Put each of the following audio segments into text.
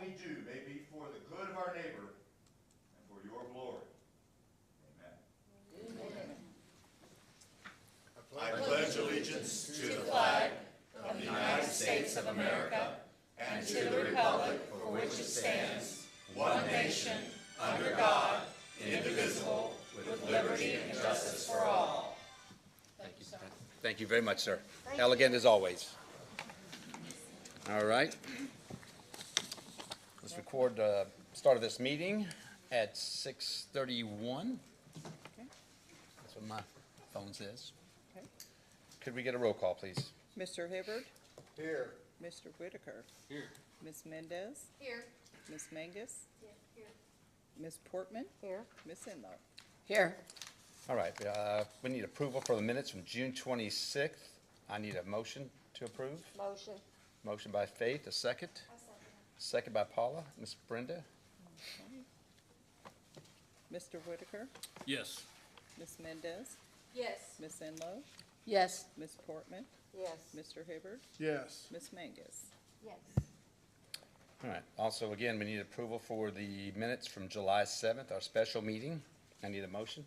we do may be for the good of our neighbor and for your glory. Amen. I pledge allegiance to the flag of the United States of America and to the republic for which it stands, one nation, under God, indivisible, with liberty and justice for all. Thank you, sir. Thank you very much, sir. Elegant as always. All right. Let's record the start of this meeting at 6:31. That's what my phone says. Okay. Could we get a roll call, please? Mr. Hibbard? Here. Mr. Whitaker? Here. Ms. Mendez? Here. Ms. Mangus? Here. Ms. Portman? Here. Ms. Enlow? Here. All right. We need approval for the minutes from June 26th. I need a motion to approve. Motion. Motion by Faith, a second. Second by Paula. Ms. Brenda? Mr. Whitaker? Yes. Ms. Mendez? Yes. Ms. Enlow? Yes. Ms. Portman? Yes. Mr. Hibbard? Yes. Ms. Mangus? Yes. All right. Also, again, we need approval for the minutes from July 7th, our special meeting. I need a motion.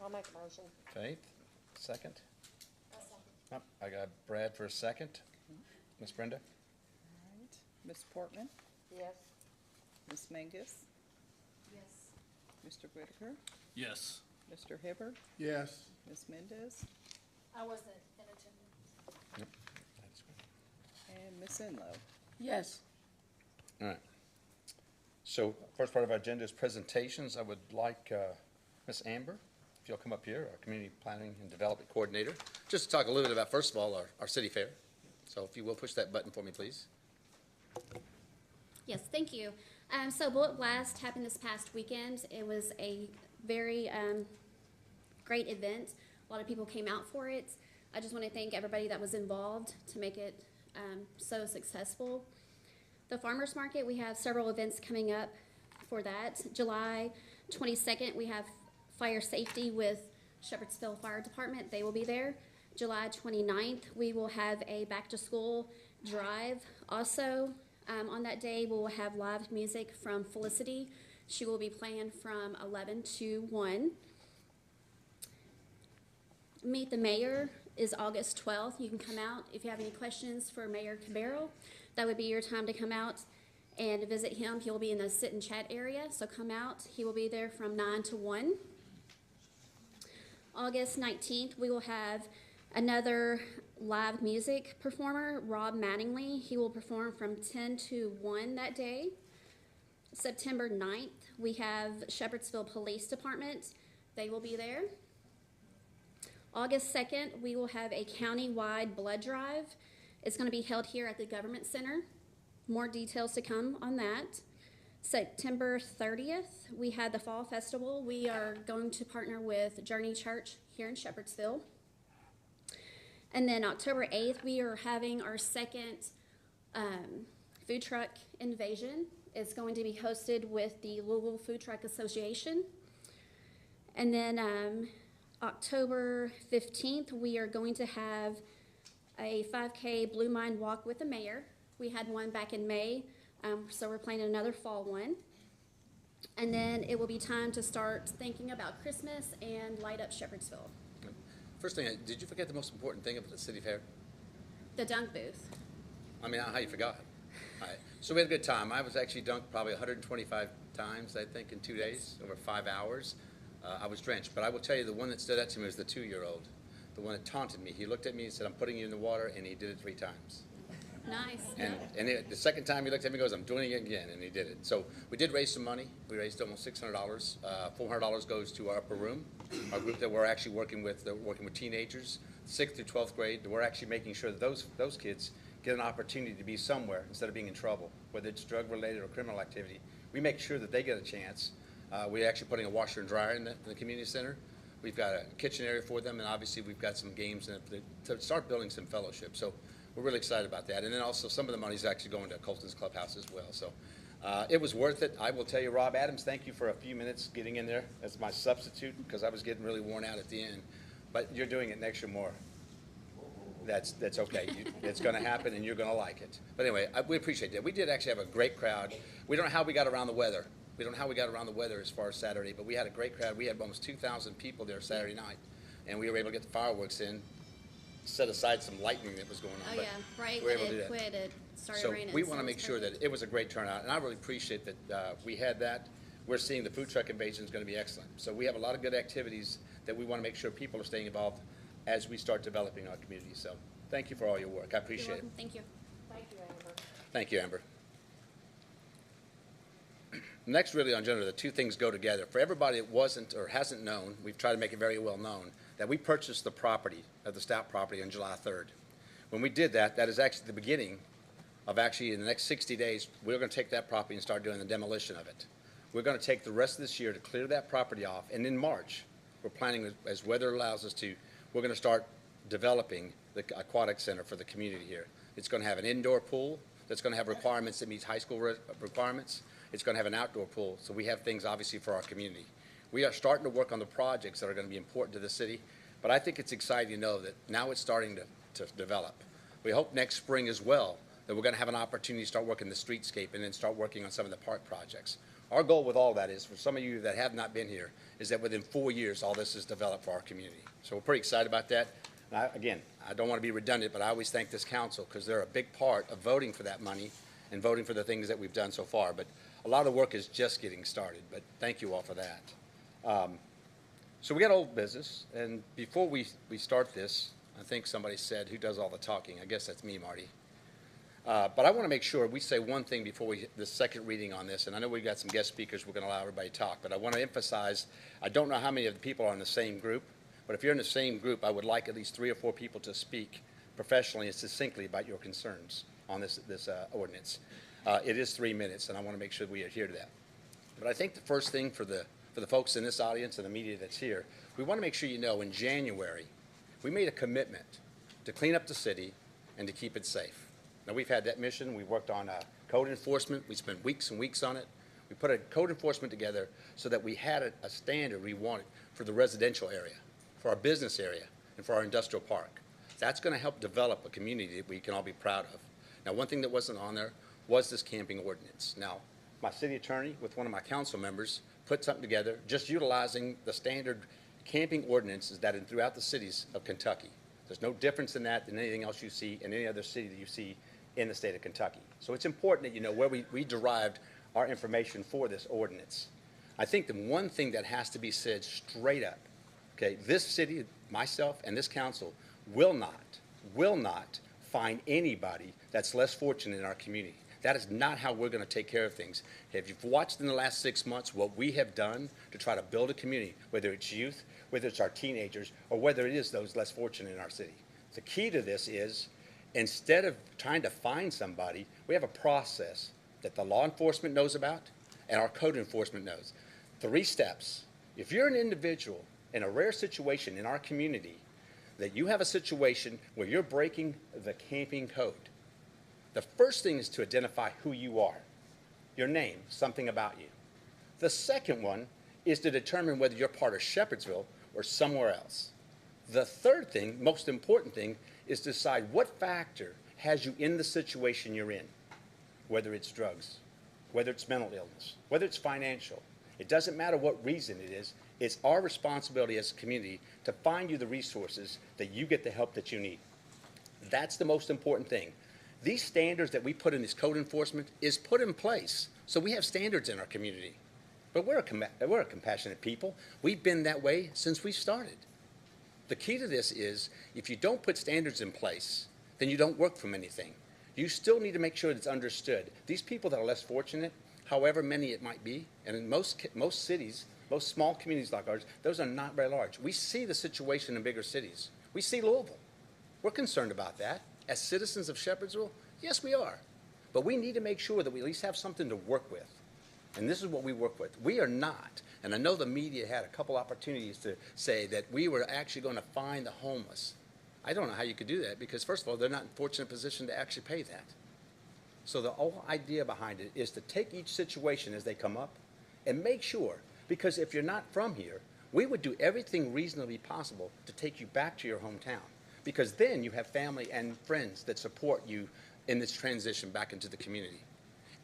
I'll make a motion. Faith, second. Oh, I got Brad for a second. Miss Brenda? All right. Ms. Portman? Yes. Ms. Mangus? Yes. Mr. Whitaker? Yes. Mr. Hibbard? Yes. Ms. Mendez? I wasn't in attendance. Yep. That's good. And Ms. Enlow? Yes. All right. So first part of our agenda is presentations. I would like Miss Amber, if you'll come up here, our Community Planning and Development Coordinator, just to talk a little bit about, first of all, our city fair. So if you will push that button for me, please. Yes, thank you. So Bullet Blast happened this past weekend. It was a very great event. A lot of people came out for it. I just want to thank everybody that was involved to make it so successful. The Farmers Market, we have several events coming up for that. July 22nd, we have fire safety with Shepherdsville Fire Department. They will be there. July 29th, we will have a back to school drive. Also, on that day, we will have live music from Felicity. She will be playing from 11 to 1. Meet the Mayor is August 12th. You can come out if you have any questions for Mayor Cabero. That would be your time to come out and visit him. He will be in the sit and chat area, so come out. He will be there from 9 to 1. August 19th, we will have another live music performer, Rob Mattingly. He will perform from 10 to 1 that day. September 9th, we have Shepherdsville Police Department. They will be there. August 2nd, we will have a county-wide blood drive. It's going to be held here at the Government Center. More details to come on that. September 30th, we had the Fall Festival. We are going to partner with Journey Church here in Shepherdsville. And then October 8th, we are having our second food truck invasion. It's going to be hosted with the Louisville Food Truck Association. And then October 15th, we are going to have a 5K Blue Mind Walk with the Mayor. We had one back in May, so we're planning another fall one. And then it will be time to start thinking about Christmas and light up Shepherdsville. First thing, did you forget the most important thing of the city fair? The dunk booth. I mean, how you forgot? All right. So we had a good time. I was actually dunked probably 125 times, I think, in 2 days, over 5 hours. I was drenched, but I will tell you the one that stood out to me was the 2-year-old, the one that taunted me. He looked at me and said, "I'm putting you in the water," and he did it 3 times. Nice. And the second time he looked at me and goes, "I'm doing it again," and he did it. So we did raise some money. We raised almost $600. $400 goes to our upper room, our group that we're actually working with. They're working with teenagers, 6th through 12th grade. We're actually making sure that those kids get an opportunity to be somewhere instead of being in trouble, whether it's drug-related or criminal activity. We make sure that they get a chance. We're actually putting a washer and dryer in the community center. We've got a kitchen area for them, and obviously we've got some games to start building some fellowship. So we're really excited about that. And then also some of the money is actually going to Colton's Clubhouse as well. So it was worth it. I will tell you, Rob Adams, thank you for a few minutes getting in there as my substitute because I was getting really worn out at the end. But you're doing it next year more. that's okay. It's gonna happen and you're gonna like it. But anyway, we appreciate that. We did actually have a great crowd. We don't know how we got around the weather. We don't know how we got around the weather as far as Saturday, but we had a great crowd. We had almost 2,000 people there Saturday night, and we were able to get the fireworks in, set aside some lightning that was going on. Oh, but yeah, right we were when able to do it that. quit, it started So raining. we want to it make was sure perfect. that it was a great turnout, and I really appreciate that we had that. We're seeing the food truck invasion is going to be excellent. So we have a lot of good activities that we want to make sure people are staying involved as we start developing our community. So thank you for all your work. I You're appreciate it. welcome. Thank you. Thank you, Amber. Thank you, Amber. Next, really on agenda, the two things go together. For everybody that wasn't or hasn't known, we've tried to make it very well known that we purchased the property of the Stout property on July 3rd. When we did that, that is actually the beginning of actually in the next 60 days, we're going to take that property and start doing the demolition of it. We're going to take the rest of this year to clear that property off, and in March, we're planning, as weather allows us to, we're going to start developing the aquatic center for the community here. It's going to have an indoor pool that's going to have requirements that meets high school requirements. It's going to have an outdoor pool, so we have things obviously for our community. We are starting to work on the projects that are going to be important to the city, but I think it's exciting to know that now it's starting to develop. We hope next spring as well that we're going to have an opportunity to start working the streetscape and then start working on some of the park projects. Our goal with all that is, for some of you that have not been here, is that within 4 years, all this is developed for our community. So we're pretty excited about that. And again, I don't want to be redundant, but I always thank this council because they're a big part of voting for that money and voting for the things that we've done so far. But a lot of the work is just getting started, but thank you all for that. So we got old business, and before we start this, I think somebody said, who does all the talking? I guess that's me, Marty. But I want to make sure we say one thing before the second reading on this, and I know we've got some guest speakers, we're going to allow everybody to talk, but I want to emphasize, I don't know how many of the people are in the same group, but if you're in the same group, I would like at least 3 or 4 people to speak professionally and succinctly about your concerns on this ordinance. It is 3 minutes, and I want to make sure we adhere to that. But I think the first thing for the folks in this audience and the media that's here, we want to make sure you know in January, we made a commitment to clean up the city and to keep it safe. Now, we've had that mission. We worked on code enforcement. We spent weeks and weeks on it. We put a code enforcement together so that we had a standard we wanted for the residential area, for our business area, and for our industrial park. That's going to help develop a community that we can all be proud of. Now, one thing that wasn't on there was this camping ordinance. Now, my city attorney with one of my council members put something together just utilizing the standard camping ordinances that are throughout the cities of Kentucky. There's no difference in that than anything else you see in any other city that you see in the state of Kentucky. So it's important that you know where we derived our information for this ordinance. I think the one thing that has to be said straight up, okay, this city, myself, and this council will not find anybody that's less fortunate in our community. That is not how we're going to take care of things. If you've watched in the last 6 months what we have done to try to build a community, whether it's youth, whether it's our teenagers, or whether it is those less fortunate in our city. The key to this is, instead of trying to find somebody, we have a process that the law enforcement knows about and our code enforcement knows. 3 steps. If you're an individual in a rare situation in our community that you have a situation where you're breaking the camping code, the first thing is to identify who you are, your name, something about you. The second one is to determine whether you're part of Shepherdsville or somewhere else. The third thing, most important thing, is to decide what factor has you in the situation you're in, whether it's drugs, whether it's mental illness, whether it's financial. It doesn't matter what reason it is. It's our responsibility as a community to find you the resources that you get the help that you need. That's the most important thing. These standards that we put in this code enforcement is put in place. So we have standards in our community. But we're a compassionate people. We've been that way since we started. The key to this is if you don't put standards in place, then you don't work from anything. You still need to make sure that it's understood. These people that are less fortunate, however many it might be, and in most cities, most small communities like ours, those are not very large. We see the situation in bigger cities. We see Louisville. We're concerned about that. As citizens of Shepherdsville, yes, we are. But we need to make sure that we at least have something to work with. And this is what we work with. We are not, and I know the media had a couple opportunities to say that we were actually going to find the homeless. I don't know how you could do that because, first of all, they're not in a fortunate position to actually pay that. So the whole idea behind it is to take each situation as they come up and make sure, because if you're not from here, we would do everything reasonably possible to take you back to your hometown. because then you have family and friends that support you in this transition back into the community.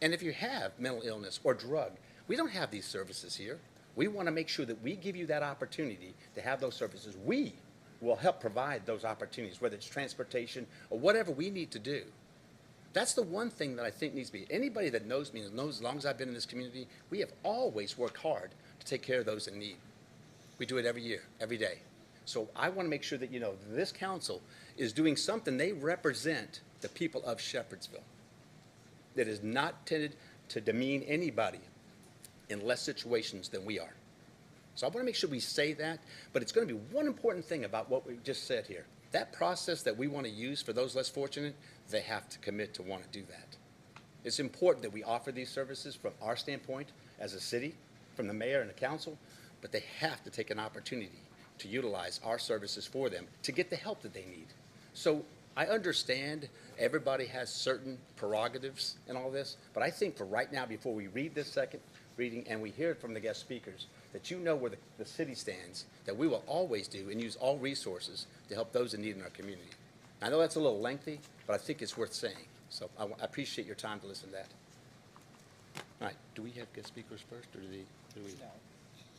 And if you have mental illness or drug, we don't have these services here. We want to make sure that we give you that opportunity to have those services. We will help provide those opportunities, whether it's transportation or whatever we need to do. That's the one thing that I think needs to be. Anybody that knows me and knows as long as I've been in this community, we have always worked hard to take care of those in need. We do it every year, every day. So I want to make sure that you know this council is doing something. They represent the people of Shepherdsville. That is not tended to demean anybody in less situations than we are. So I want to make sure we say that, but it's going to be one important thing about what we just said here. That process that we want to use for those less fortunate, they have to commit to want to do that. It's important that we offer these services from our standpoint as a city, from the mayor and the council, but they have to take an opportunity to utilize our services for them to get the help that they need. So I understand everybody has certain prerogatives in all this, but I think for right now, before we read this second reading and we hear it from the guest speakers, that you know where the city stands, that we will always do and use all resources to help those in need in our community. I know that's a little lengthy, but I think it's worth saying. So I appreciate your time to listen to that. All right, do we have guest speakers first, or do we? No.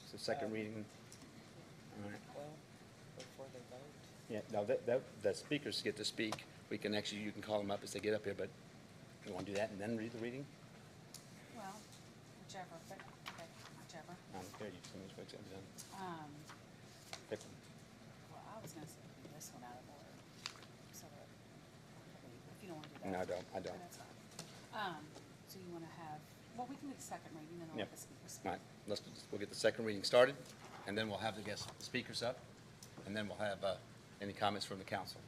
It's the second reading. All right. Well, before they vote. Yeah, no, the speakers get to speak. We can actually, you can call them up as they get up here, but you want to do that and then read the reading? Well, whichever, but, okay, whichever. I don't care, you can finish what you've done. Pick one. Well, I was gonna say this one out of order, so that, if you don't wanna do that. No, I don't. That's fine. So you wanna have, well, we can do the second reading, then we'll Yep. let the speakers All speak. right, we'll get the second reading started, and then we'll have the guest speakers up, and then we'll have any comments from the council.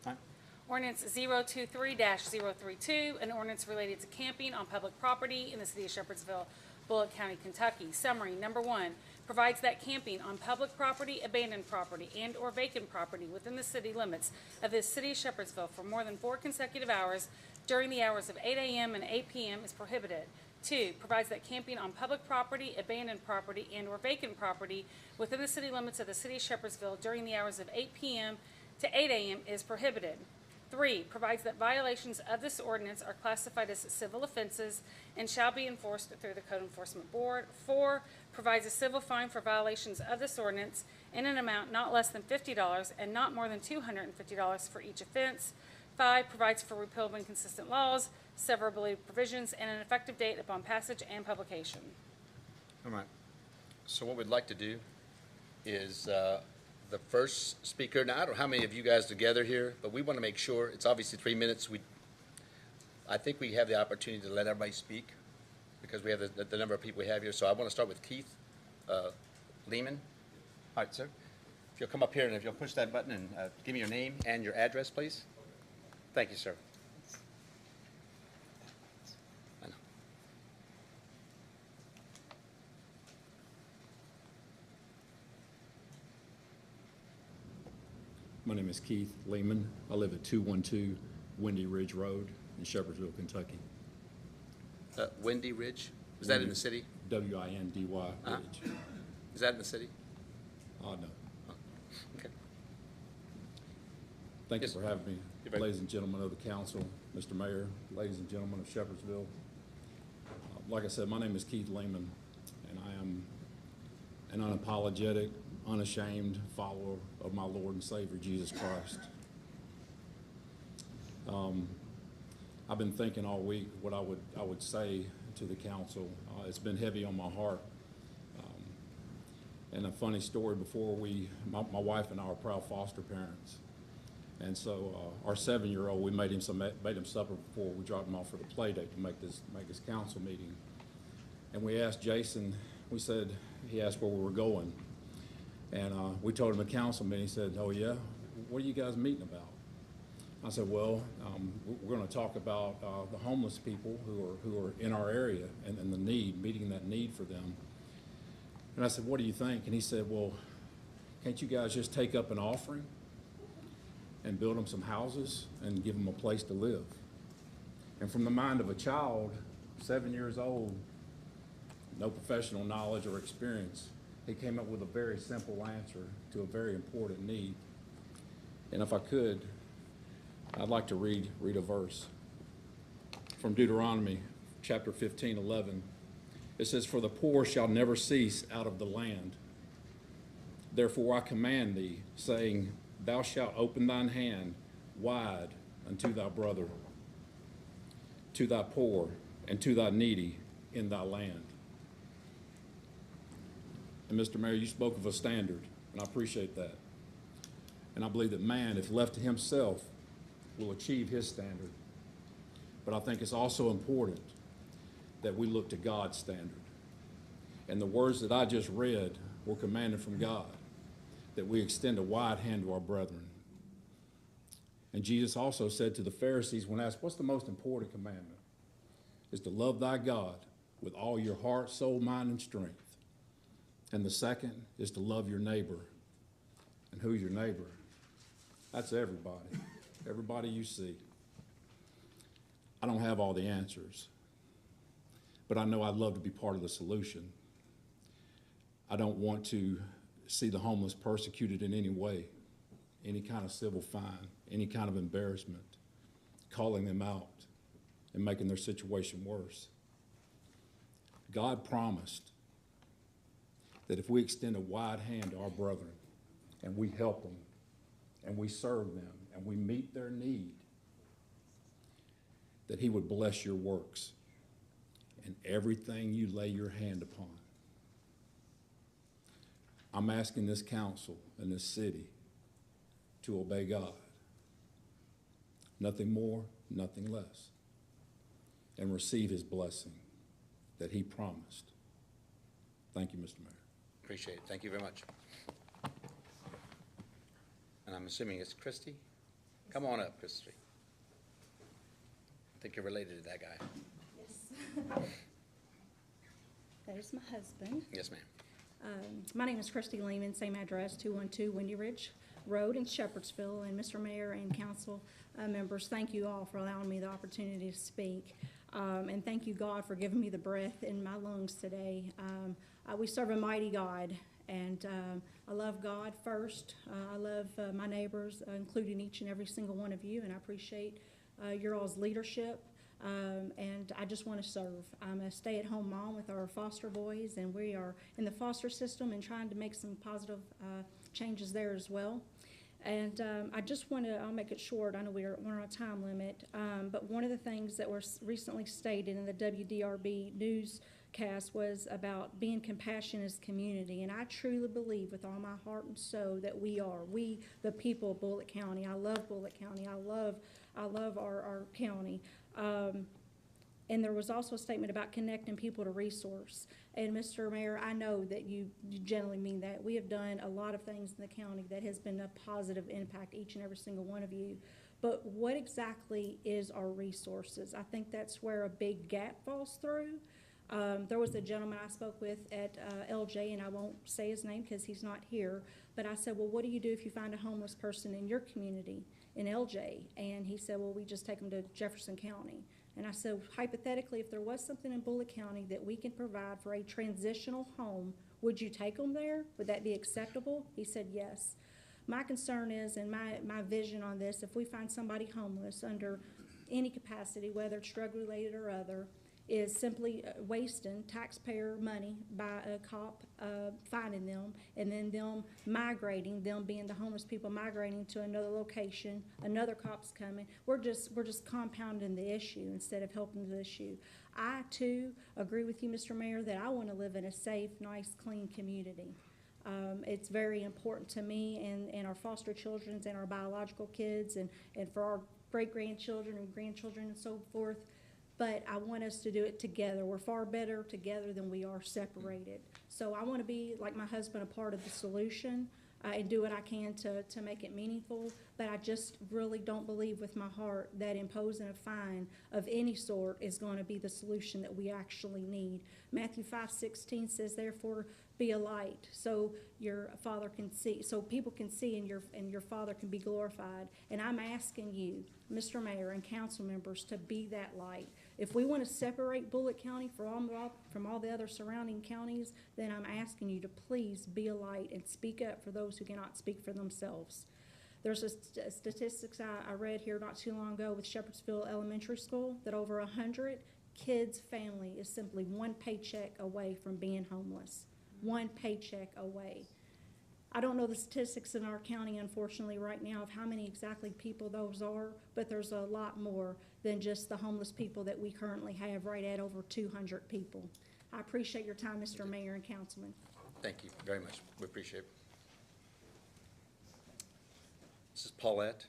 All right. Ordinance 023-032, an ordinance related to camping on public property in the city of Shepherdsville, Bullock County, Kentucky. Summary, number one, provides that camping on public property, abandoned property, and/or vacant property within the city limits of the city of Shepherdsville for more than 4 consecutive hours during the hours of 8 a.m. and 8 p.m. is prohibited. 2, provides that camping on public property, abandoned property, and/or vacant property within the city limits of the city of Shepherdsville during the hours of 8 p.m. to 8 a.m. is prohibited. 3, provides that violations of this ordinance are classified as civil offenses and shall be enforced through the Code Enforcement Board. 4, provides a civil fine for violations of this ordinance in an amount not less than $50 and not more than $250 for each offense. 5, provides for repeal of inconsistent laws, severability provisions, and an effective date upon passage and publication. All right. So what we'd like to do is the first speaker, now I don't know how many of you guys together here, but we want to make sure, it's obviously 3 minutes. I think we have the opportunity to let everybody speak because we have the number of people we have here. So I want to start with Keith Lehman. All right, sir. If you'll come up here and if you'll push that button and give me your name and your address, please. Thank you, sir. I know. My name is Keith Lehman. I live at 212 Windy Ridge Road in Shepherdsville, Kentucky. Windy Ridge? Is that in the city? W-I-N-D-Y Ridge. Is that in the city? No. Okay. Thank you Yes. for having me, You're very- ladies and gentlemen of the council, Mr. Mayor, ladies and gentlemen of Shepherdsville. Like I said, my name is Keith Lehman, and I am an unapologetic, unashamed follower of my Lord and Savior, Jesus Christ. I've been thinking all week what I would say to the council. It's been heavy on my heart. And a funny story, before my wife and I are proud foster parents. And so our 7-year-old, we made him supper before we dropped him off for the play date to make his council meeting. And we asked Jason, he asked where we were going. And we told him the council meeting. He said, "Oh yeah, what are you guys meeting about?" I said, "Well, we're going to talk about the homeless people who are in our area and the need, meeting that need for them." And I said, "What do you think?" And he said, "Well, can't you guys just take up an offering and build them some houses and give them a place to live?" And from the mind of a child, 7 years old, no professional knowledge or experience, he came up with a very simple answer to a very important need. And if I could, I'd like to read a verse from Deuteronomy chapter 15:11. It says, "For the poor shall never cease out of the land. Therefore I command thee, saying, Thou shalt open thine hand wide unto thy brother, to thy poor, and to thy needy in thy land." And Mr. Mayor, you spoke of a standard, and I appreciate that. And I believe that man, if left to himself, will achieve his standard. But I think it's also important that we look to God's standard. And the words that I just read were commanded from God, that we extend a wide hand to our brethren. And Jesus also said to the Pharisees when asked, what's the most important commandment? Is to love thy God with all your heart, soul, mind, and strength. And the second is to love your neighbor. And who's your neighbor? That's everybody. Everybody you see. I don't have all the answers, but I know I'd love to be part of the solution. I don't want to see the homeless persecuted in any way, any kind of civil fine, any kind of embarrassment, calling them out and making their situation worse. God promised that if we extend a wide hand to our brethren and we help them and we serve them and we meet their need, that he would bless your works and everything you lay your hand upon. I'm asking this council and this city to obey God. Nothing more, nothing less. And receive his blessing that he promised. Thank you, Mr. Mayor. Appreciate it. Thank you very much. And I'm assuming it's Christie? Come on up, Christie. I think you're related to that guy. Yes. There's my husband. Yes, ma'am. My name is Christy Lehman, same address, 212 Windy Ridge Road in Shepherdsville. And Mr. Mayor and council members, thank you all for allowing me the opportunity to speak. And thank you, God, for giving me the breath in my lungs today. We serve a mighty God, and I love God first. I love my neighbors, including each and every single one of you, and I appreciate your all's leadership. And I just want to serve. I'm a stay-at-home mom with our foster boys, and we are in the foster system and trying to make some positive changes there as well. And I just want to, I'll make it short, I know we're on a time limit, but one of the things that was recently stated in the WDRB newscast was about being compassionate as a community. And I truly believe with all my heart and soul that we are. We, the people of Bullitt County. I love Bullitt County. I love our county. And there was also a statement about connecting people to resource. And Mr. Mayor, I know that you generally mean that. We have done a lot of things in the county that has been a positive impact, each and every single one of you. But what exactly is our resources? I think that's where a big gap falls through. There was a gentleman I spoke with at LJ, and I won't say his name because he's not here, but I said, well, what do you do if you find a homeless person in your community in LJ? And he said, well, we just take them to Jefferson County. And I said, hypothetically, if there was something in Bullitt County that we can provide for a transitional home, would you take them there? Would that be acceptable? He said, yes. My concern is, and my vision on this, if we find somebody homeless under any capacity, whether it's drug-related or other, is simply wasting taxpayer money by a cop finding them, and then them migrating, them being the homeless people migrating to another location, another cop's coming. We're just compounding the issue instead of helping the issue. I too agree with you, Mr. Mayor, that I want to live in a safe, nice, clean community. It's very important to me and our foster children and our biological kids and for our great-grandchildren and grandchildren and so forth. But I want us to do it together. We're far better together than we are separated. So I want to be, like my husband, a part of the solution and do what I can to make it meaningful. But I just really don't believe with my heart that imposing a fine of any sort is going to be the solution that we actually need. Matthew 5:16 says, therefore, be a light so your Father can see, so people can see and your Father can be glorified. And I'm asking you, Mr. Mayor and council members, to be that light. If we want to separate Bullitt County from all the other surrounding counties, then I'm asking you to please be a light and speak up for those who cannot speak for themselves. There's statistics I read here not too long ago with Shepherdsville Elementary School that over 100 kids' family is simply one paycheck away from being homeless. One paycheck away. I don't know the statistics in our county, unfortunately, right now of how many exactly people those are, but there's a lot more than just the homeless people that we currently have, right at over 200 people. I appreciate your time, Mr. Mayor and Councilman. Thank you very much. We appreciate it. This is Paulette.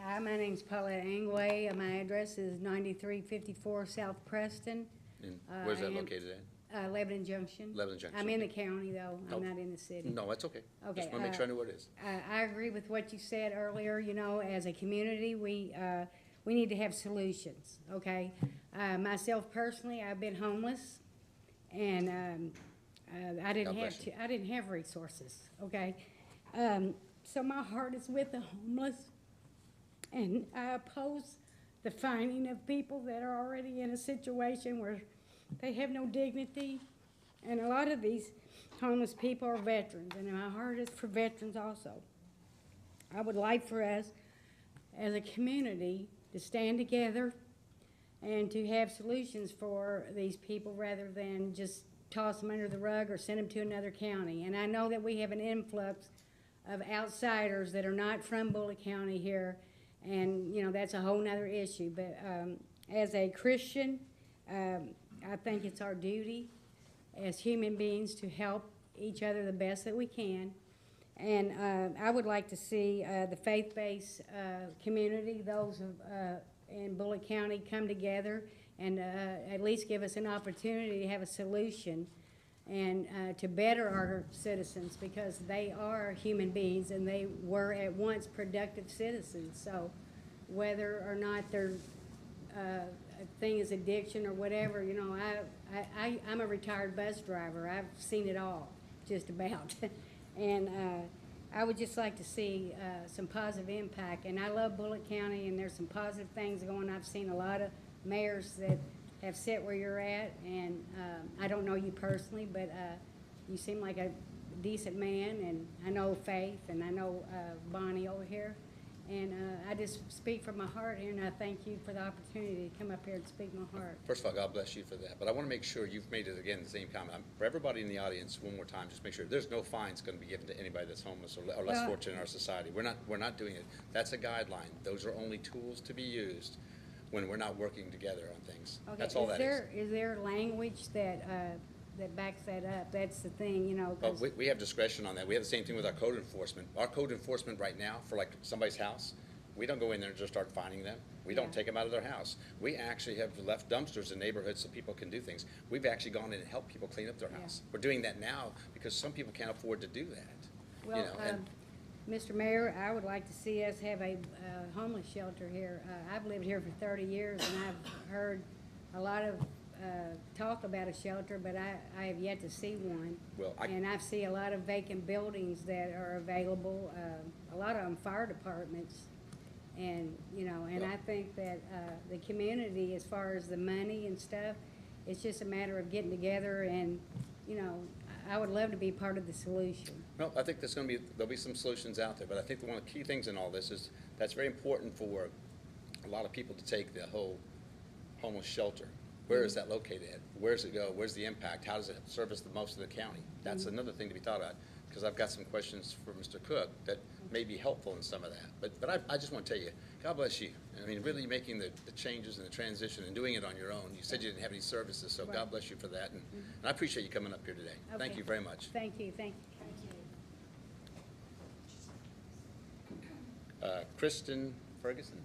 Hi, my name's Paulette Angway. My address is 9354 South Preston, And where's I that am- located at? Lebanon Junction. Lebanon Junction. I'm in the county, though. Oh. I'm not in the city. No, that's okay. Okay, Just want to make sure I know where it is. I agree with what you said earlier. You know, as a community, we need to have solutions, okay? Myself personally, I've been homeless, and I didn't God bless you. I didn't have resources, okay? So my heart is with the homeless, and I oppose the finding of people that are already in a situation where they have no dignity. And a lot of these homeless people are veterans, and my heart is for veterans also. I would like for us, as a community, to stand together and to have solutions for these people rather than just toss them under the rug or send them to another county. And I know that we have an influx of outsiders that are not from Bullitt County here, and, you know, that's a whole nother issue. But as a Christian, I think it's our duty as human beings to help each other the best that we can. And I would like to see the faith-based community, those in Bullitt County, come together and at least give us an opportunity to have a solution and to better our citizens, because they are human beings and they were at once productive citizens. So whether or not their thing is addiction or whatever, you know, I'm a retired bus driver. I've seen it all, just about. And I would just like to see some positive impact. And I love Bullitt County, and there's some positive things going. I've seen a lot of mayors that have sit where you're at, and I don't know you personally, but you seem like a decent man, and I know Faith, and I know Bonnie over here. And I just speak from my heart here, and I thank you for the opportunity to come up here and speak my heart. First of all, God bless you for that. But I want to make sure you've made it again the same comment. For everybody in the audience, one more time, just make sure there's no fines going to be given to anybody that's homeless or less Well- fortunate in our society. We're not doing it. That's a guideline. Those are only tools to be used when we're not working together on things. Okay, That's all that is. Is there language that backs that up? That's the thing, you know. 'Cause- But we have discretion on that. We have the same thing with our code enforcement. Our code enforcement right now, for like somebody's house, we don't go in there and just start finding them. We don't Yeah. take them out of their house. We actually have left dumpsters in neighborhoods so people can do things. We've actually gone in and helped people clean up their Yeah. house. We're doing that now because some people can't afford to do that. Well, You know, and Mr. Mayor, I would like to see us have a homeless shelter here. I've lived here for 30 years, and I've heard a lot of talk about a shelter, but I have yet to see one. Well, And I see a lot of vacant buildings that are available, a lot of them fire departments. And, you know, and Well- I think that the community, as far as the money and stuff, it's just a matter of getting together and, you know, I would love to be part of the solution. No, I think there'll be some solutions out there, but I think one of the key things in all this is that's very important for a lot of people to take the whole homeless shelter. Where is that located at? Where does it go? Where's the impact? How does it service the most of the county? That's another thing to be thought about, because I've got some questions for Mr. Cook that may be helpful in some of that. But I just want to tell you, God bless you. I mean, really making the changes and the transition and doing it on your own. You said you didn't have any services, so Right. God bless you for that. And I appreciate you coming up here today. Thank Okay. you very much. Thank you, thank you. Kristen Ferguson.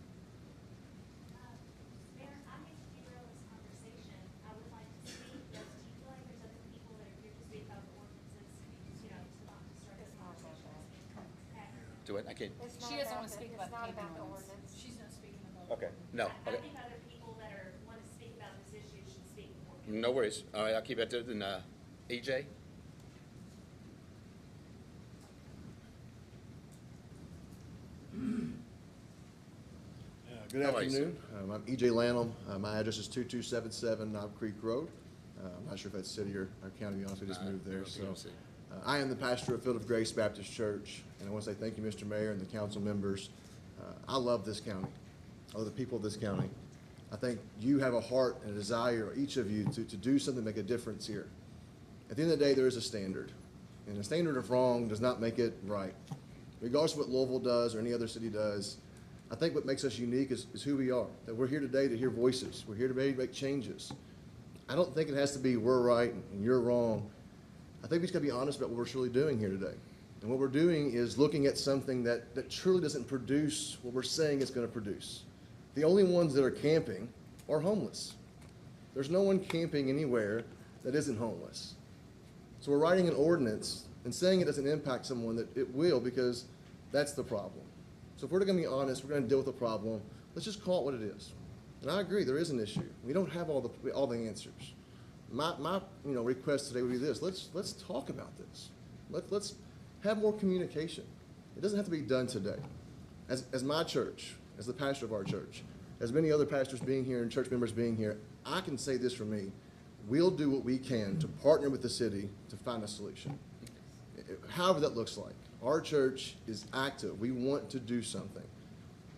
Mayor, I'm going to derail this conversation. I would like to speak, do you feel like there's other people that are here to speak about the ordinances, you know, to not start this conversation? Okay. Do it. I can't. She doesn't want to speak about It's not the about the ordinance. ordinance. She's not speaking about. Okay. No. I Okay. think other people that want to speak about this issue should speak more. No worries. All right, I'll keep it to then, EJ? Good How are you, sir? afternoon. I'm E.J. Lanham. My address is 2277 Knob Creek Road. I'm not sure if that's city or county, to be honest, we just moved there. So, I am the pastor of Field of Grace Baptist Church, and I want to say thank you, Mr. Mayor and the council members. I love this county. I love the people of this county. I think you have a heart and a desire, each of you, to do something to make a difference here. At the end of the day, there is a standard, and a standard of wrong does not make it right. Regardless of what Louisville does or any other city does, I think what makes us unique is who we are, that we're here today to hear voices. We're here today to make changes. I don't think it has to be we're right and you're wrong. I think we just got to be honest about what we're truly doing here today. And what we're doing is looking at something that truly doesn't produce what we're saying it's going to produce. The only ones that are camping are homeless. There's no one camping anywhere that isn't homeless. So we're writing an ordinance and saying it doesn't impact someone, that it will, because that's the problem. So if we're going to be honest, we're going to deal with the problem, let's just call it what it is. And I agree, there is an issue. We don't have all the answers. My request today would be this: let's talk about this. Let's have more communication. It doesn't have to be done today. As my church, as the pastor of our church, as many other pastors being here and church members being here, I can say this for me: we'll do what we can to partner with the city to find a solution. However that looks like. Our church is active. We want to do something.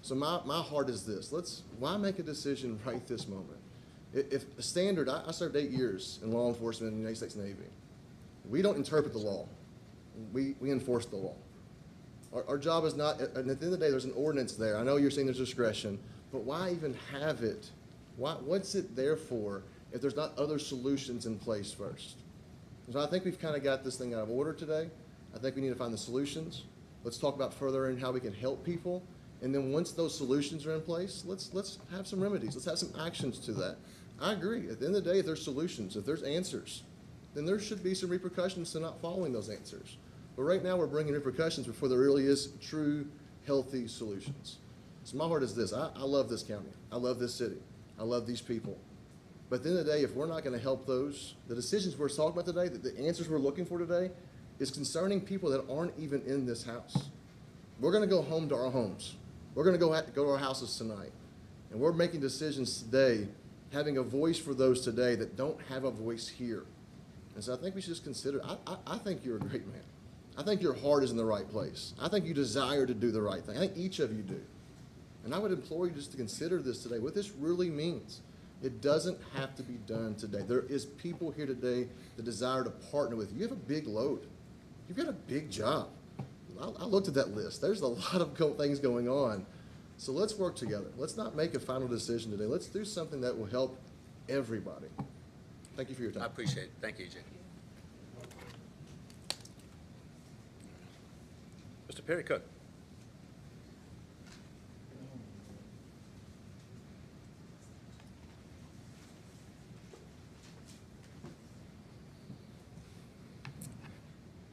So my heart is this: why make a decision right this moment? If a standard, I served 8 years in law enforcement in the United States Navy. We don't interpret the law. We enforce the law. Our job is not, and at the end of the day, there's an ordinance there. I know you're saying there's discretion, but why even have it? What's it there for if there's not other solutions in place first? So I think we've kind of got this thing out of order today. I think we need to find the solutions. Let's talk about further in how we can help people. And then once those solutions are in place, let's have some remedies. Let's have some actions to that. I agree. At the end of the day, if there's solutions, if there's answers, then there should be some repercussions to not following those answers. But right now, we're bringing repercussions before there really is true, healthy solutions. So my heart is this: I love this county. I love this city. I love these people. But at the end of the day, if we're not going to help those, the decisions we're talking about today, the answers we're looking for today, is concerning people that aren't even in this house. We're going to go home to our homes. We're going to go to our houses tonight. And we're making decisions today, having a voice for those today that don't have a voice here. And so I think we should just consider, I think you're a great man. I think your heart is in the right place. I think you desire to do the right thing. I think each of you do. And I would implore you just to consider this today, what this really means. It doesn't have to be done today. There is people here today that desire to partner with you. You have a big load. You've got a big job. I looked at that list. There's a lot of things going on. So let's work together. Let's not make a final decision today. Let's do something that will help everybody. Thank you for your time. I appreciate it. Thank you, EJ. Mr. Perry Cook.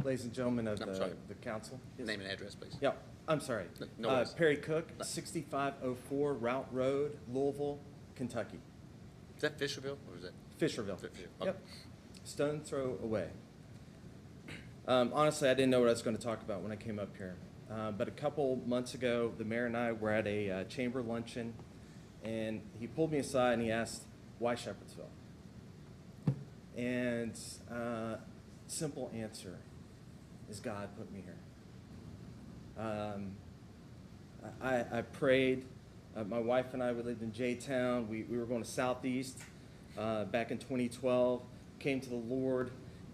Ladies and gentlemen of sorry. the council. Name and address, please. Yeah, I'm sorry. No worries. Perry Cook, 6504 Route Road, Louisville, Kentucky. Is that Fisherville or is that? Fisherville. Fisherville. Yep. Stone throw away. Honestly, I didn't know what I was going to talk about when I came up here. But a couple months ago, the mayor and I were at a chamber luncheon, and he pulled me aside and he asked, why Shepherdsville? And simple answer is God put me here. I prayed. My wife and I, we lived in J-Town. We were going to Southeast back in 2012, came to the Lord,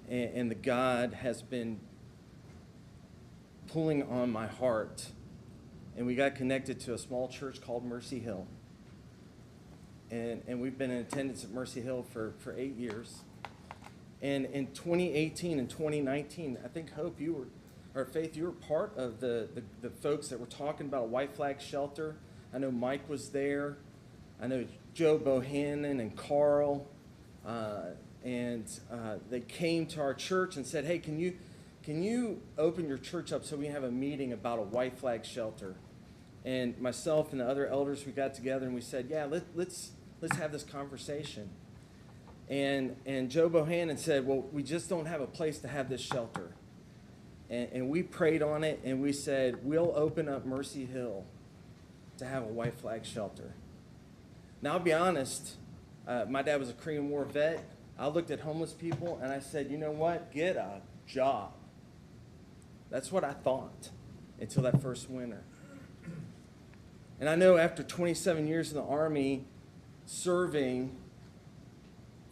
and the God has been pulling on my heart. And we got connected to a small church called Mercy Hill. And we've been in attendance at Mercy Hill for 8 years. And in 2018 and 2019, I think, Hope, Faith, you were part of the folks that were talking about White Flag Shelter. I know Mike was there. I know Joe Bohannon and Carl. And they came to our church and said, hey, can you open your church up so we have a meeting about a White Flag Shelter? And myself and the other elders, we got together and we said, yeah, let's have this conversation. And Joe Bohannon said, well, we just don't have a place to have this shelter. And we prayed on it, and we said, we'll open up Mercy Hill to have a white flag shelter. Now, I'll be honest, my dad was a Korean War vet. I looked at homeless people and I said, you know what? Get a job. That's what I thought until that first winter. And I know after 27 years in the Army, serving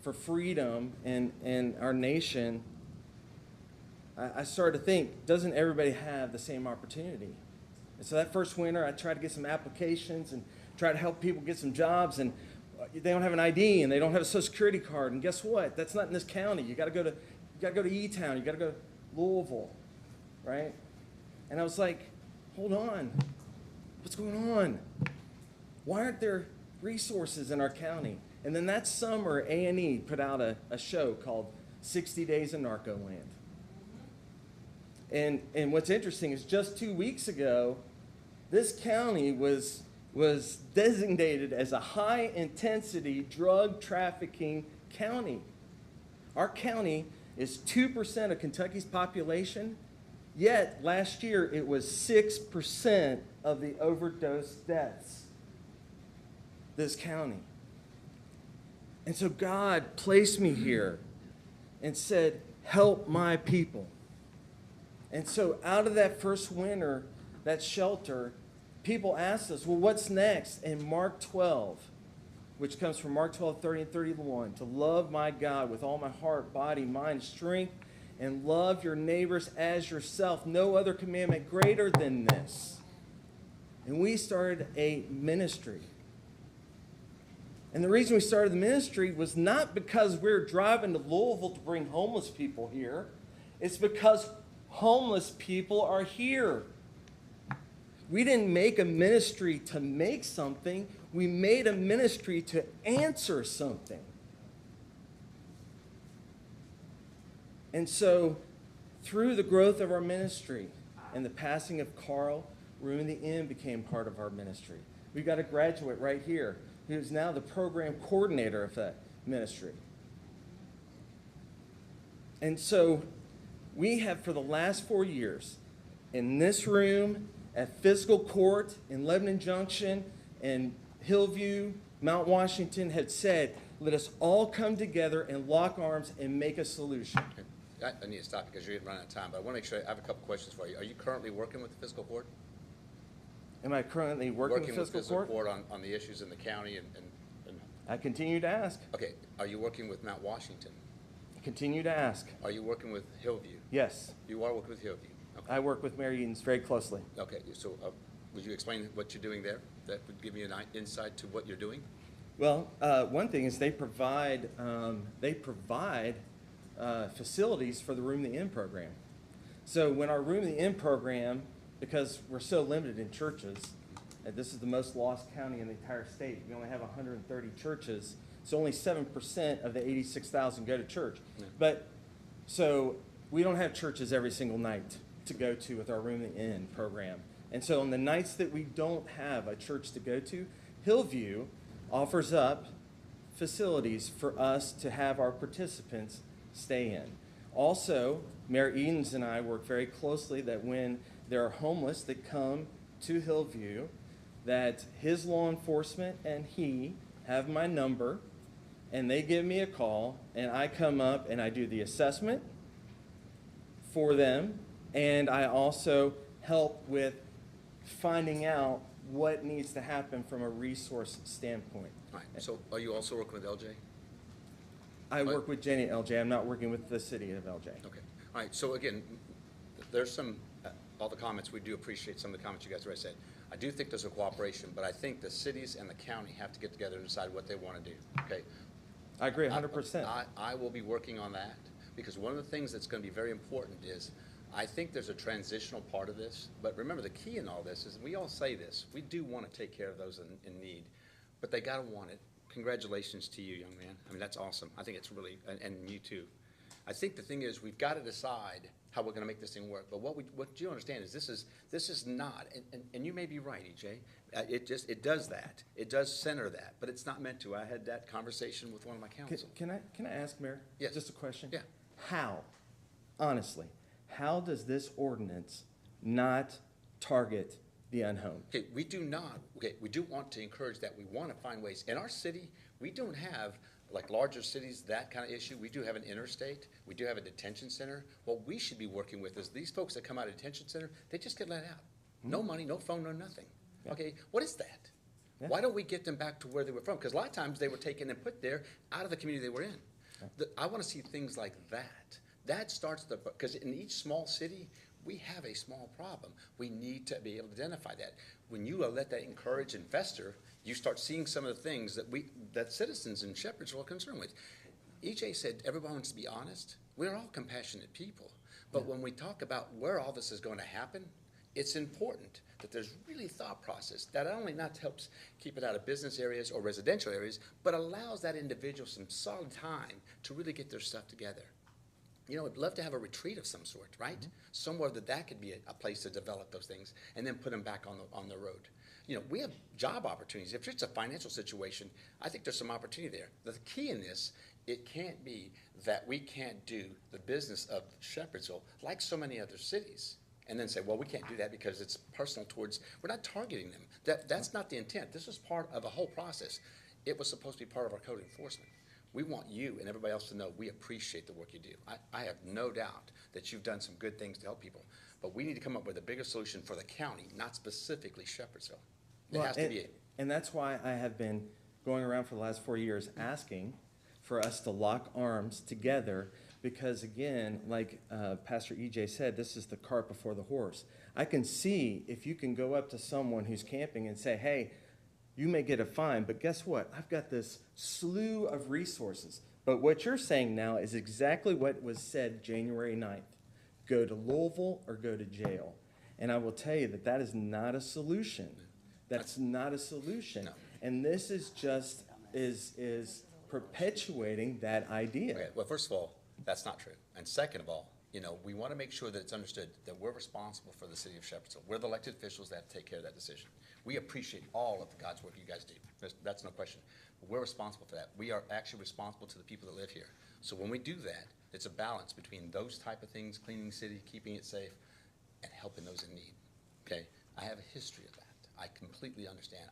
for freedom in our nation, I started to think, doesn't everybody have the same opportunity? And so that first winter, I tried to get some applications and try to help people get some jobs, and they don't have an ID and they don't have a Social Security card. And guess what? That's not in this county. You got to go to E-Town. You got to go to Louisville, right? And I was like, hold on, what's going on? Why aren't there resources in our county? And then that summer, A&E put out a show called 60 Days in Narcoland. And what's interesting is just 2 weeks ago, this county was designated as a high-intensity drug trafficking county. Our county is 2% of Kentucky's population, yet last year it was 6% of the overdose deaths. This county. And so God placed me here and said, help my people. And so out of that first winter, that shelter, people asked us, well, what's next? And Mark 12, which comes from Mark 12, 30 and 31, to love my God with all my heart, body, mind, strength, and love your neighbors as yourself. No other commandment greater than this. And we started a ministry. And the reason we started the ministry was not because we were driving to Louisville to bring homeless people here. It's because homeless people are here. We didn't make a ministry to make something. We made a ministry to answer something. And so, through the growth of our ministry and the passing of Carl, Room in the Inn became part of our ministry. We got a graduate right here who is now the program coordinator of that ministry. And so, we have for the last 4 years, in this room, at Fiscal Court, in Lebanon Junction, in Hillview, Mount Washington, had said, let us all come together and lock arms and make a solution. I need to stop because you're running out of time, but I want to make sure I have a couple questions for you. Are you currently working with the fiscal court? Am I currently working with fiscal court? On the issues in the county and I continue to ask. Okay, are you working with Mount Washington? Continue to ask. Are you working with Hillview? Yes. You are working with Hillview? Okay. I work with Mary Edens very closely. Okay, so would you explain what you're doing there? That would give me an insight to what you're doing? Well, one thing is they provide facilities for the Room the Inn program. So when our Room the Inn program, because we're so limited in churches, and this is the most lost county in the entire state, we only have 130 churches, so only 7% of the 86,000 go to church. Yeah. But so we don't have churches every single night to go to with our Room the Inn program. And so on the nights that we don't have a church to go to, Hillview offers up facilities for us to have our participants stay in. Also, Mayor Edens and I work very closely that when there are homeless that come to Hillview, that his law enforcement and he have my number, and they give me a call, and I come up and I do the assessment for them, and I also help with finding out what needs to happen from a resource standpoint. All right. So are you also working with LJ? I work with Jenny at LJ. I'm not working with the city of LJ. Okay. All right. So again, there's some, all the comments, we do appreciate some of the comments you guys already said. I do think there's a cooperation, but I think the cities and the county have to get together and decide what they want to do. Okay. I agree 100%. I will be working on that because one of the things that's going to be very important is I think there's a transitional part of this, but remember the key in all this is, we all say this, we do want to take care of those in need, but they got to want it. Congratulations to you, young man. I mean, that's awesome. I think it's really, and you too. I think the thing is we've got to decide how we're going to make this thing work, but what you understand is this is not, and you may be right, EJ, it does that. It does center that, but it's not meant to. I had that conversation with one of my counsel. Can I ask, Mayor? Yes. Just a question? Yeah. How, honestly, how does this ordinance not target the unhomed. Okay, we do not, okay, we do want to encourage that. We want to find ways. In our city, we don't have, like larger cities, that kind of issue. We do have an interstate. We do have a detention center. What we should be working with is these folks that come out of detention center, they just get let out. No money, no phone, no nothing. Yeah. Okay, what is that? Yeah. Why don't we get them back to where they were from? Because a lot of times they were taken and put there out of the community they were in. I want to see things like that. That starts the, because in each small city, we have a small problem. We need to be able to identify that. When you let that encourage and fester, you start seeing some of the things that citizens in Shepherdsville are concerned with. EJ said everyone wants to be honest. We're all compassionate people. But when we talk about where all this is going to happen, it's important that there's really thought process that not only helps keep it out of business areas or residential areas, but allows that individual some solid time to really get their stuff together. You know, I'd love to have a retreat of some sort, right? Somewhere that could be a place to develop those things and then put them back on the road. You know, we have job opportunities. If it's a financial situation, I think there's some opportunity there. The key in this, it can't be that we can't do the business of Shepherdsville like so many other cities and then say, well, we can't do that because it's personal towards, we're not targeting them. That's not the intent. This is part of a whole process. It was supposed to be part of our code enforcement. We want you and everybody else to know we appreciate the work you do. I have no doubt that you've done some good things to help people, but we need to come up with a bigger solution for the county, not specifically Shepherdsville. It has to be it. And that's why I have been going around for the last 4 years asking for us to lock arms together because, again, like Pastor EJ said, this is the cart before the horse. I can see if you can go up to someone who's camping and say, hey, you may get a fine, but guess what? I've got this slew of resources. But what you're saying now is exactly what was said January 9th. Go to Louisville or go to jail. And I will tell you that that is not a solution. That's not a solution. No. And this is just is perpetuating that idea. Okay, well, first of all, that's not true. And second of all, you know, we want to make sure that it's understood that we're responsible for the city of Shepherdsville. We're the elected officials that have to take care of that decision. We appreciate all of the God's work you guys do. That's no question. But we're responsible for that. We are actually responsible to the people that live here. So when we do that, it's a balance between those type of things, cleaning the city, keeping it safe, and helping those in need. Okay? I have a history of that. I completely understand.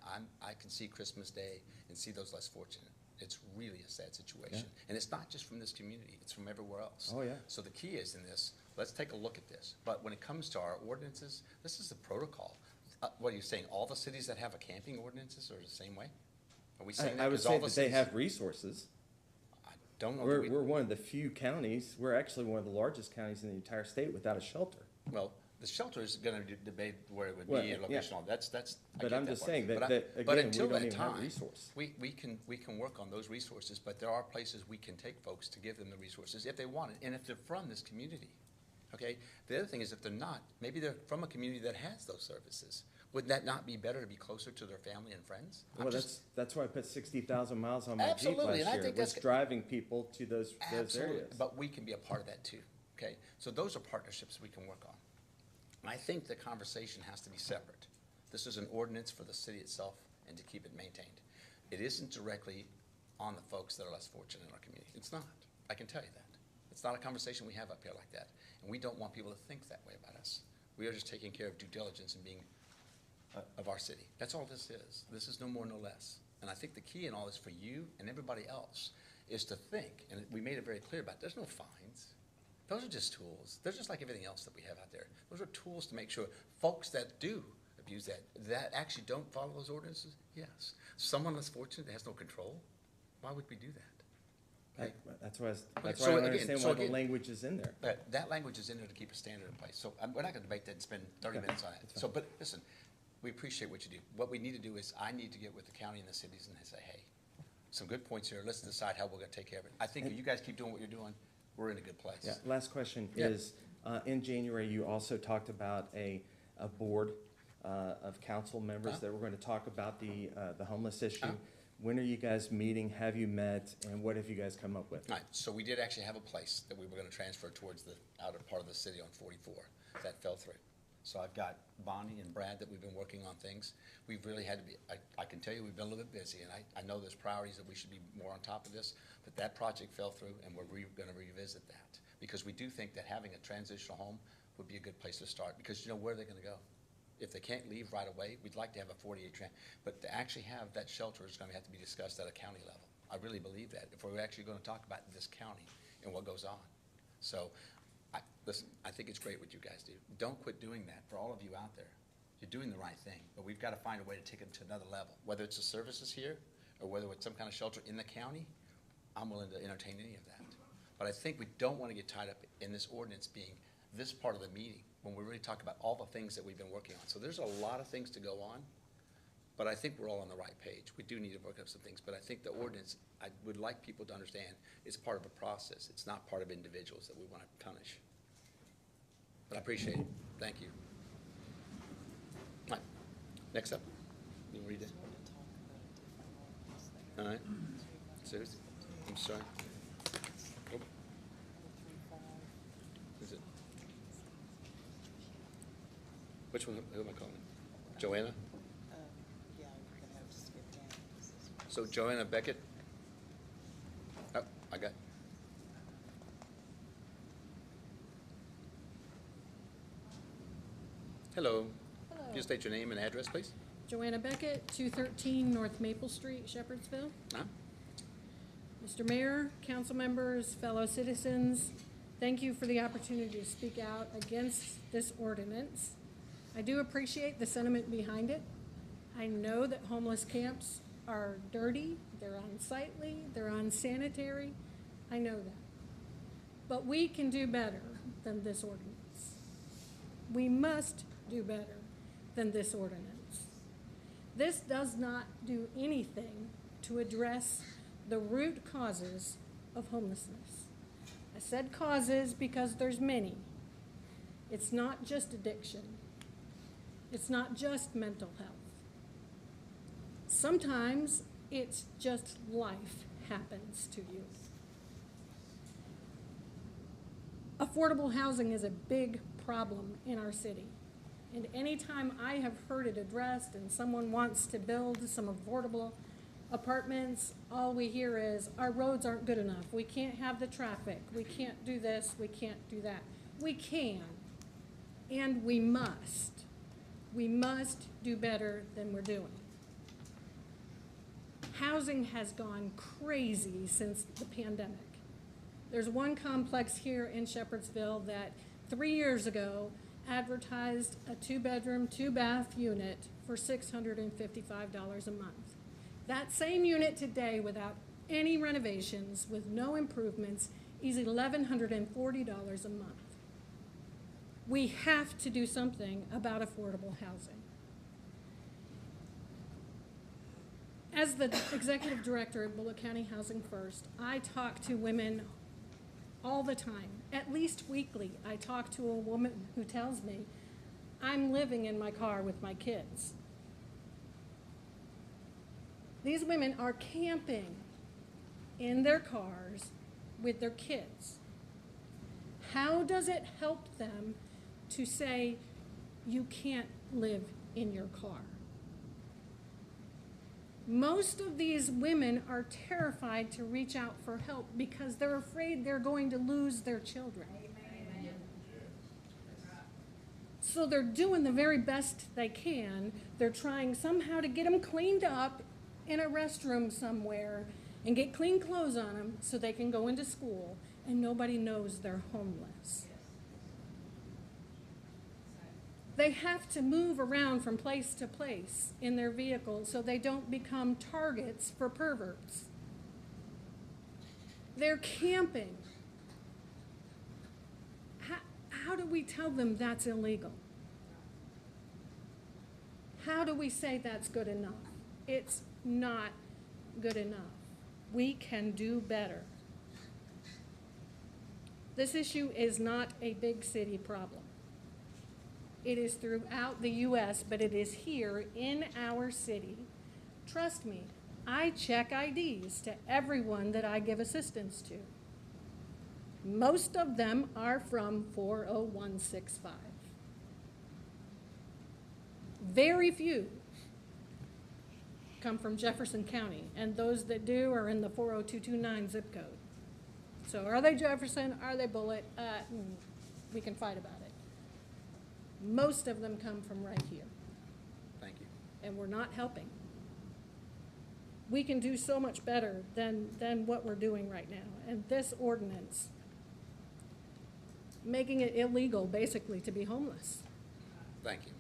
I can see Christmas Day and see those less fortunate. It's really a sad situation. Yeah. And it's not just from this community, it's from everywhere else. Oh, yeah. So the key is in this, let's take a look at this. But when it comes to our ordinances, this is the protocol. What are you saying, all the cities that have a camping ordinances are the same way? Are we saying that? I would 'Cause all say the that they cities- have resources. I don't know. We're one of the few counties, we're actually one of the largest counties in the entire state without a shelter. Well, the shelter is gonna debate where it would Well, be and yeah. location, all that's. I But get I'm that just part. saying that, But again, until we don't that even have time, resource. we can work on those resources, but there are places we can take folks to give them the resources if they want it, and if they're from this community. Okay? The other thing is if they're not, maybe they're from a community that has those services. Would that not be better to be closer to their family and friends? Well, that's why I put 60,000 miles on my Jeep Absolutely, and I last year, think was that's- driving people to those Absolutely, areas. but we can be a part of that too, okay? So those are partnerships we can work on. I think the conversation has to be separate. This is an ordinance for the city itself and to keep it maintained. It isn't directly on the folks that are less fortunate in our community. It's not. I can tell you that. It's not a conversation we have up here like that. And we don't want people to think that way about us. We are just taking care of due diligence and being of our city. That's all this is. This is no more, no less. And I think the key in all this for you and everybody else is to think, and we made it very clear about it, there's no fines. Those are just tools. They're just like everything else that we have out there. Those are tools to make sure folks that do abuse that actually don't follow those ordinances, yes. Someone less fortunate that has no control, why would we do that? Okay? That's why I So don't again- understand so why the again- language is in there. But that language is in there to keep a standard in place. So we're not gonna debate that and spend 30 minutes on it. So, but listen, we appreciate what you do. What we need to do is I need to get with the county and the cities and say, hey, some good points here. Let's decide how we're gonna take care of it. I think if you guys keep doing what you're doing, we're in a good place. Yeah, last question Yeah. is, in January, you also talked about a board of council members that were going to talk about the homeless issue. When are you guys meeting? Have you met? And what have you guys come up with? All right, so we did actually have a place that we were gonna transfer towards the outer part of the city on 44. That fell through. So I've got Bonnie and Brad that we've been working on things. We've really had to be, I can tell you, we've been a little bit busy, and I know there's priorities that we should be more on top of this, but that project fell through, and we're gonna revisit that. Because we do think that having a transitional home would be a good place to start, because you know where they're gonna go. If they can't leave right away, we'd like to have a 48 but to actually have that shelter is gonna have to be discussed at a county level. I really believe that, if we're actually gonna talk about this county and what goes on. So, listen, I think it's great what you guys do. Don't quit doing that for all of you out there. You're doing the right thing, but we've gotta find a way to take it to another level. Whether it's the services here, or whether it's some kind of shelter in the county, I'm willing to entertain any of that. But I think we don't wanna get tied up in this ordinance being this part of the meeting, when we really talk about all the things that we've been working on. So there's a lot of things to go on, but I think we're all on the right page. We do need to work up some things, but I think the ordinance, I would like people to understand, is part of a process. It's not part of individuals that we want to punish. But I appreciate it. Thank you. All right, next up. You read it? All right. Susan, I'm sorry. Oh. Is it? Which one, who am I calling? Joanna? Yeah, we're gonna have to skip down. So Joanna Beckett? Oh, I got. Hello. Hello. Can you state your name and address, please? Joanna Beckett, 213 North Maple Street, Shepherdsville. Huh? Mr. Mayor, council members, fellow citizens, thank you for the opportunity to speak out against this ordinance. I do appreciate the sentiment behind it. I know that homeless camps are dirty, they're unsightly, they're unsanitary. I know that. But we can do better than this ordinance. We must do better than this ordinance. This does not do anything to address the root causes of homelessness. I said causes because there's many. It's not just addiction. It's not just mental health. Sometimes it's just life happens to you. Affordable housing is a big problem in our city. And anytime I have heard it addressed and someone wants to build some affordable apartments, all we hear is, our roads aren't good enough. We can't have the traffic. We can't do this. We can't do that. We can, and we must. We must do better than we're doing. Housing has gone crazy since the pandemic. There's one complex here in Shepherdsville that 3 years ago advertised a 2-bedroom, 2-bath unit for $655 a month. That same unit today, without any renovations, with no improvements, is $1,140 a month. We have to do something about affordable housing. As the executive director of Bullitt County Housing First, I talk to women all the time. At least weekly, I talk to a woman who tells me, I'm living in my car with my kids. These women are camping in their cars with their kids. How does it help them to say, you can't live in your car? Most of these women are terrified to reach out for help because they're afraid they're going to lose their children. Amen. So they're doing the very best they can. They're trying somehow to get them cleaned up in a restroom somewhere and get clean clothes on them so they can go into school, and nobody knows they're homeless. They have to move around from place to place in their vehicle so they don't become targets for perverts. They're camping. How do we tell them that's illegal? How do we say that's good enough? It's not good enough. We can do better. This issue is not a big city problem. It is throughout the U.S., but it is here in our city. Trust me, I check IDs to everyone that I give assistance to. Most of them are from 40165. Very few come from Jefferson County, and those that do are in the 40229 zip code. So are they Jefferson? Are they Bullitt? We can fight about it. Most of them come from right here, Thank you. and we're not helping. We can do so much better than what we're doing right now. And this ordinance, making it illegal basically to be homeless. Thank you.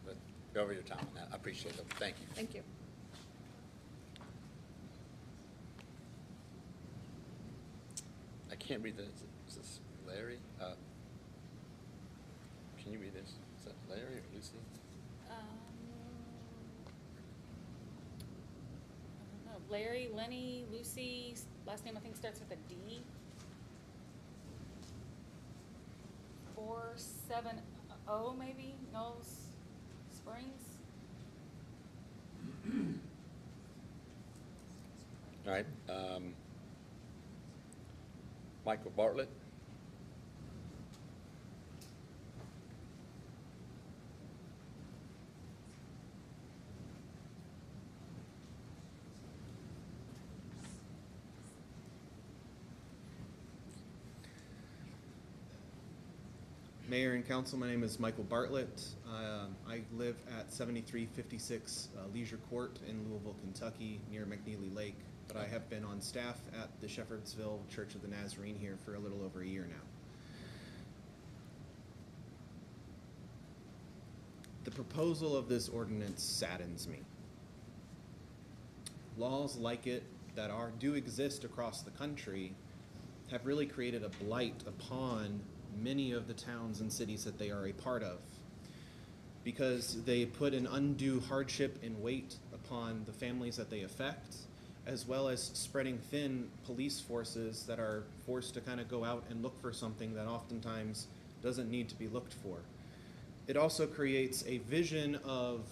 But go over your time on that. I appreciate it. Thank you. Thank you. I can't read this. Is this Larry? Can you read this? Is that Larry or Lucy? I don't know. Larry, Lenny, Lucy, last name I think starts with a D. 470 maybe, Knowles Springs. All right. Michael Bartlett. Mayor and council, my name is Michael Bartlett. I live at 7356 Leisure Court in Louisville, Kentucky, near McNeely Lake, but I have been on staff at the Shepherdsville Church of the Nazarene here for a little over a year now. The proposal of this ordinance saddens me. Laws like it that do exist across the country have really created a blight upon many of the towns and cities that they are a part of, because they put an undue hardship and weight upon the families that they affect, as well as spreading thin police forces that are forced to kind of go out and look for something that oftentimes doesn't need to be looked for. It also creates a vision of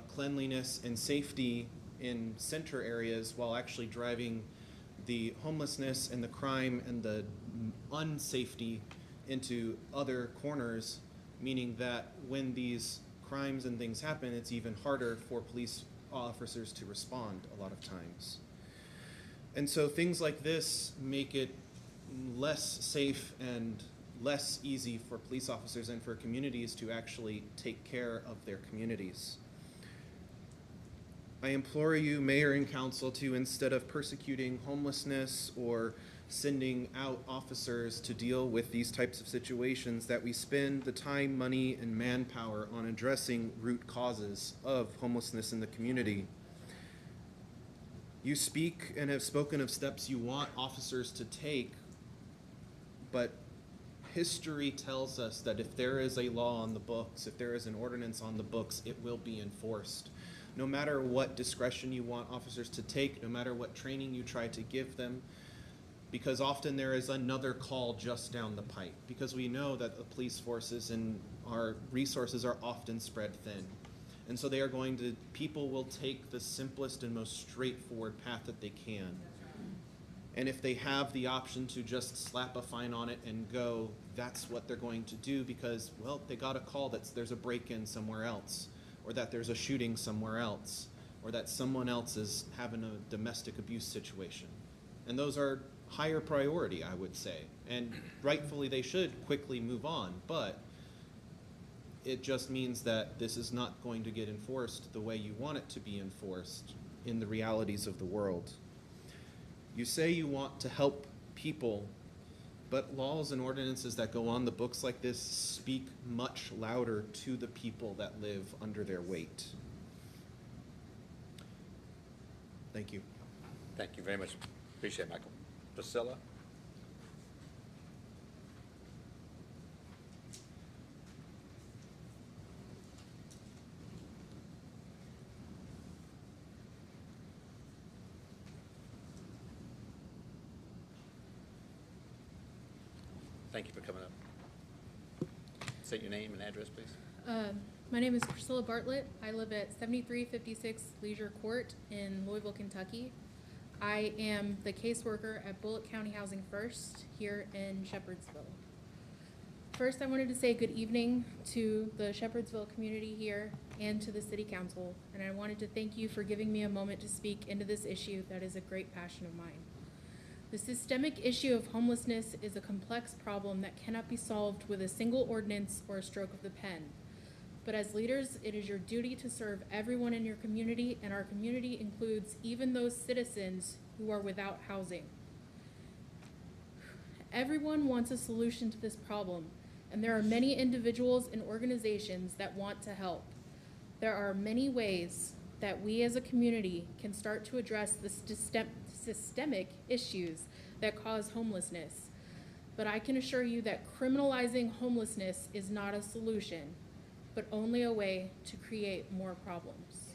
cleanliness and safety in center areas while actually driving the homelessness and the crime and the unsafety into other corners, meaning that when these crimes and things happen, it's even harder for police officers to respond a lot of times. And so things like this make it less safe and less easy for police officers and for communities to actually take care of their communities. I implore you, Mayor and Council, to instead of persecuting homelessness or sending out officers to deal with these types of situations, that we spend the time, money, and manpower on addressing root causes of homelessness in the community. You speak and have spoken of steps you want officers to take, but history tells us that if there is a law on the books, if there is an ordinance on the books, it will be enforced. No matter what discretion you want officers to take, no matter what training you try to give them, because often there is another call just down the pipe, because we know that the police forces and our resources are often spread thin. And so people will take the simplest and most straightforward path that they can. And if they have the option to just slap a fine on it and go, that's what they're going to do, because, well, they got a call that there's a break-in somewhere else, or that there's a shooting somewhere else, or that someone else is having a domestic abuse situation. And those are higher priority, I would say. And rightfully they should quickly move on, but it just means that this is not going to get enforced the way you want it to be enforced in the realities of the world. You say you want to help people, but laws and ordinances that go on the books like this speak much louder to the people that live under their weight. Thank you. Thank you very much. Appreciate it, Michael. Priscilla? Thank you for coming up. State your name and address, please. My name is Priscilla Bartlett. I live at 7356 Leisure Court in Louisville, Kentucky. I am the caseworker at Bullitt County Housing First here in Shepherdsville. First, I wanted to say good evening to the Shepherdsville community here and to the City Council, and I wanted to thank you for giving me a moment to speak into this issue that is a great passion of mine. The systemic issue of homelessness is a complex problem that cannot be solved with a single ordinance or a stroke of the pen. But as leaders, it is your duty to serve everyone in your community, and our community includes even those citizens who are without housing. Everyone wants a solution to this problem, and there are many individuals and organizations that want to help. There are many ways that we as a community can start to address the systemic issues that cause homelessness. But I can assure you that criminalizing homelessness is not a solution, but only a way to create more problems.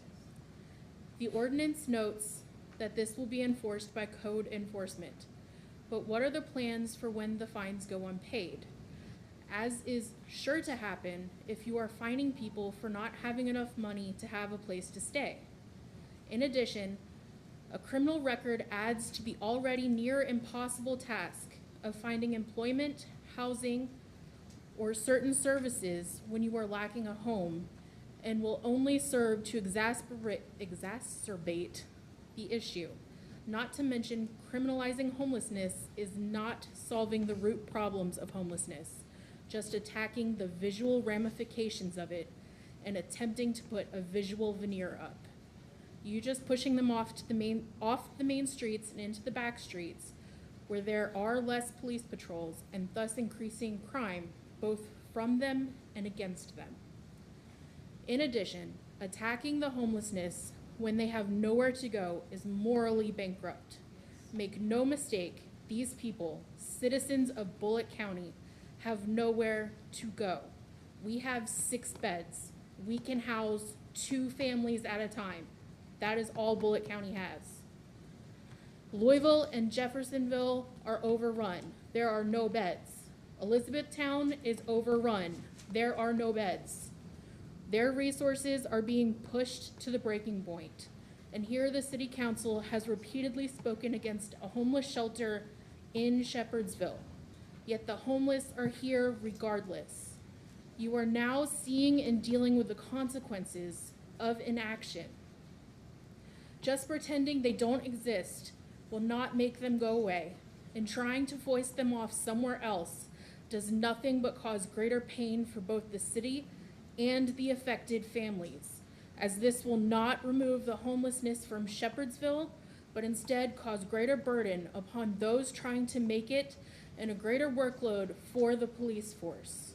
The ordinance notes that this will be enforced by code enforcement. But what are the plans for when the fines go unpaid? As is sure to happen if you are fining people for not having enough money to have a place to stay. In addition, a criminal record adds to the already near impossible task of finding employment, housing, or certain services when you are lacking a home, and will only serve to exacerbate the issue. Not to mention, criminalizing homelessness is not solving the root problems of homelessness, just attacking the visual ramifications of it and attempting to put a visual veneer up. You just pushing them off the main streets and into the back streets where there are less police patrols, and thus increasing crime both from them and against them. In addition, attacking the homelessness when they have nowhere to go is morally bankrupt. Make no mistake, these people, citizens of Bullitt County, have nowhere to go. We have 6 beds. We can house 2 families at a time. That is all Bullitt County has. Louisville and Jeffersonville are overrun. There are no beds. Elizabethtown is overrun. There are no beds. Their resources are being pushed to the breaking point. And here the city council has repeatedly spoken against a homeless shelter in Shepherdsville. Yet the homeless are here regardless. You are now seeing and dealing with the consequences of inaction. Just pretending they don't exist will not make them go away, and trying to foist them off somewhere else does nothing but cause greater pain for both the city and the affected families, as this will not remove the homelessness from Shepherdsville, but instead cause greater burden upon those trying to make it and a greater workload for the police force.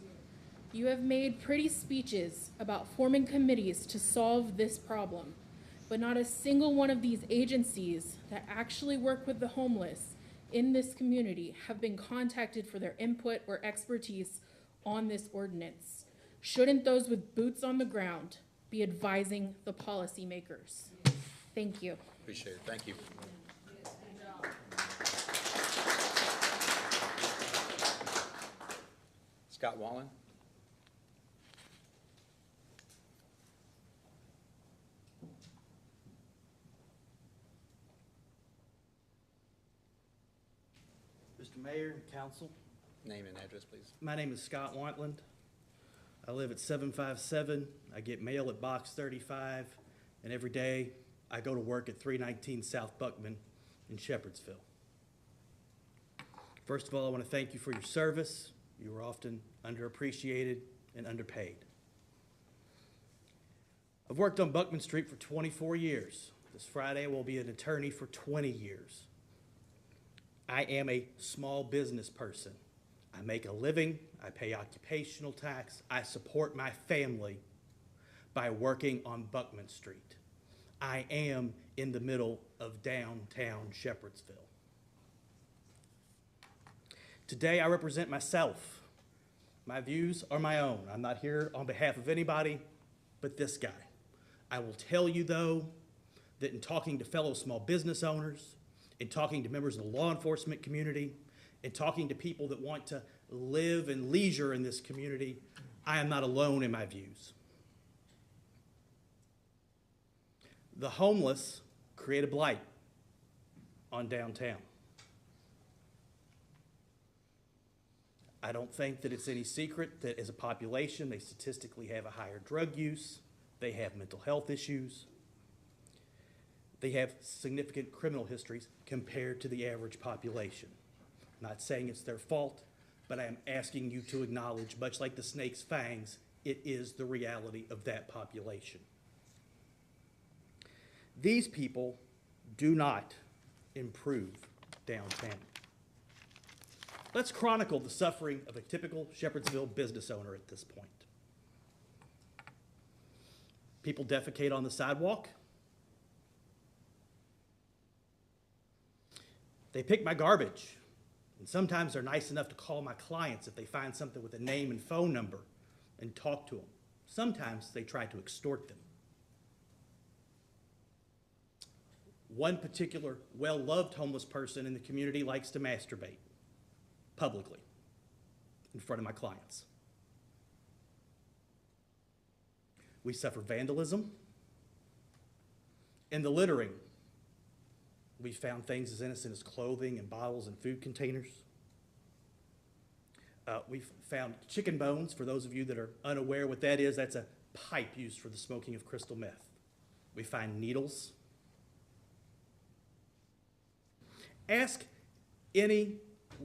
You have made pretty speeches about forming committees to solve this problem, but not a single one of these agencies that actually work with the homeless in this community have been contacted for their input or expertise on this ordinance. Shouldn't those with boots on the ground be advising the policymakers? Thank you. Appreciate it. Thank you. Scott Wallen. Mr. Mayor and Council. Name and address, please. My name is Scott Wantland. I live at 757. I get mail at Box 35, and every day I go to work at 319 South Buckman in Shepherdsville. First of all, I want to thank you for your service. You were often underappreciated and underpaid. I've worked on Buckman Street for 24 years. This Friday I will be an attorney for 20 years. I am a small business person. I make a living, I pay occupational tax, I support my family by working on Buckman Street. I am in the middle of downtown Shepherdsville. Today I represent myself. My views are my own. I'm not here on behalf of anybody but this guy. I will tell you though that in talking to fellow small business owners, in talking to members of the law enforcement community, in talking to people that want to live in leisure in this community, I am not alone in my views. The homeless create a blight on downtown. I don't think that it's any secret that as a population, they statistically have a higher drug use, they have mental health issues, they have significant criminal histories compared to the average population. I'm not saying it's their fault, but I am asking you to acknowledge, much like the snake's fangs, it is the reality of that population. These people do not improve downtown. Let's chronicle the suffering of a typical Shepherdsville business owner at this point. People defecate on the sidewalk. They pick my garbage. And sometimes they're nice enough to call my clients if they find something with a name and phone number and talk to them. Sometimes they try to extort them. One particular well-loved homeless person in the community likes to masturbate publicly in front of my clients. We suffer vandalism. In the littering, we found things as innocent as clothing and bottles and food containers. We've found chicken bones. For those of you that are unaware what that is, that's a pipe used for the smoking of crystal meth. We find needles. Ask any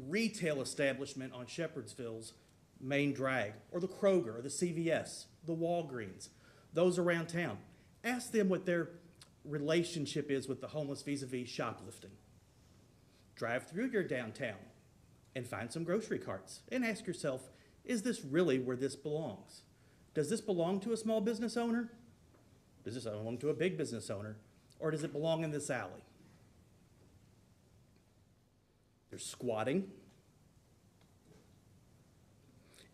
retail establishment on Shepherdsville's main drag, or the Kroger, or the CVS, the Walgreens, those around town. Ask them what their relationship is with the homeless vis-a-vis shoplifting. Drive through your downtown and find some grocery carts and ask yourself, is this really where this belongs? Does this belong to a small business owner? Does this belong to a big business owner? Or does it belong in this alley? There's squatting.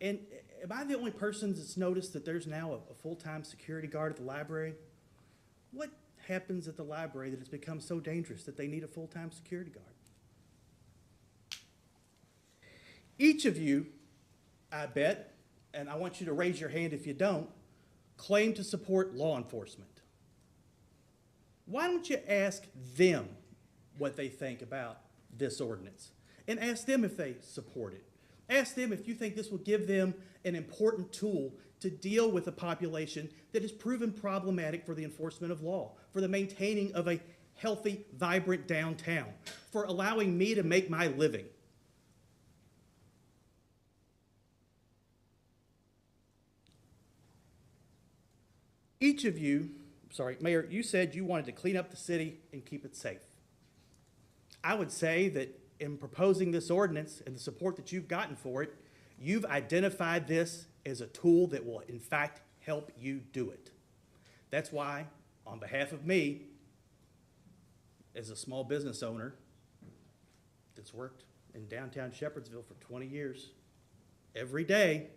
And am I the only person that's noticed that there's now a full-time security guard at the library? What happens at the library that it's become so dangerous that they need a full-time security guard? Each of you, I bet, and I want you to raise your hand if you don't, claim to support law enforcement. Why don't you ask them what they think about this ordinance? And ask them if they support it. Ask them if you think this will give them an important tool to deal with a population that has proven problematic for the enforcement of law, for the maintaining of a healthy, vibrant downtown, for allowing me to make my living. Each of you, Mayor, you said you wanted to clean up the city and keep it safe. I would say that in proposing this ordinance and the support that you've gotten for it, you've identified this as a tool that will, in fact, help you do it. That's why, on behalf of me, as a small business owner that's worked in downtown Shepherdsville for 20 years, every day,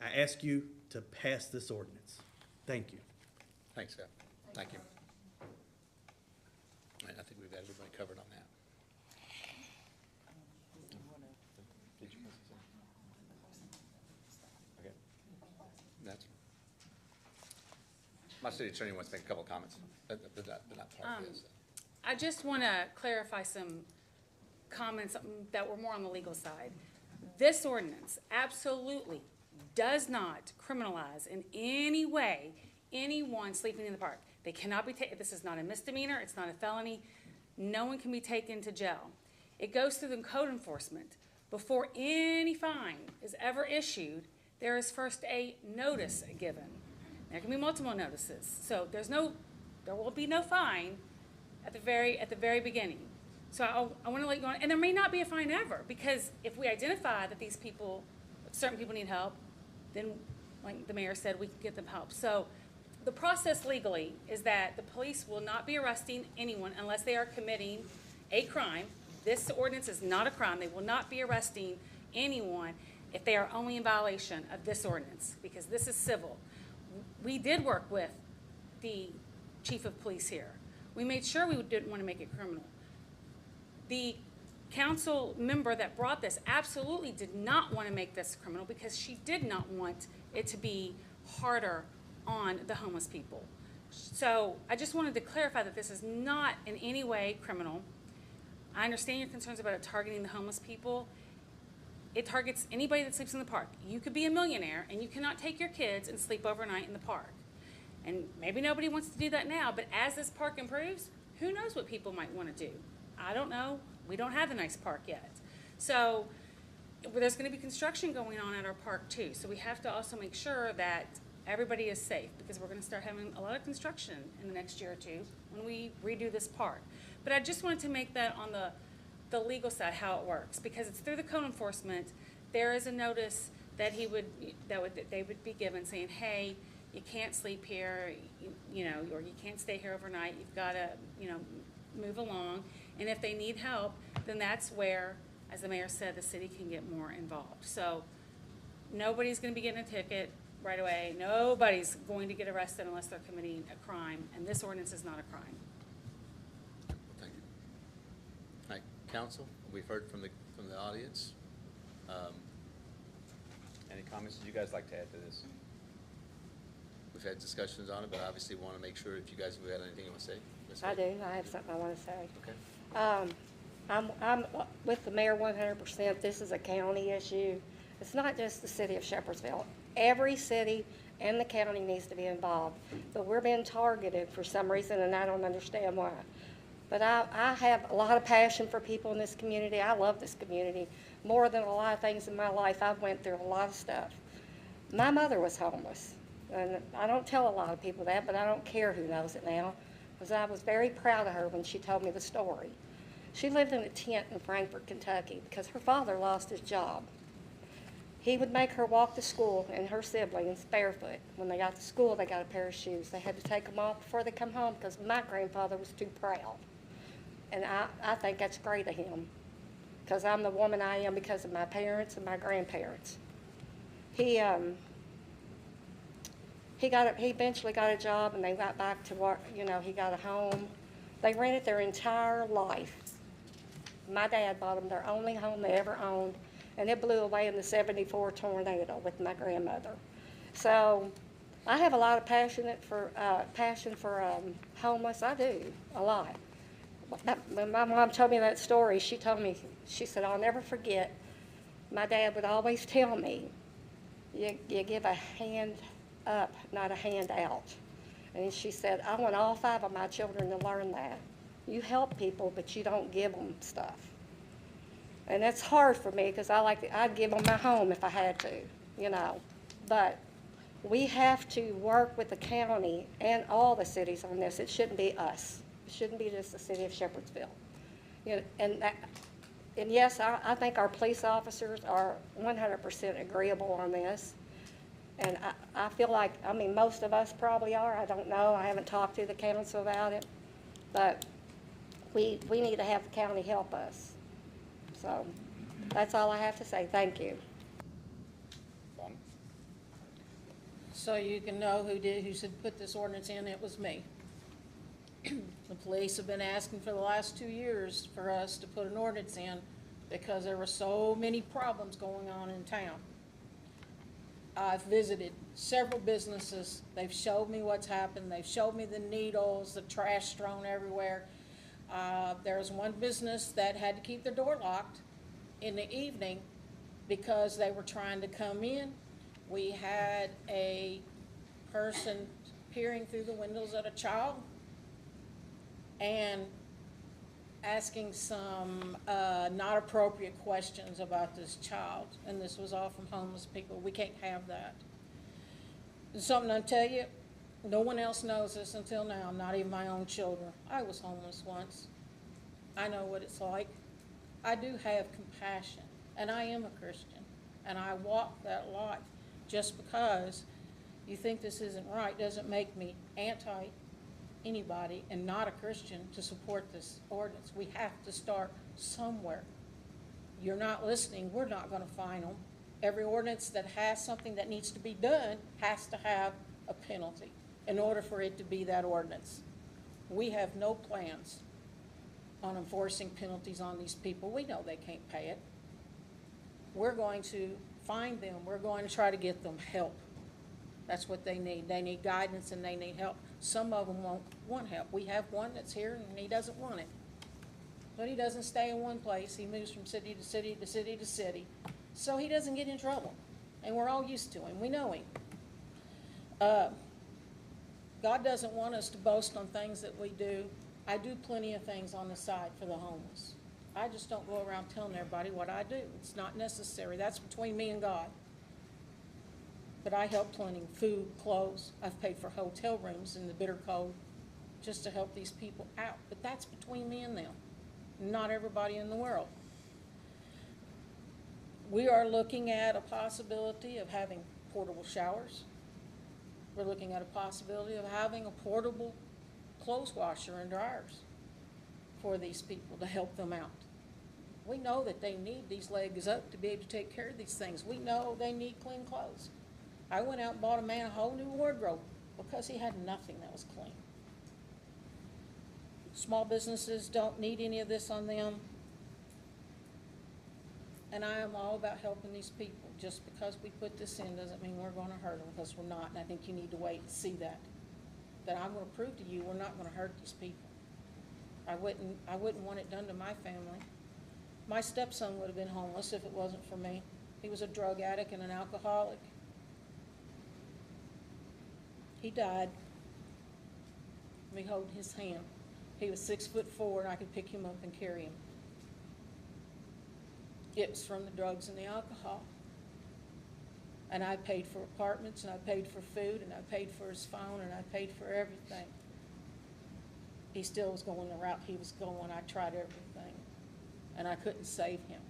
I ask you to pass this ordinance. Thank you. Thanks, Scott. Thank you. And I think we've got everybody covered on that. Did you? Okay. That's. My city attorney wants to make a couple of comments, but not part of this. I just want to clarify some comments that were more on the legal side. This ordinance absolutely does not criminalize in any way anyone sleeping in the park. They cannot be taken. This is not a misdemeanor. It's not a felony. No one can be taken to jail. It goes through the code enforcement. Before any fine is ever issued, there is first a notice given. There can be multiple notices. So there will be no fine at the very beginning. So I want to let you on, and there may not be a fine ever, because if we identify that certain people need help, then, like the mayor said, we can get them help. So the process legally is that the police will not be arresting anyone unless they are committing a crime. This ordinance is not a crime. They will not be arresting anyone if they are only in violation of this ordinance, because this is civil. We did work with the chief of police here. We made sure we didn't want to make it criminal. The council member that brought this absolutely did not want to make this criminal, because she did not want it to be harder on the homeless people. So I just wanted to clarify that this is not in any way criminal. I understand your concerns about it targeting the homeless people. It targets anybody that sleeps in the park. You could be a millionaire and you cannot take your kids and sleep overnight in the park. And maybe nobody wants to do that now, but as this park improves, who knows what people might want to do. I don't know. We don't have a nice park yet. So there's going to be construction going on at our park too. So we have to also make sure that everybody is safe, because we're going to start having a lot of construction in the next year or two when we redo this park. But I just wanted to make that on the legal side, how it works, because it's through the code enforcement. There is a notice that they would be given saying, hey, you can't sleep here, or you can't stay here overnight. You've got to, move along. And if they need help, then that's where, as the mayor said, the city can get more involved. So nobody's going to be getting a ticket right away. Nobody's going to get arrested unless they're committing a crime, and this ordinance is not a crime. Thank you. All right, council, we've heard from the audience. Any comments that you guys like to add to this? We've had discussions on it, but obviously want to make sure if you guys have anything you want to say. I do. I have something I want to say. Okay. I'm with the mayor 100%. This is a county issue. It's not just the city of Shepherdsville. Every city and the county needs to be involved. But we're being targeted for some reason, and I don't understand why. But I have a lot of passion for people in this community. I love this community more than a lot of things in my life. I've went through a lot of stuff. My mother was homeless, and I don't tell a lot of people that, but I don't care who knows it now, because I was very proud of her when she told me the story. She lived in a tent in Frankfort, Kentucky, because her father lost his job. He would make her walk to school and her siblings barefoot. When they got to school, they got a pair of shoes. They had to take them off before they come home because my grandfather was too proud. And I think that's great of him, because I'm the woman I am because of my parents and my grandparents. He eventually got a job, and they got back to work. He got a home. They rented their entire life. My dad bought them their only home they ever owned, and it blew away in the '74 tornado with my grandmother. So I have a lot of passion for homeless. I do, a lot. When my mom told me that story, she said, I'll never forget, my dad would always tell me, you give a hand up, not a hand out. And she said, I want all 5 of my children to learn that. You help people, but you don't give them stuff. And that's hard for me, because I'd give them my home if I had to, But we have to work with the county and all the cities on this. It shouldn't be us. It shouldn't be just the city of Shepherdsville. And yes, I think our police officers are 100% agreeable on this. And I feel like, most of us probably are. I don't know. I haven't talked to the council about it. But we need to have the county help us. So that's all I have to say. Thank you. So you can know who should put this ordinance in, it was me. The police have been asking for the last 2 years for us to put an ordinance in because there were so many problems going on in town. I've visited several businesses. They've showed me what's happened. They've showed me the needles, the trash thrown everywhere. There was one business that had to keep their door locked in the evening because they were trying to come in. We had a person peering through the windows at a child and asking some not appropriate questions about this child, and this was all from homeless people. We can't have that. And something I'll tell you, no one else knows this until now, not even my own children. I was homeless once. I know what it's like. I do have compassion, and I am a Christian, and I walk that life. Just because you think this isn't right doesn't make me anti-anybody and not a Christian to support this ordinance. We have to start somewhere. You're not listening, we're not going to find them. Every ordinance that has something that needs to be done has to have a penalty in order for it to be that ordinance. We have no plans on enforcing penalties on these people. We know they can't pay it. We're going to find them. We're going to try to get them help. That's what they need. They need guidance and they need help. Some of them won't want help. We have one that's here and he doesn't want it. But he doesn't stay in one place. He moves from city to city to city to city. So he doesn't get in trouble. And we're all used to him. We know him. God doesn't want us to boast on things that we do I do plenty of things on the side for the homeless. I just don't go around telling everybody what I do. It's not necessary. That's between me and God. But I help plenty, food, clothes. I've paid for hotel rooms in the bitter cold just to help these people out. But that's between me and them, not everybody in the world. We are looking at a possibility of having portable showers. We're looking at a possibility of having a portable clothes washer and dryers for these people to help them out. We know that they need these legs up to be able to take care of these things. We know they need clean clothes. I went out and bought a man a whole new wardrobe because he had nothing that was clean. Small businesses don't need any of this on them. And I am all about helping these people. Just because we put this in doesn't mean we're gonna hurt them, because we're not, and I think you need to wait and see that. That I'm gonna prove to you, we're not gonna hurt these people. I wouldn't want it done to my family. My stepson would have been homeless if it wasn't for me. He was a drug addict and an alcoholic. He died. Me holding his hand. He was 6'4", and I could pick him up and carry him. It was from the drugs and the alcohol. And I paid for apartments, and I paid for food, and I paid for his phone, and I paid for everything. He still was going the route he was going. I tried everything, and I couldn't save him.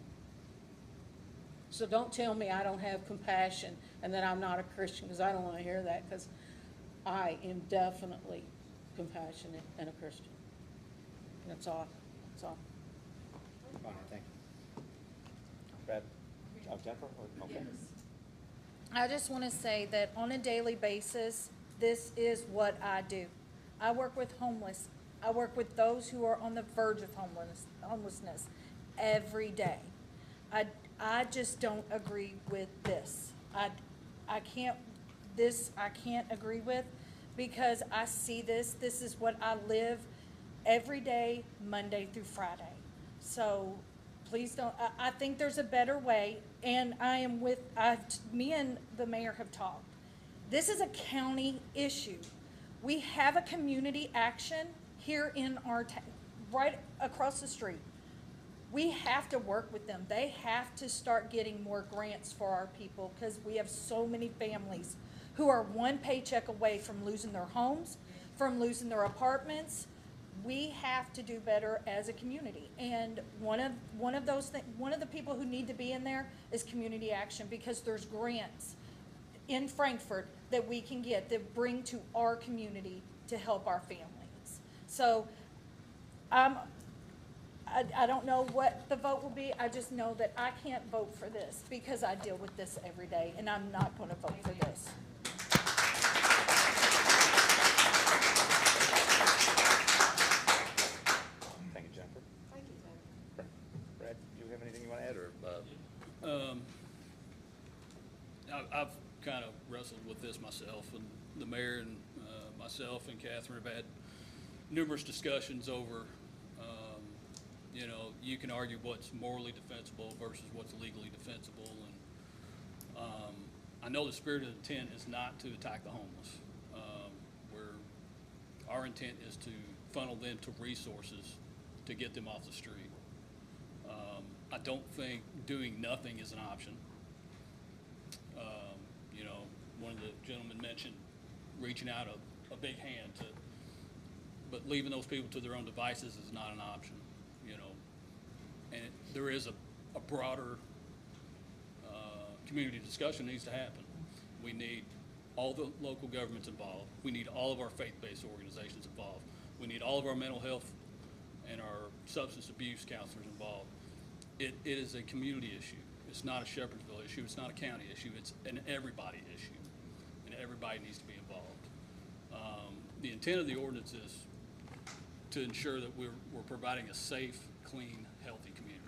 So don't tell me I don't have compassion and that I'm not a Christian, because I don't want to hear that, because I am definitely compassionate and a Christian. That's all. That's all. Fine, thank you. Brad, Jennifer, okay. I just want to say that on a daily basis, this is what I do. I work with homeless. I work with those who are on the verge of homelessness every day. I just don't agree with this. I can't agree with, because I see this. This is what I live every day, Monday through Friday. So please don't, I think there's a better way, and me and the mayor have talked. This is a county issue. We have a community action here in our town, right across the street. We have to work with them. They have to start getting more grants for our people, because we have so many families who are one paycheck away from losing their homes, from losing their apartments. We have to do better as a community. And one of the people who need to be in there is community action, because there's grants in Frankfurt that we can get that bring to our community to help our families. So I don't know what the vote will be. I just know that I can't vote for this, because I deal with this every day, and I'm not going to vote for this. Thank you, Jennifer. Thank you, Jennifer. Brad, do you have anything you want to add, or? I've kind of wrestled with this myself, and the mayor and myself and Catherine have had numerous discussions over, you can argue what's morally defensible versus what's legally defensible. And I know the spirit of the intent is not to attack the homeless. Our intent is to funnel them to resources to get them off the street. I don't think doing nothing is an option. One of the gentlemen mentioned reaching out a big hand but leaving those people to their own devices is not an option, And there is a broader community discussion that needs to happen. We need all the local governments involved. We need all of our faith-based organizations involved. We need all of our mental health and our substance abuse counselors involved. It is a community issue. It's not a Shepherdsville issue. It's not a county issue. It's an everybody issue, and everybody needs to be involved. The intent of the ordinance is to ensure that we're providing a safe, clean, healthy community.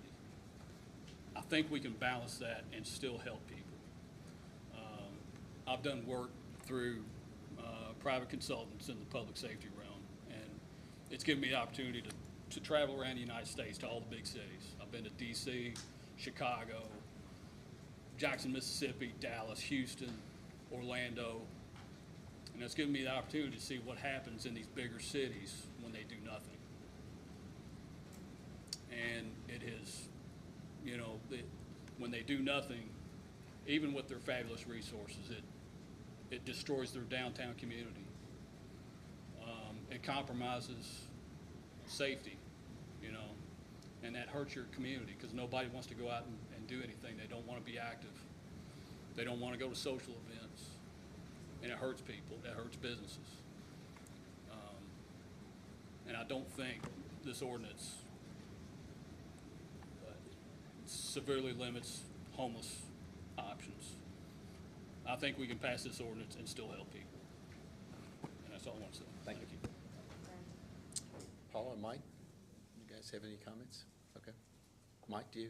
I think we can balance that and still help people. I've done work through private consultants in the public safety realm, and it's given me the opportunity to travel around the United States to all the big cities. I've been to D.C., Chicago, Jackson, Mississippi, Dallas, Houston, Orlando, and that's given me the opportunity to see what happens in these bigger cities when they do nothing. And it is, when they do nothing, even with their fabulous resources, it destroys their downtown community. It compromises safety, and that hurts your community because nobody wants to go out and do anything. They don't want to be active. They don't want to go to social events, and it hurts people. It hurts businesses. And I don't think this ordinance severely limits homeless options. I think we can pass this ordinance and still help people. And that's all I want to say. Thank you. Paula and Mike, you guys have any comments? Okay. Mike, do you?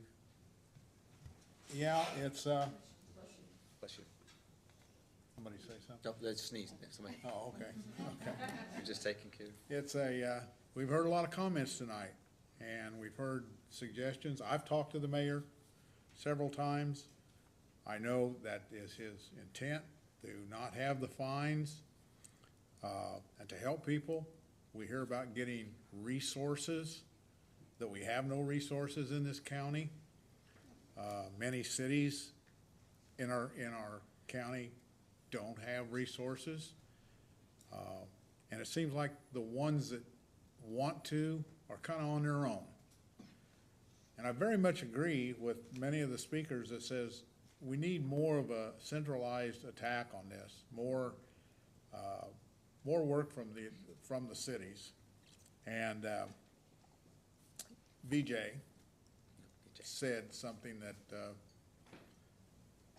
Yeah, it's, Bless you. somebody say something? No, let's sneeze. Somebody. Oh, okay, okay. You're just taking care. It's we've heard a lot of comments tonight, and we've heard suggestions. I've talked to the mayor several times. I know that is his intent, to not have the fines, and to help people. We hear about getting resources, that we have no resources in this county. Many cities in our county don't have resources. And it seems like the ones that want to are kind of on their own. And I very much agree with many of the speakers that says we need more of a centralized attack on this, more work from the cities. And VJ said something that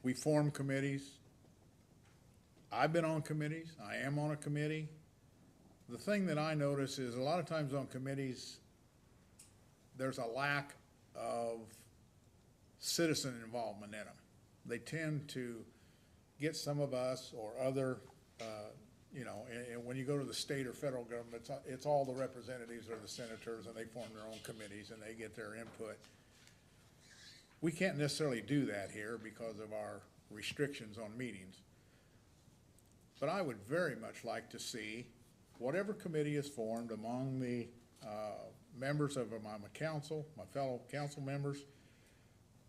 we form committees. I've been on committees. I am on a committee. The thing that I notice is a lot of times on committees, there's a lack of citizen involvement in them. They tend to get some of us or other, and when you go to the state or federal government, it's all the representatives or the senators, and they form their own committees and they get their input. We can't necessarily do that here because of our restrictions on meetings. But I would very much like to see whatever committee is formed among the members of my council, my fellow council members,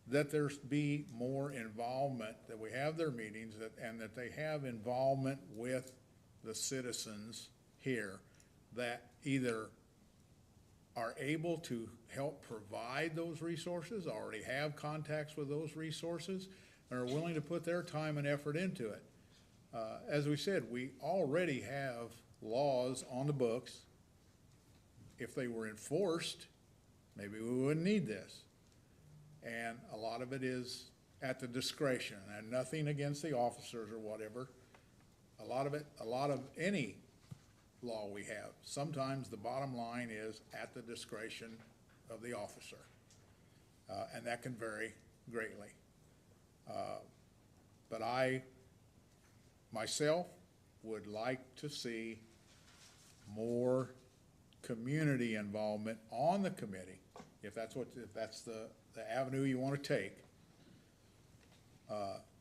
that there's be more involvement, that we have their meetings, and that they have involvement with the citizens here that either are able to help provide those resources, already have contacts with those resources, and are willing to put their time and effort into it. As we said, we already have laws on the books. If they were enforced, maybe we wouldn't need this. And a lot of it is at the discretion, and nothing against the officers or whatever. A lot of any law we have, sometimes the bottom line is at the discretion of the officer. And that can vary greatly. But I, myself, would like to see more community involvement on the committee, if that's the avenue you want to take,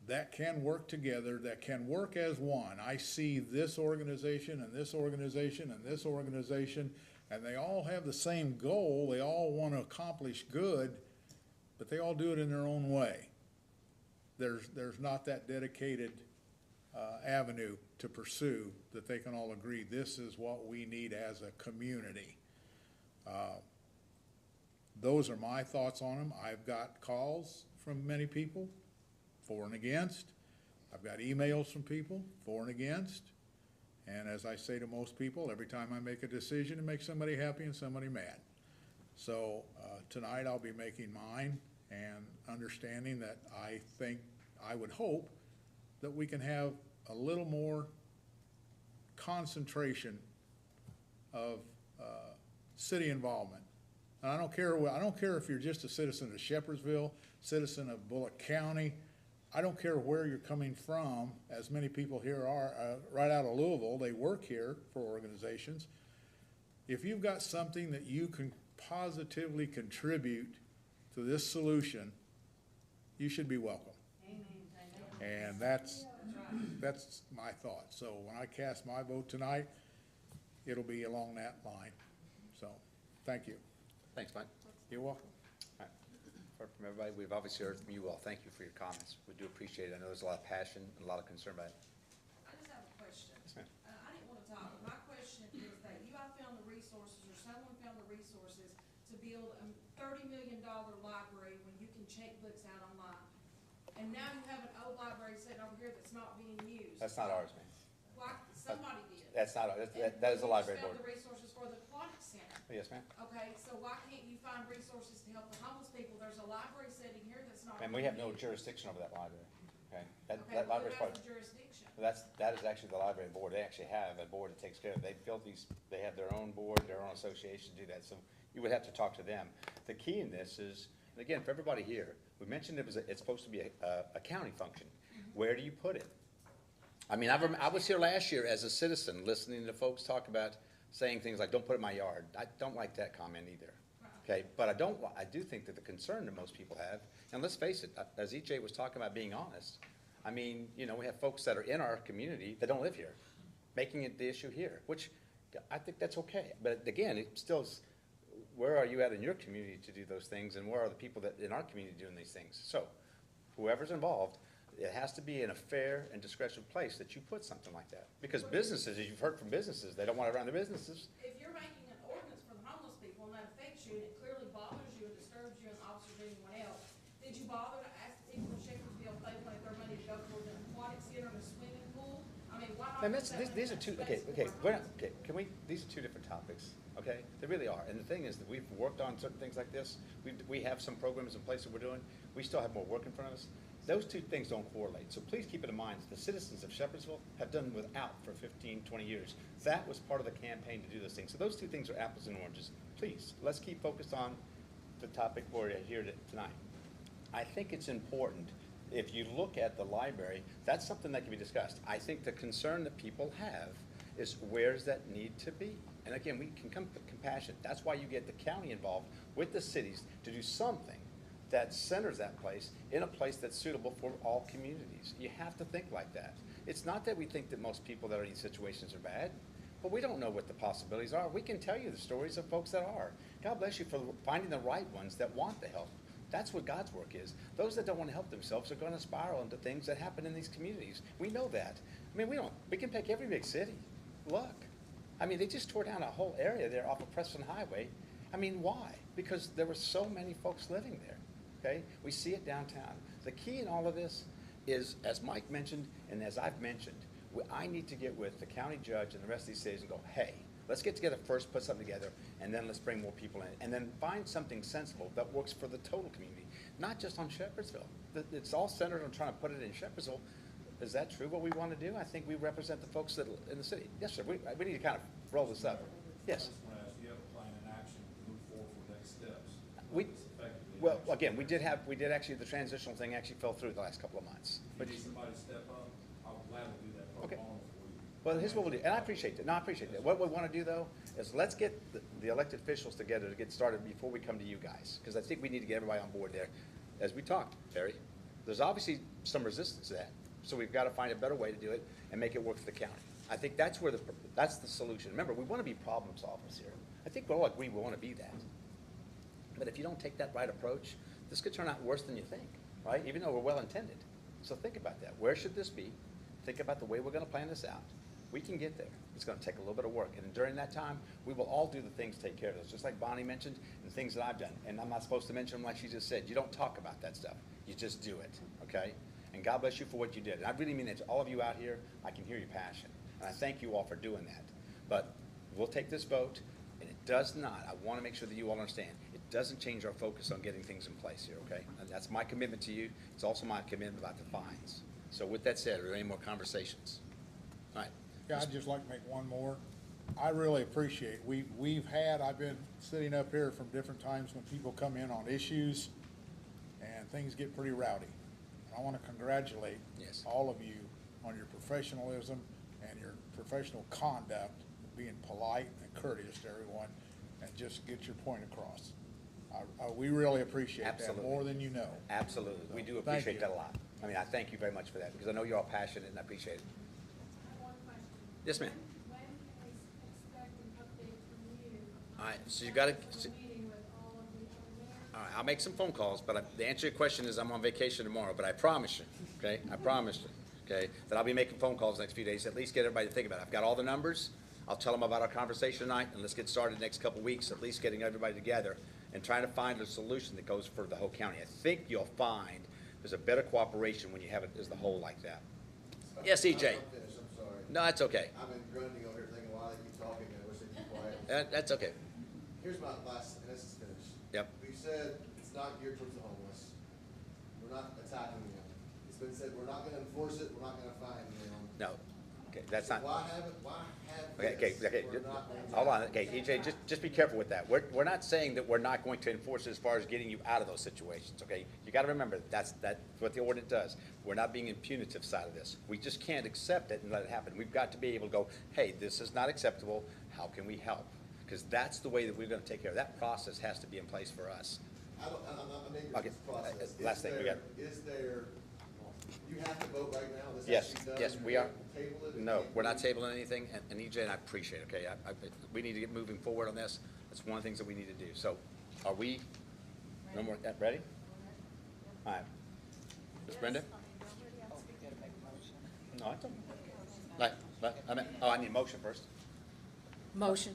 that can work together, that can work as one. I see this organization and this organization and this organization, and they all have the same goal. They all want to accomplish good, but they all do it in their own way. There's not that dedicated avenue to pursue that they can all agree this is what we need as a community. Those are my thoughts on them. I've got calls from many people, for and against. I've got emails from people, for and against. And as I say to most people, every time I make a decision, it makes somebody happy and somebody mad. So tonight I'll be making mine, and understanding that I would hope that we can have a little more concentration of city involvement. And I don't care if you're just a citizen of Shepherdsville, citizen of Bullock County. I don't care where you're coming from, as many people here are, right out of Louisville. They work here for organizations. If you've got something that you can positively contribute to this solution, you should be welcome. And that's my thought. So when I cast my vote tonight, it'll be along that line. So, thank you. Thanks, Mike. You're welcome. All right. Heard from everybody. We've obviously heard from you all. Thank you for your comments. We do appreciate it. I know there's a lot of passion and a lot of concern about it. I just have a question. Yes, ma'am. I didn't want to talk, but my question is that you all found the resources, or someone found the resources to build a $30 million library when you can check books out online. And now you have an old library sitting over here that's not being used. That's not ours, man. Why, somebody did. That's not ours. That is the library board. You just found the resources for the aquatic center. Yes, ma'am. Okay, so why can't you find resources to help the homeless people? There's a library sitting here that's not. And we have no being used. jurisdiction over that library, okay? That Okay, well, library's who part. has the jurisdiction? That is actually the library board. They actually have a board that takes care of it. They built these, they have their own board, their own association to do that. So you would have to talk to them. The key in this is, and again, for everybody here, we mentioned it's supposed to be a county function. Where do you put it? I mean, I was here last year as a citizen, listening to folks talk about saying things like, don't put it in my yard. I don't like that comment either, okay? But I do think that the concern that most people have, and let's face it, as EJ was talking about being honest, I mean, you know, we have folks that are in our community that don't live here, making it the issue here, which I think that's okay. But again, it still is, where are you at in your community to do those things, and where are the people that in our community doing these things? So, whoever's involved, it has to be in a fair and discretionary place that you put something like that. Because businesses, as you've heard from businesses, they don't want to run their businesses. If you're making an ordinance for the homeless people and that affects you and it clearly bothers you and disturbs you and the officers or anyone else, did you bother to ask the people in Shepherdsville if they wanted their money to go toward an aquatic center and a swimming pool? I mean, why not? And use that money these are for two, space okay, for we're our not, okay, can we, these are two different topics, okay? They really are. And the thing is that we've worked on certain things like this. We have some programs in place that we're doing. We still have more work in front of us. Those two things don't correlate. So please keep it in mind, the citizens of Shepherdsville have done without for 15, 20 years. That was part of the campaign to do those things. So those two things are apples and oranges. Please, let's keep focused on the topic we're here tonight. I think it's important, if you look at the library, that's something that can be discussed. I think the concern that people have is where's that need to be? And again, we can come to compassion. That's why you get the county involved with the cities to do something that centers that place in a place that's suitable for all communities. You have to think like that. It's not that we think that most people that are in these situations are bad, but we don't know what the possibilities are. We can tell you the stories of folks that are. God bless you for finding the right ones that want the help. That's what God's work is. Those that don't want to help themselves are going to spiral into things that happen in these communities. We know that. I mean, we can pick every big city. Look, I mean, they just tore down a whole area there off of Preston Highway. I mean, why? Because there were so many folks living there. Okay, we see it downtown. The key in all of this is, as Mike mentioned, and as I've mentioned, I need to get with the county judge and the rest of these cities and go, hey, let's get together first, put something together, and then let's bring more people in. And then find something sensible that works for the total community, not just on Shepherdsville. It's all centered on trying to put it in Shepherdsville. Is that true, what we want to do? I think we represent the folks that are in the city. Yes, sir, we need to kind of roll this up. Yes. Do you have a plan in action to move forward with next steps? Well, again, we did actually, the transitional thing actually fell through the last couple of months. If you need somebody to step up, I'll gladly do that pro bono for you. Well, here's what we'll do, and I appreciate that. No, I appreciate that. What we want to do, though, is let's get the elected officials together to get started before we come to you guys, because I think we need to get everybody on board there. As we talked, Terry, there's obviously some resistance to that, so we've got to find a better way to do it and make it work for the county. I think that's the solution. Remember, we want to be problem solvers here. I think we all agree we want to be that. But if you don't take that right approach, this could turn out worse than you think, right? Even though we're well-intended. So think about that. Where should this be? Think about the way we're going to plan this out. We can get there. It's going to take a little bit of work. And during that time, we will all do the things to take care of this, just like Bonnie mentioned, and things that I've done. And I'm not supposed to mention them like she just said. You don't talk about that stuff. You just do it, okay? And God bless you for what you did. And I really mean that to all of you out here. I can hear your passion. And I thank you all for doing that. But we'll take this vote, and it does not, I want to make sure that you all understand, it doesn't change our focus on getting things in place here, okay? And that's my commitment to you. It's also my commitment about the fines. So with that said, are there any more conversations? All right. Yeah, I'd just like to make one more. I really appreciate, I've been sitting up here from different times when people come in on issues and things get pretty rowdy. I want to congratulate all of you on your professionalism and your professional conduct, being polite and courteous to everyone, and just get your point across. We really appreciate that more than you know. Absolutely. We do appreciate that a lot. I mean, I thank you very much for that, because I know you're all passionate, and I appreciate it. Yes, ma'am. When can we expect an update from you? All right, so you got to, Meeting with all of the All right, I'll make some phone calls, but the answer to your question is I'm on vacation tomorrow, but I promise you, okay? I promise you, okay, that I'll be making phone calls the next few days, at least get everybody to think about it. I've got all the numbers. I'll tell them about our conversation tonight, and let's get started the next couple weeks, at least getting everybody together and trying to find a solution that goes for the whole county. I think you'll find there's a better cooperation when you have it as the whole like that. Yes, EJ? I'm finished, I'm sorry. No, that's okay. I've been grunting over here thinking, why they keep talking, and I wish they'd keep quiet. That's okay. Here's my last, and this is finished. Yep. We've said it's not geared towards the homeless. We're not attacking them. It's been said, we're not gonna enforce it, we're not gonna fine them. No, okay, that's not. Why have it, why have Okay, this? okay, We're not gonna hold on, attack okay, EJ, just be careful with that. We're not saying that we're not going to enforce it as far as getting you out of those situations, okay? You gotta remember, that's what the ordinance does. We're not being in punitive side of this. We just can't accept it and let it happen. We've got to be able to go, hey, this is not acceptable, how can we help? Because that's the way that we're gonna take care of it. That process has to be in place for us. I'm ignorant Okay, to this process. last thing we got. Is there, you have to vote right now? This has Yes, to be done? yes, You we are. can't Table it? It No, can't we're not be- tabling anything, and EJ and I appreciate it, okay? We need to get moving forward on this. That's one of the things that we need to do. So, are we, no more, ready? All right. Ms. Brenda? No, it's okay. I need a motion first. Motion.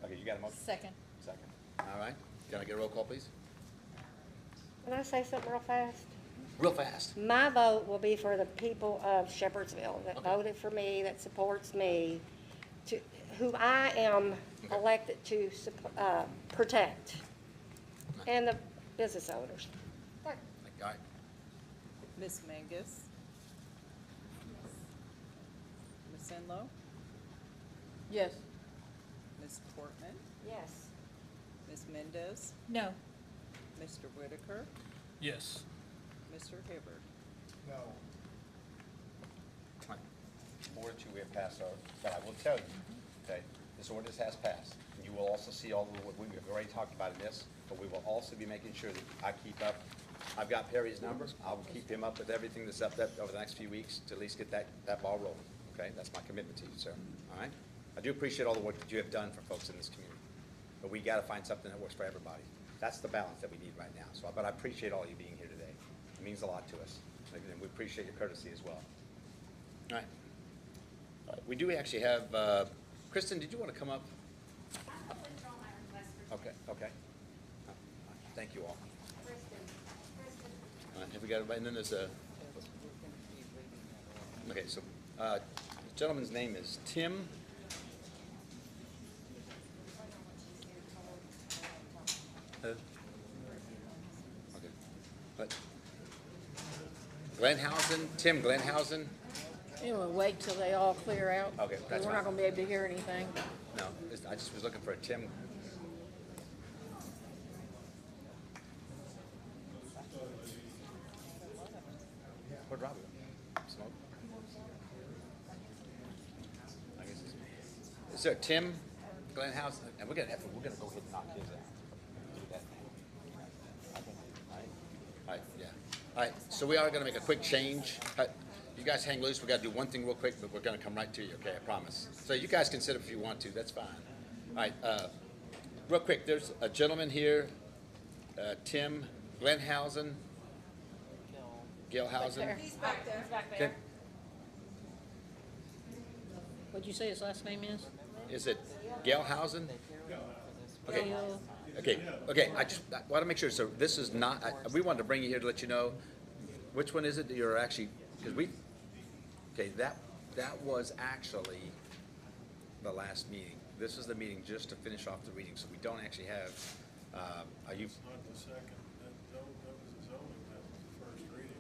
Okay, you got a motion? Second. Second. All right. Can I get a roll call, please? Can I say something real fast? Real fast. My vote will be for the people of Shepherdsville that Okay. voted for me, that supports me, to, who I am elected to protect, and the business owners. All right. Ms. Mangus? Ms. Enlow? Yes. Ms. Portman? Yes. Ms. Mendez? No. Mr. Whitaker? Yes. Mr. Hibbert? No. Four to two, we have passed our, but I will tell you, okay, this ordinance has passed. And you will also see all of what we've already talked about in this, but we will also be making sure that I keep up. I've got Perry's number. I will keep him up with everything that's up there over the next few weeks to at least get that ball rolling, okay? That's my commitment to you, sir, all right? I do appreciate all the work that you have done for folks in this community, but we gotta find something that works for everybody. That's the balance that we need right now, so, but I appreciate all you being here today. It means a lot to us, and we appreciate your courtesy as well. All right. We do actually have, Kristen, did you want to come up? I'll withdraw my request for Okay, okay. Thank you all. Kristen. All right, have we got everybody, and then there's a, okay, so, the gentleman's name is Tim. Okay. But Glenhausen, Tim Glenhausen? Anyway, wait till they all clear out. Okay, that's We're fine. not gonna be able to hear anything. No, I just was looking for a Tim. Where'd Robbie go? Smoke? I guess it's. Is there a Tim Glenhouse? And we're gonna go ahead and knock his out. Do that. All right, yeah. All right, so we are gonna make a quick change. You guys hang loose. We gotta do one thing real quick, but we're gonna come right to you, okay? I promise. So you guys can sit if you want to. That's fine. All right, real quick, there's a gentleman here, Tim Glenhausen. Gilhausen. He's back there. Okay. What'd you say his last name is? Is it Gilhausen? Okay. Gail. Okay, I want to make sure, so this is not, we wanted to bring you here to let you know, which one is it that you're actually, because okay, that was actually the last meeting. This is the meeting just to finish off the reading, so we don't actually have, are you? Not the second, that was the zoning, that was the first reading.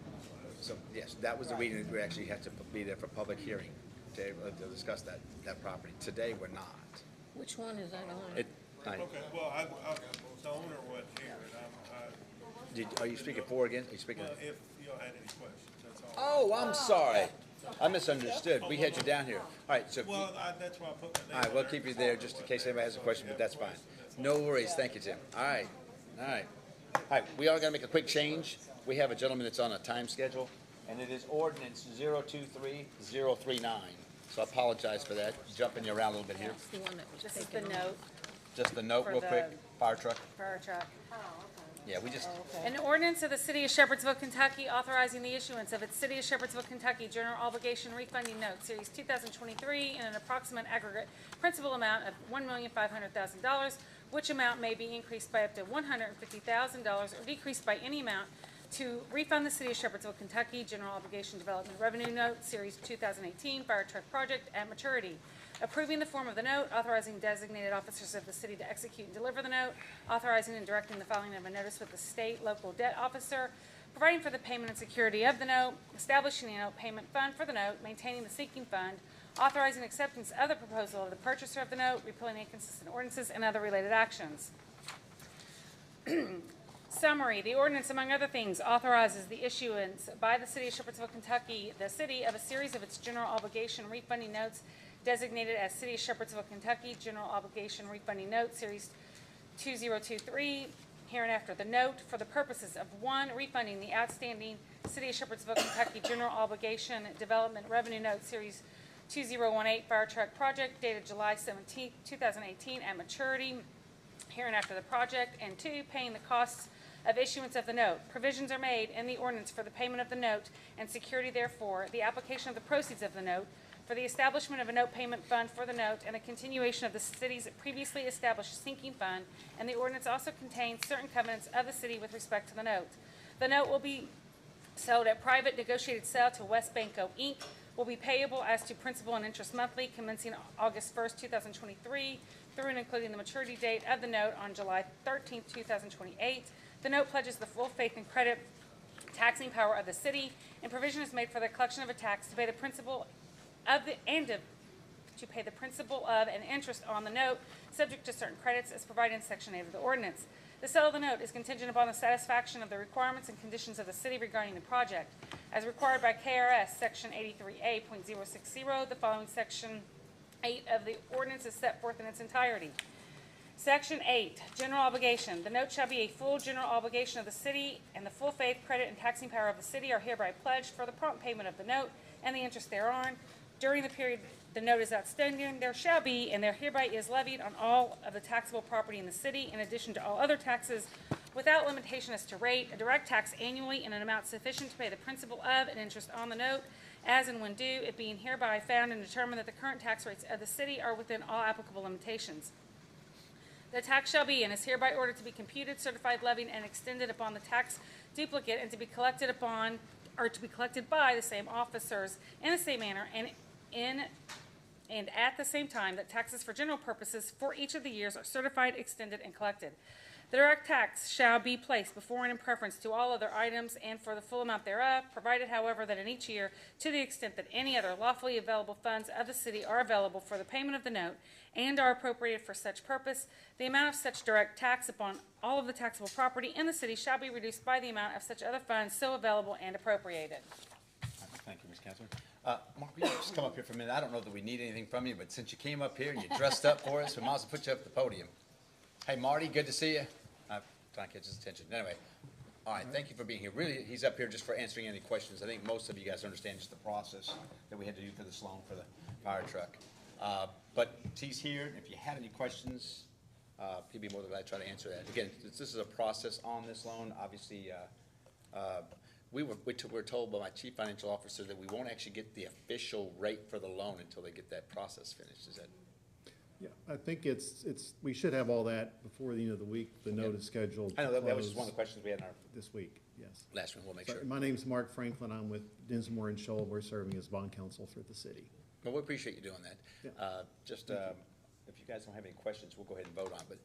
So, yes, that was the reading that we actually had to be there for public hearing, to discuss that property. Today, we're not. Which one is that on? Okay, well, the owner wasn't here, and are you speaking for or against? Are you speaking? well, if y'all had any questions, that's all. Oh, I'm sorry. I misunderstood. We had you down here. All right, so. Well, that's why I put my name. All right, we'll keep you there just in case anybody has a question, but that's fine. No worries. Thank you, Tim. All right, all right. All right, we are gonna make a quick change. We have a gentleman that's on a time schedule, and it is ordinance 023039. So I apologize for that, jumping you around a little bit here. That's the one that was This is the taken off. note Just a note For real the- quick, fire truck. for our truck. Yeah, we just, An ordinance of the City of Shepherdsville, Kentucky, authorizing the issuance of its City of Shepherdsville, Kentucky General Obligation Refunding Note, Series 2023, in an approximate aggregate principal amount of $1,500,000, which amount may be increased by up to $150,000 or decreased by any amount to refund the City of Shepherdsville, Kentucky General Obligation Development Revenue Note, Series 2018 Fire Truck Project at maturity. Approving the form of the note, authorizing designated officers of the city to execute and deliver the note, authorizing and directing the filing of a notice with the state local debt officer, providing for the payment and security of the note, establishing a note payment fund for the note, maintaining the sinking fund, authorizing acceptance of the proposal of the purchaser of the note, repealing inconsistent ordinances, and other related actions. Summary, the ordinance, among other things, authorizes the issuance by the City of Shepherdsville, Kentucky, the city, of a series of its general obligation refunding notes designated as City of Shepherdsville, Kentucky General Obligation Refunding Note, Series 2023, hereinafter the note, for the purposes of, 1, refunding the outstanding City of Shepherdsville, Kentucky General Obligation Development Revenue Note, Series 2018 Fire Truck Project, dated July 17, 2018, at maturity, hereinafter the project, and 2, paying the costs of issuance of the note. Provisions are made in the ordinance for the payment of the note and security therefore, the application of the proceeds of the note, for the establishment of a note payment fund for the note, and the continuation of the city's previously established sinking fund, and the ordinance also contains certain covenants of the city with respect to the note. The note will be sold at private negotiated sale to West Banco, Inc., will be payable as to principal and interest monthly, commencing August 1st, 2023, through and including the maturity date of the note on July 13th, 2028. The note pledges the full faith and credit taxing power of the city, and provision is made for the collection of a tax to pay the principal of the to pay the principal of and interest on the note, subject to certain credits as provided in Section 8 of the ordinance. The sale of the note is contingent upon the satisfaction of the requirements and conditions of the city regarding the project. As required by KRS Section 83A.060, the following Section 8 of the ordinance is set forth in its entirety. Section 8, General Obligation. The note shall be a full general obligation of the city, and the full faith, credit, and taxing power of the city are hereby pledged for the prompt payment of the note and the interest thereon. During the period the note is outstanding, there shall be, and there hereby is levied on all of the taxable property in the city, in addition to all other taxes, without limitation as to rate, a direct tax annually in an amount sufficient to pay the principal of and interest on the note, as and when due, it being hereby found and determined that the current tax rates of the city are within all applicable limitations. The tax shall be and is hereby ordered to be computed, certified, levied, and extended upon the tax duplicate, and to be collected upon, or to be collected by the same officers in the same manner and at the same time that taxes for general purposes for each of the years are certified, extended, and collected. The direct tax shall be placed before and in preference to all other items and for the full amount thereof, provided, however, that in each year, to the extent that any other lawfully available funds of the city are available for the payment of the note and are appropriated for such purpose, the amount of such direct tax upon all of the taxable property in the city shall be reduced by the amount of such other funds so available and appropriated. thank you, Ms. Counselor. Mark, will you just come up here for a minute? I don't know that we need anything from you, but since you came up here and you dressed up for us, we might as well put you up at the podium. Hey, Marty, good to see you. I'm trying to catch his attention. Anyway, all right, thank you for being here. Really, he's up here just for answering any questions. I think most of you guys understand just the process that we had to do for this loan for the fire truck. But he's here. If you have any questions, he'd be more than glad to try to answer that. Again, this is a process on this loan. Obviously, we were told by my chief financial officer that we won't actually get the official rate for the loan until they get that process finished. Is that? Yeah, I think we should have all that before the end of the week. The note is scheduled. I know that was just one of the questions we had in our this week. Yes. Last one, we'll make So, sure. my name's Mark Franklin. I'm with Dinsmore and Scholl. We're serving as bond counsel for the city. Well, we appreciate you doing that. Yeah. If you guys don't have any questions, we'll go ahead and vote on it. But,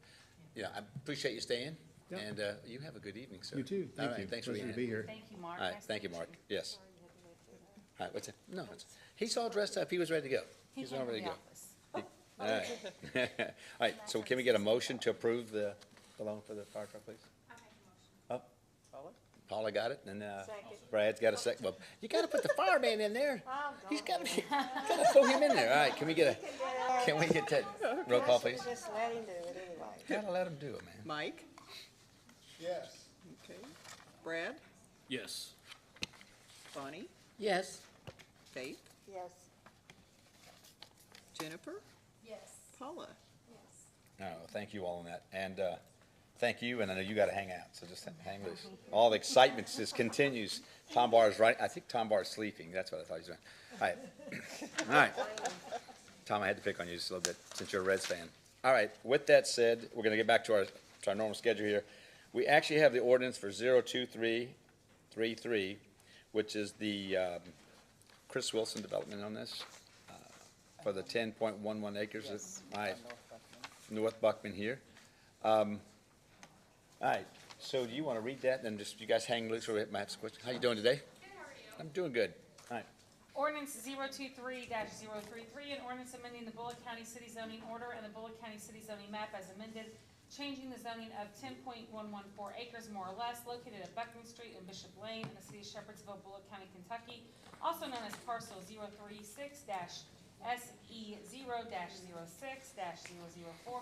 yeah, I appreciate you staying. Yeah. And you have a good evening, sir. You too. All Thank right, you. thanks for Pleasure being to be here. Thank you, Mark. All right, Nice to thank you, meet Mark. Yes. All right, what's that? No, he's all dressed up. He was ready to go. He's all ready to go. All right. All right, so can we get a motion to approve the loan for the fire truck, please? Oh, Paula got it, and Brad's got a second. Well, you got to put the fireman in there. He's got to throw him in there. All right, can we get that roll call, please? Just let him do it anyway. Gotta let him do it, man. Mike? Yes. Okay. Brad? Yes. Bonnie? Yes. Faith? Yes. Jennifer? Yes. Paula? Yes. Oh, thank you all on that. And thank you, and I know you gotta hang out, so just hang loose. All the excitement just continues. Tom Barr is right, I think Tom Barr is sleeping, that's what I thought he was doing. All right, all right. Tom, I had to pick on you just a little bit, since you're a Reds fan. All right, with that said, we're gonna get back to our normal schedule here. We actually have the ordinance for 02333, which is the Chris Wilson development on this, for the 10.11 acres. Yes. All right, North Buckman here. All right, so do you want to read that, and then just, you guys hang loose, or we might have some questions. How you doing today? Good, how are you? I'm doing good. All right. Ordinance 023-033, an ordinance amending the Bullock County City zoning order and the Bullock County City zoning map as amended, changing the zoning of 10.114 acres more or less located at Buckman Street and Bishop Lane in the city of Shepherdsville, Bullock County, Kentucky, also known as parcel 036-SE0-06-004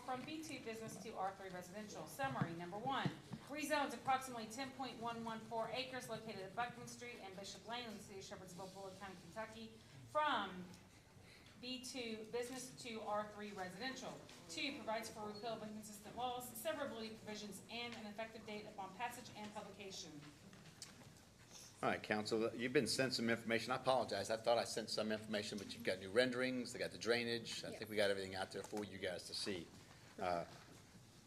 from B2 business to R3 residential. Summary, number 1, rezones approximately 10.114 acres located at Buckman Street and Bishop Lane in the city of Shepherdsville, Bullock County, Kentucky from B2 business to R3 residential. 2, provides for repeal of inconsistent laws, severability provisions, and an effective date upon passage and publication. All right, council, you've been sent some information. I apologize. I thought I sent some information, but you've got new renderings, they got the drainage. I think we got everything out there for you guys to see.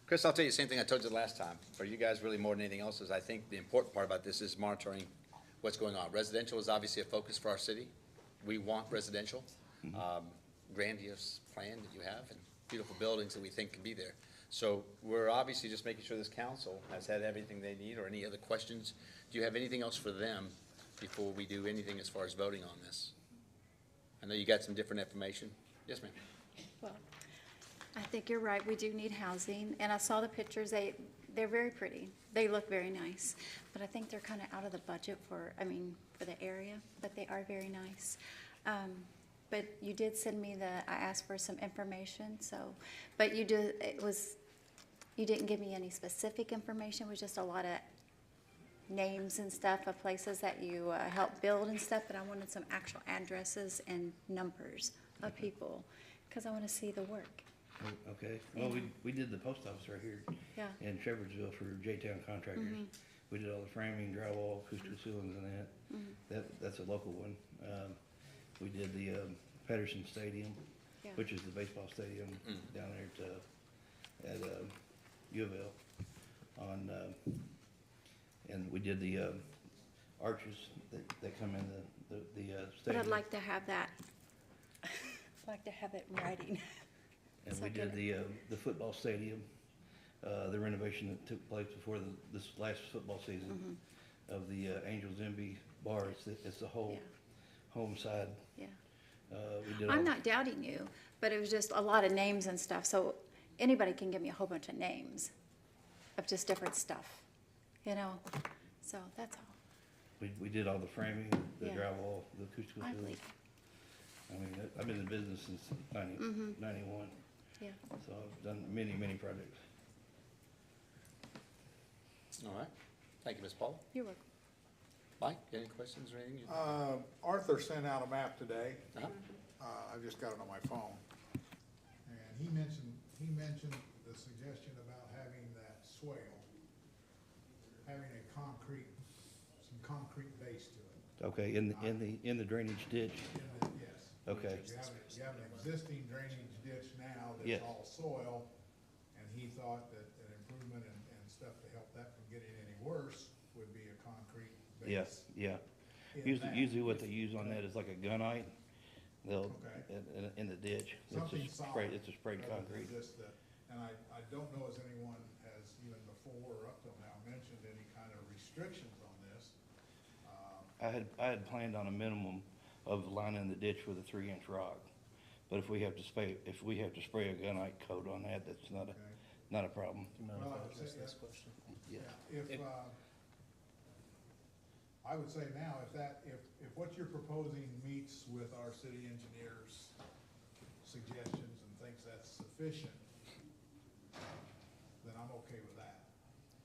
Chris, I'll tell you the same thing I told you last time. For you guys, really more than anything else, is I think the important part about this is monitoring what's going on. Residential is obviously a focus for our city. We want residential. Grandiose plan that you have and beautiful buildings that we think can be there. So we're obviously just making sure this council has had everything they need, or any other questions. Do you have anything else for them before we do anything as far as voting on this? I know you got some different information. Yes, ma'am. Well, I think you're right, we do need housing, and I saw the pictures, they're very pretty. They look very nice, but I think they're kind of out of the budget for the area, but they are very nice. But you did send me I asked for some information, so, but you didn't give me any specific information, it was just a lot of names and stuff of places that you help build and stuff, but I wanted some actual addresses and numbers of people, because I want to see the work. Okay, well, we did the post office right here in Shepherdsville for J-Town Contractors. We did all the framing, drywall, acoustical ceilings and that. That's a local one. We did the Pedersen Stadium, which is the baseball stadium down there at U of L. And we did the arches that come in the stadium. But I'd like to have that. I'd like to have it in writing. And we did the football stadium, the renovation that took place before this last football season of the Angels MB bar. It's the whole home side. Yeah. We did I'm not doubting you, but it was just a lot of names and stuff, so anybody can give me a whole bunch of names of just different stuff, so that's all. We did all the framing, the drywall, the acoustical I ceilings. believe I've been in business since 91. Yeah. So I've done many, many projects. All right. Thank you, Ms. Paula. You're welcome. Mike, any questions or anything? Arthur sent out a map today. I've just got it on my phone. And he mentioned the suggestion about having that swale, having some concrete base to it. Okay, in the drainage ditch. Yes. Okay. You have an existing drainage ditch now Yes. that's all soil, and he thought that an improvement and stuff to help that from getting any worse would be a concrete base. Yeah. in that. Usually what they use on that is like a gunite. They'll, in the ditch. Something solid. It's a sprayed rather than concrete. just and I don't know as anyone has even before or up till now mentioned any kind of restrictions on this. I had planned on a minimum of lining the ditch with a 3-inch rock. But if we have to spray a gunite coat on that, that's not a problem. Well, I would say now, if what you're proposing meets with our city engineer's suggestions and thinks that's sufficient, then I'm okay with that.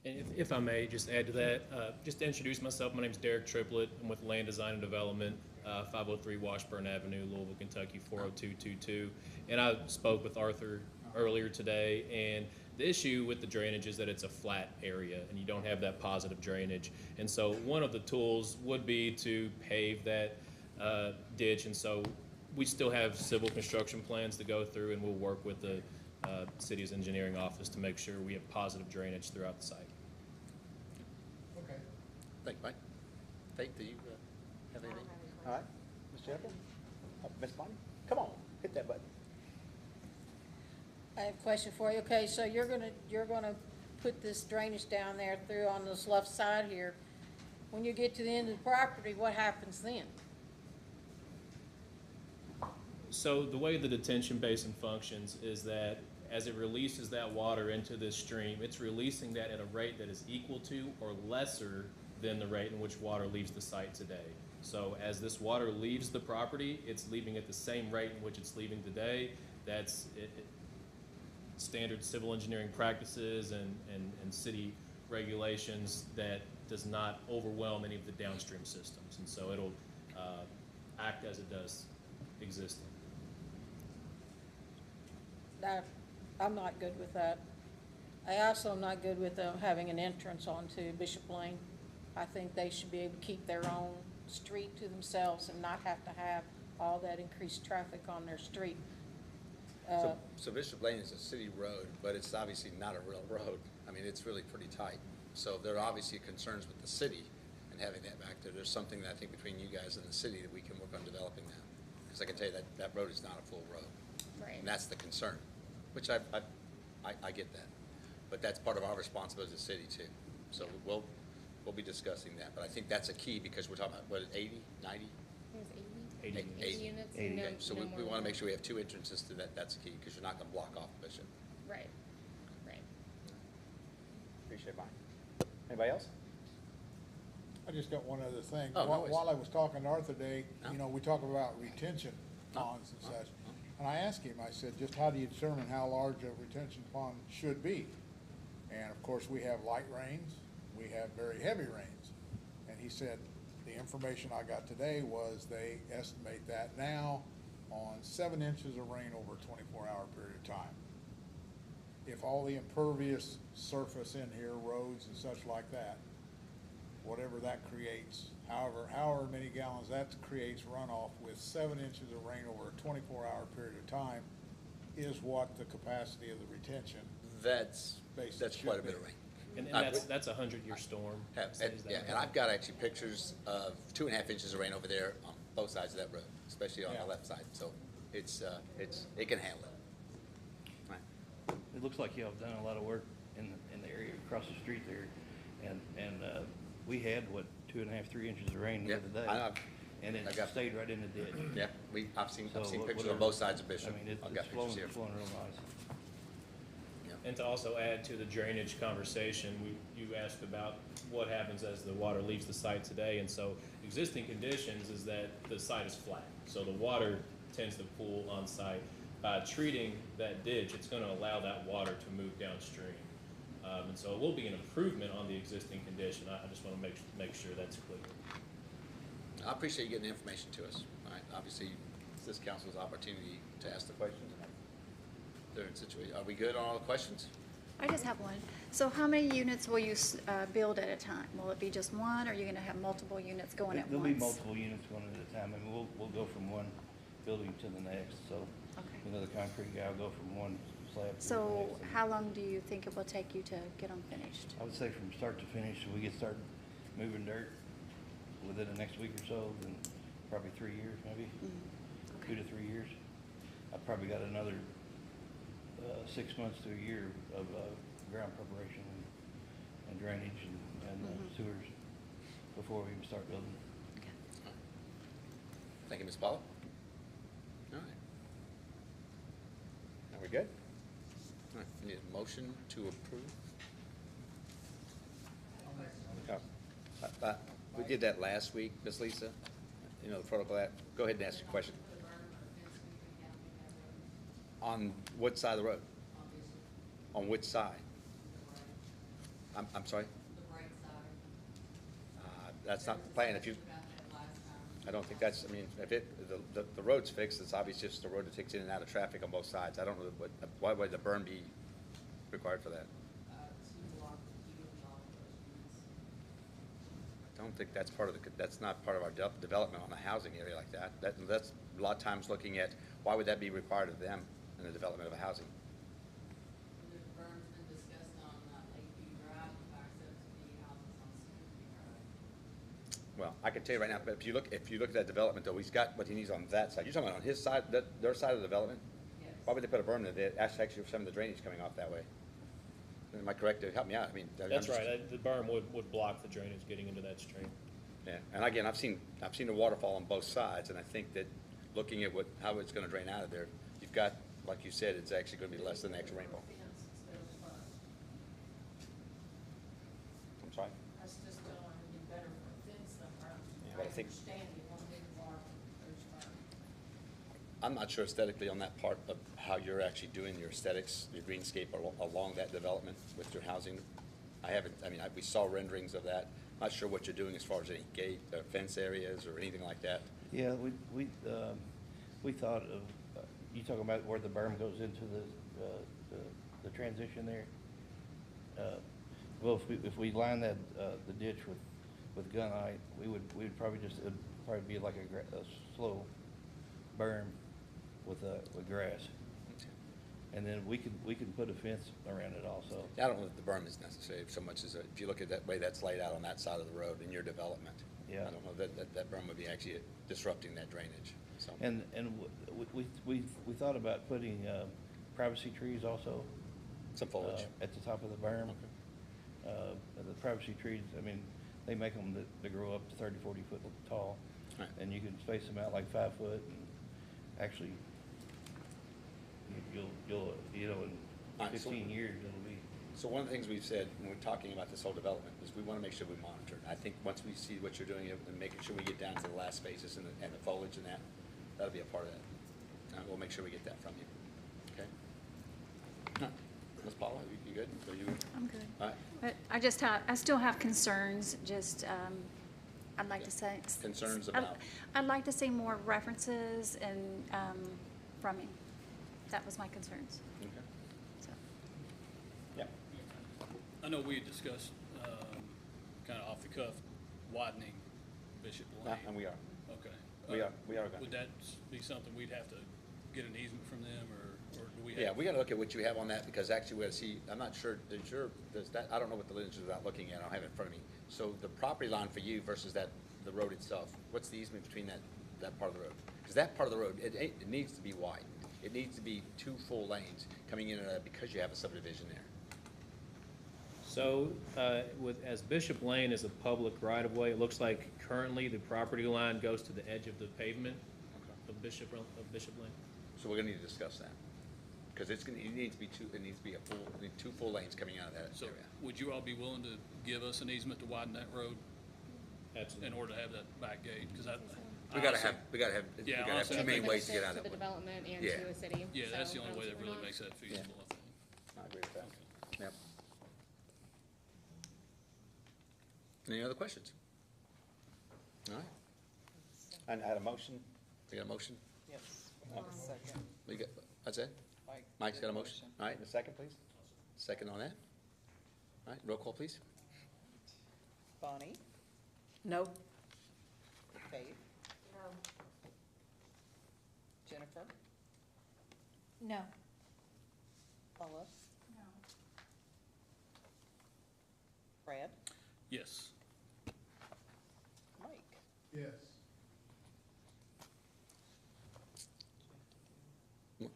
And if I may just add to that, just to introduce myself, my name is Derek Triplett. I'm with Land Design and Development, 503 Washburn Avenue, Louisville, Kentucky, 40222. And I spoke with Arthur earlier today, and The issue with the drainage is that it's a flat area and you don't have that positive drainage. And so one of the tools would be to pave that ditch. And so we still have civil construction plans to go through, and we'll work with the city's engineering office to make sure we have positive drainage throughout the site. Okay. Thank you, Mike. Faith, do you have anything? All right, Ms. Jennifer? Ms. Bonnie? Come on, hit that button. I have a question for you. Okay, so you're gonna put this drainage down there through on this left side here. When you get to the end of the property, what happens then? So the way the detention basin functions is that as it releases that water into this stream, it's releasing that at a rate that is equal to or lesser than the rate in which water leaves the site today. So as this water leaves the property, it's leaving at the same rate in which it's leaving today. That's standard civil engineering practices and city regulations that does not overwhelm any of the downstream systems. And so it'll act as it does existing. I'm not good with that. I also am not good with having an entrance onto Bishop Lane. I think they should be able to keep their own street to themselves and not have to have all that increased traffic on their street. So Bishop Lane is a city road, but it's obviously not a real road. I mean, it's really pretty tight. So there are obviously concerns with the city and having that back there. There's something that I think between you guys and the city that we can work on developing that. Because I can tell you that road is not a full road. Right. And that's the concern, which I get that. But that's part of our responsibility as a city too. So we'll be discussing that. But I think that's a key because we're talking about, what, 80, 90? It was 80. 80 units. 80. No, Okay, so no we more want to than make sure we have two entrances to that. That's key because you're not going to block off Bishop. that. Right, right. Appreciate mine. Anybody else? I just got one other thing. Oh, no While worries. while I was talking to Arthur Day, No. you know, we talk about retention ponds and such. And I asked him, I said, just how do you determine how large a retention pond should be? And of course, we have light rains, we have very heavy rains. And he said, the information I got today was they estimate that now on 7 inches of rain over a 24-hour period of time. If all the impervious surface in here, roads and such like that, whatever that creates, however many gallons that creates runoff with 7 inches of rain over a 24-hour period of time is what the capacity of the retention That's basin should quite a be. bit of rain. And that's a 100-year storm. And I've got actually pictures of 2.5 inches of rain over there on both sides of that road, especially on the left side. So it can handle it. Right. It looks like y'all have done a lot of work in the area across the street there. And we had, 2.5, 3 inches of rain the other day. And it stayed right in the ditch. Yeah, I've seen So pictures whatever- on both sides of Bishop. I mean, I've got it's pictures here. flowing real nice. And to also add to the drainage conversation, you asked about what happens as the water leaves the site today. And so existing conditions is that the site is flat. So the water tends to pool on site. By treating that ditch, it's going to allow that water to move downstream. And so it will be an improvement on the existing condition. I just want to make sure that's clear. I appreciate you getting the information to us. All right, obviously, it's this council's opportunity to ask the questions. They're in situation. Are we good on all the questions? I just have one. So how many units will you build at a time? Will it be just one, or are you gonna have multiple units going at once? There'll be multiple units going at a time. I mean, we'll go from one building to the next. So, Okay. you know, the concrete guy will go from one slab to the So next. how long do you think it will take you to get them finished? I would say from start to finish, we get started moving dirt within the next week or so, then probably 3 years, maybe, 2 to 3 years. I've probably got another 6 months to a year of ground preparation and drainage and sewers before we even start building. Thank you, Ms. Pollock. All right. Are we good? All right, we need a motion to approve. We did that last week, Ms. Lisa. You know, the protocol. Go ahead and ask your question. On what side of the road? On which side? I'm sorry? The right side. That's not the plan. If you, I don't think that's, I mean, if the road's fixed, it's obviously just the road that takes in and out of traffic on both sides. I don't know why would the berm be required for that? To block the view of all of those units. I don't think that's part of the, that's not part of our development on a housing area like that. That's a lot of times looking at, why would that be required of them in the development of a housing? The berm's been discussed on Lakeview Drive, the back 70 houses on Snoopy Drive. Well, I can tell you right now, but if you look at that development though, he's got what he needs on that side. You're talking about on his side, their side of the development? Yes. Why would they put a berm there? That's actually some of the drainage coming off that way. Am I correct? Help me out. I mean, That's right, the berm would block the drainage getting into that stream. Yeah, and again, I've seen the waterfall on both sides, and I think that looking at how it's gonna drain out of there, you've got, like you said, it's actually gonna be less than the next rainbow. Fence instead of fence. I'm sorry? I just don't want to be better for a fence than berm. Yeah, but I think- understand you want big water, there's berm. I'm not sure aesthetically on that part of how you're actually doing your aesthetics, your greenscape along that development with your housing. We saw renderings of that. Not sure what you're doing as far as any gate, fence areas or anything like that. Yeah, we thought of, you talking about where the berm goes into the transition there? Well, if we line that, the ditch with gunite, we'd probably it'd probably be like a slow berm with grass. And then we can put a fence around it also. I don't know if the berm is necessary so much as, if you look at that way that's laid out on that side of the road in your development. Yeah. I don't know that berm would be actually disrupting that drainage, so. And we thought about putting privacy trees also. Some foliage. At the top of the berm. The privacy trees, they make them that grow up to 30, 40 foot tall. Right. And you can space them out like 5 foot, and actually, you'll in All right, so- 15 years, it'll be. So one of the things we've said when we're talking about this whole development is we want to make sure we monitor it. I think once we see what you're doing and making sure we get down to the last spaces and the foliage and that'll be a part of that. We'll make sure we get that from you, okay? All right. Ms. Paula, you good? Are you? I'm good. All right. But I still have concerns, just, I'd like to say. Concerns about? I'd like to see more references and, from him. That was my concerns, Okay. so. Yeah. I know we had discussed, kind of off the cuff, widening Bishop Lane. And we are. Okay. We are going. Would that be something we'd have to get an easement from them, or do we have? Yeah, we gotta look at what you have on that, because actually we gotta see, I'm not sure, does that, I don't know what the lineage is without looking at it, I don't have it in front of me. So the property line for you versus the road itself, what's the easement between that part of the road? Because that part of the road, it needs to be widened. It needs to be 2 full lanes coming in and out because you have a subdivision there. So, as Bishop Lane is a public right-of-way, it looks like currently the property line goes to the edge of the pavement of Bishop Lane. So we're gonna need to discuss that. Because it needs to be 2 full lanes coming out of that So area. would you all be willing to give us an easement to widen that road Absolutely. in order to have that back gate? Because We gotta have Yeah, 2 honestly, I main think- ways to get out of To that the one. development and Yeah. to a city. Yeah, that's the so only way that we're really not- makes that feasible, I think. I agree with that. Yep. Any other questions? All right. And I had a motion. We got a motion? Yes. Second. That's it? Mike. Mike's got a motion. All right, and a second, please. Second on that. All right, roll call, please. Bonnie, No. Faith. Jennifer, No. Paula. Brad, Yes. Mike. Yes. No,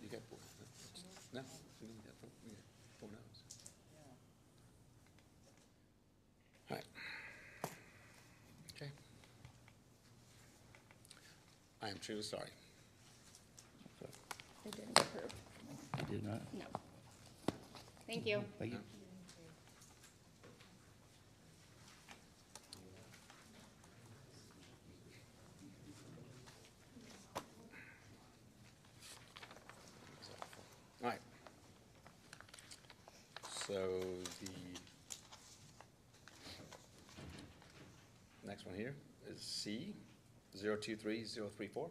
you got 4. No, you got 4. We got 4 no's. All right. Okay. I am truly sorry. They didn't approve. Did not. No. Thank you. Thank you. All right. So the next one here is C, 023034.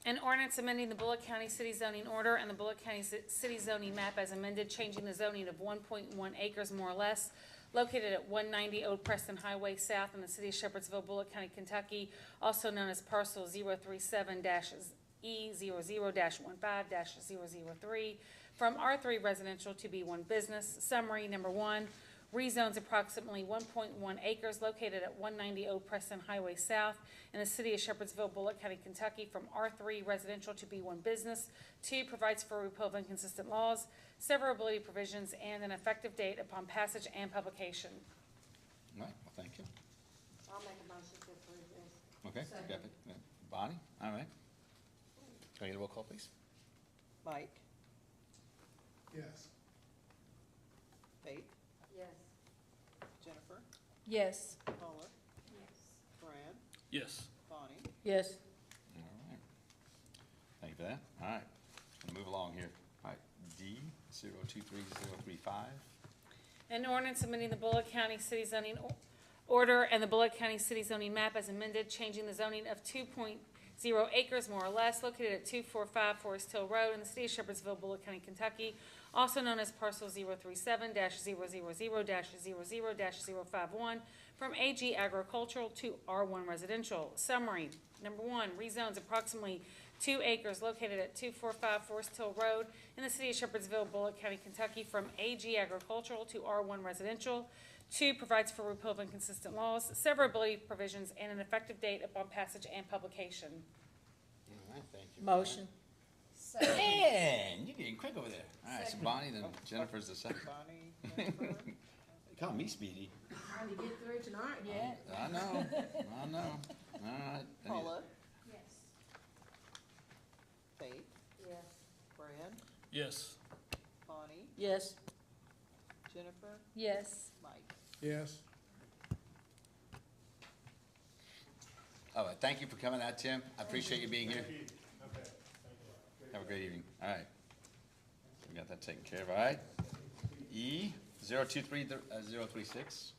An ordinance amending the Bullock County City zoning order and the Bullock County City zoning map as amended, changing the zoning of 1.1 acres more or less located at 190 Old Preston Highway South in the city of Shepherdsville, Bullock County, Kentucky, also known as parcel 037-E00-15-003, from R3 residential to B1 business. Summary, number one, rezones approximately 1.1 acres located at 190 Old Preston Highway South in the city of Shepherdsville, Bullock County, Kentucky, from R3 residential to B1 business. Two, provides for repeal of inconsistent laws, severability provisions, and an effective date upon passage and publication. All right, well, thank you. I'll make a motion to approve this. Okay, you got it. Bonnie, all right. Can I get a roll call, please? Mike, Yes. Faith, Yes. Jennifer, Yes. Paula, Brad, Yes. Bonnie. Yes. All right. Thank you for that. All right, gonna move along here. All right, D 023035. An ordinance amending the Bullock County City zoning order and the Bullock County City zoning map as amended, changing the zoning of 2.0 acres more or less located at 245 Forest Hill Road in the city of Shepherdsville, Bullock County, Kentucky, also known as parcel 037-000-00-051 from AG agricultural to R1 residential. Summary, number one, rezones approximately 2 acres located at 245 Forest Hill Road in the city of Shepherdsville, Bullock County, Kentucky, from AG agricultural to R1 residential. Two, provides for repeal of inconsistent laws, severability provisions, and an effective date upon passage and publication. All right, thank you. Motion. Man, you're getting quick over there. All right, so Bonnie, then Jennifer's the second. Bonnie, Jennifer, Call me Speedy. Trying to get through tonight yet. I know, I know. All right. Paula, Yes. Faith, Yes. Brad, Yes. Bonnie, Yes. Jennifer, Yes. Mike. Yes. All right, thank you for coming out, Tim. I appreciate you being here. Have a great evening. All right. We got that taken care of, all right? E 023036.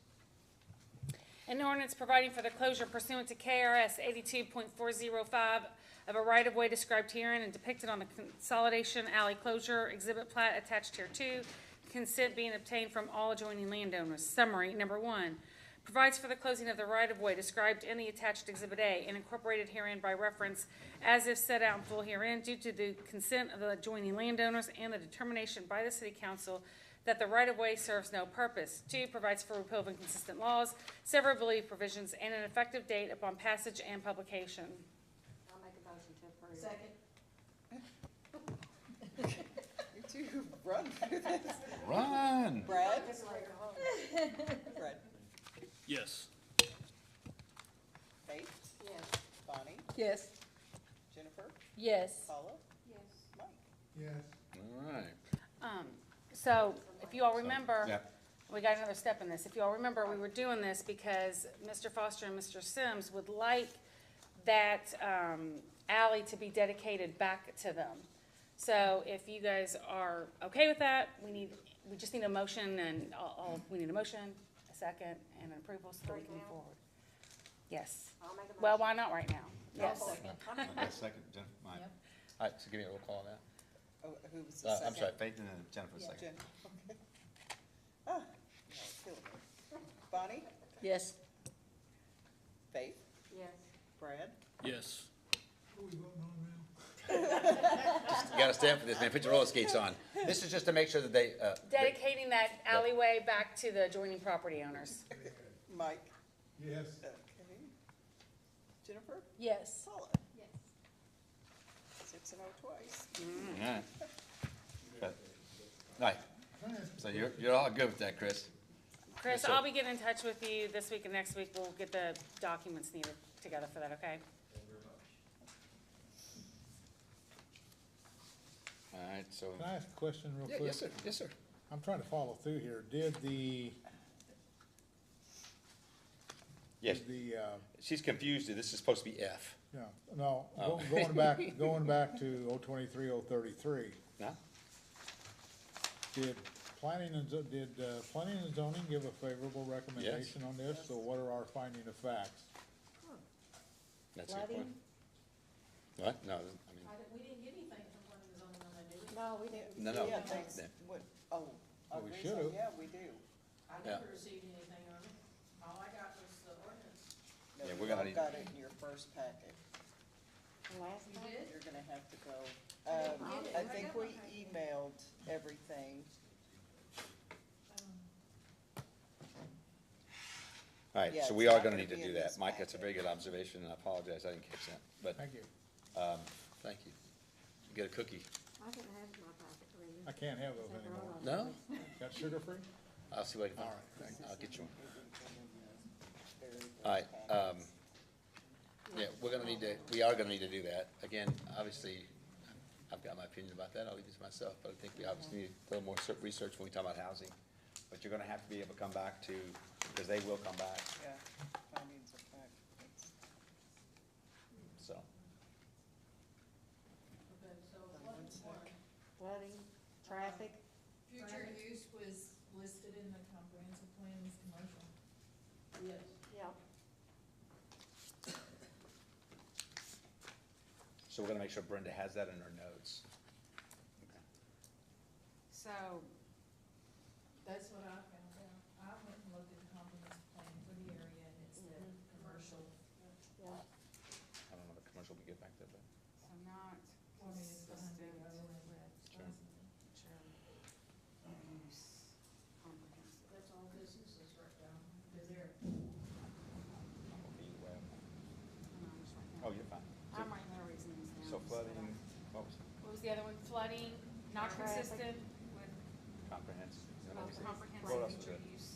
An ordinance providing for the closure pursuant to KRS 82.405 of a right-of-way described herein and depicted on the Consolidation Alley Closure Exhibit Plat attached here too. Consent being obtained from all adjoining landowners. Summary, number one, provides for the closing of the right-of-way described in the attached Exhibit A and incorporated herein by reference as if set out in full herein due to the consent of the adjoining landowners and the determination by the City Council that the right-of-way serves no purpose. Two, provides for repeal of inconsistent laws, severability provisions, and an effective date upon passage and publication. I'll make a motion to approve. Second. You two run through this. Run. Brad? Brad. Yes. Faith, Yes. Bonnie, Yes. Jennifer, Yes. Paula, Yes. Mike. Yes. All right. So, if you all remember, Yeah. we got another step in this. If you all remember, we were doing this because Mr. Foster and Mr. Sims would like that alley to be dedicated back to them. So, if you guys are okay with that, we just need a motion and we need a motion, a second, and an approval so that we can move forward. Yes. I'll make a motion. Well, why not right now? Yes. Okay, second, Jennifer, mine. Yep. All right, so give me a roll call now. Oh, who was the second? I'm sorry, Faith and then Jennifer's Yeah, second. Jen, okay. Ah, no, it's killing me. Bonnie, Yes. Faith, Yes. Brad, Yes. You gotta stand for this, man. Put your roller skates on. This is just to make sure that they, Dedicating that alleyway back to the adjoining property owners. Mike, Yes. okay. Jennifer, Yes. Paula. Yes. 6-0 twice. all right. But, all right. So you're all good with that, Chris? Chris, Yes, sir. I'll be getting in touch with you this week and next week. We'll get the documents needed together for that, okay? All right, so. Can I ask a question real Yeah, quick? yes, sir, yes, sir. I'm trying to follow through here. Did the, Yes, she's confused. This is supposed to be F. yeah, no, Oh. going back to 023, 033, No? did planning and zoning give a favorable recommendation on this? So what are our finding of facts? That's a good point. What? No, I mean, No, we didn't. No, no. Yeah, thanks, Yeah. what, oh, Well, we original, should've. yeah, we do. I Yeah. never received anything on it. All I got was the ordinance. No, Yeah, you we're gonna all need- got it in your first packet. Last You time? did? You're gonna have to go. I didn't get it. I I think got we my packet. emailed everything. All right, Yeah, so it's we are not gonna gonna need to be do in that. this Mike, that's a packet. very good observation, and I apologize, I didn't catch that, but, Thank you. thank you. You get a cookie. I didn't have my pocket ready. I can't have those anymore. No? Got sugar-free? I'll see what I can All find. right, thank you. I'll get you one. Very first All right, packet. yeah, we are gonna need to do that. Again, obviously, I've got my opinion about that, I'll leave it to myself, but I think we obviously need a little more research when we talk about housing. But you're gonna have to be able to come back to, because they will come back, Yeah, findings of fact. It's- so. Okay, so One what sec. one? Flooding, traffic. Future use was listed in the comprehensive plan as commercial. Yes. Yeah. So we're gonna make sure Brenda has that in her notes. So, That's what I found out. I went and looked at the comprehensive plan for the area and it said commercial. Yeah. I don't know if commercial will be good back there, but. so not I mean, it's behind Big O and Sure. use comprehensive. That's all businesses right down. They're there. Oh, you're fine. I'm writing the reasons down. So flooding, what was it? What was the other one? Flooding, not Traffic. consistent with Comprehensive. Is that what we said? What comprehensive else is future there? use.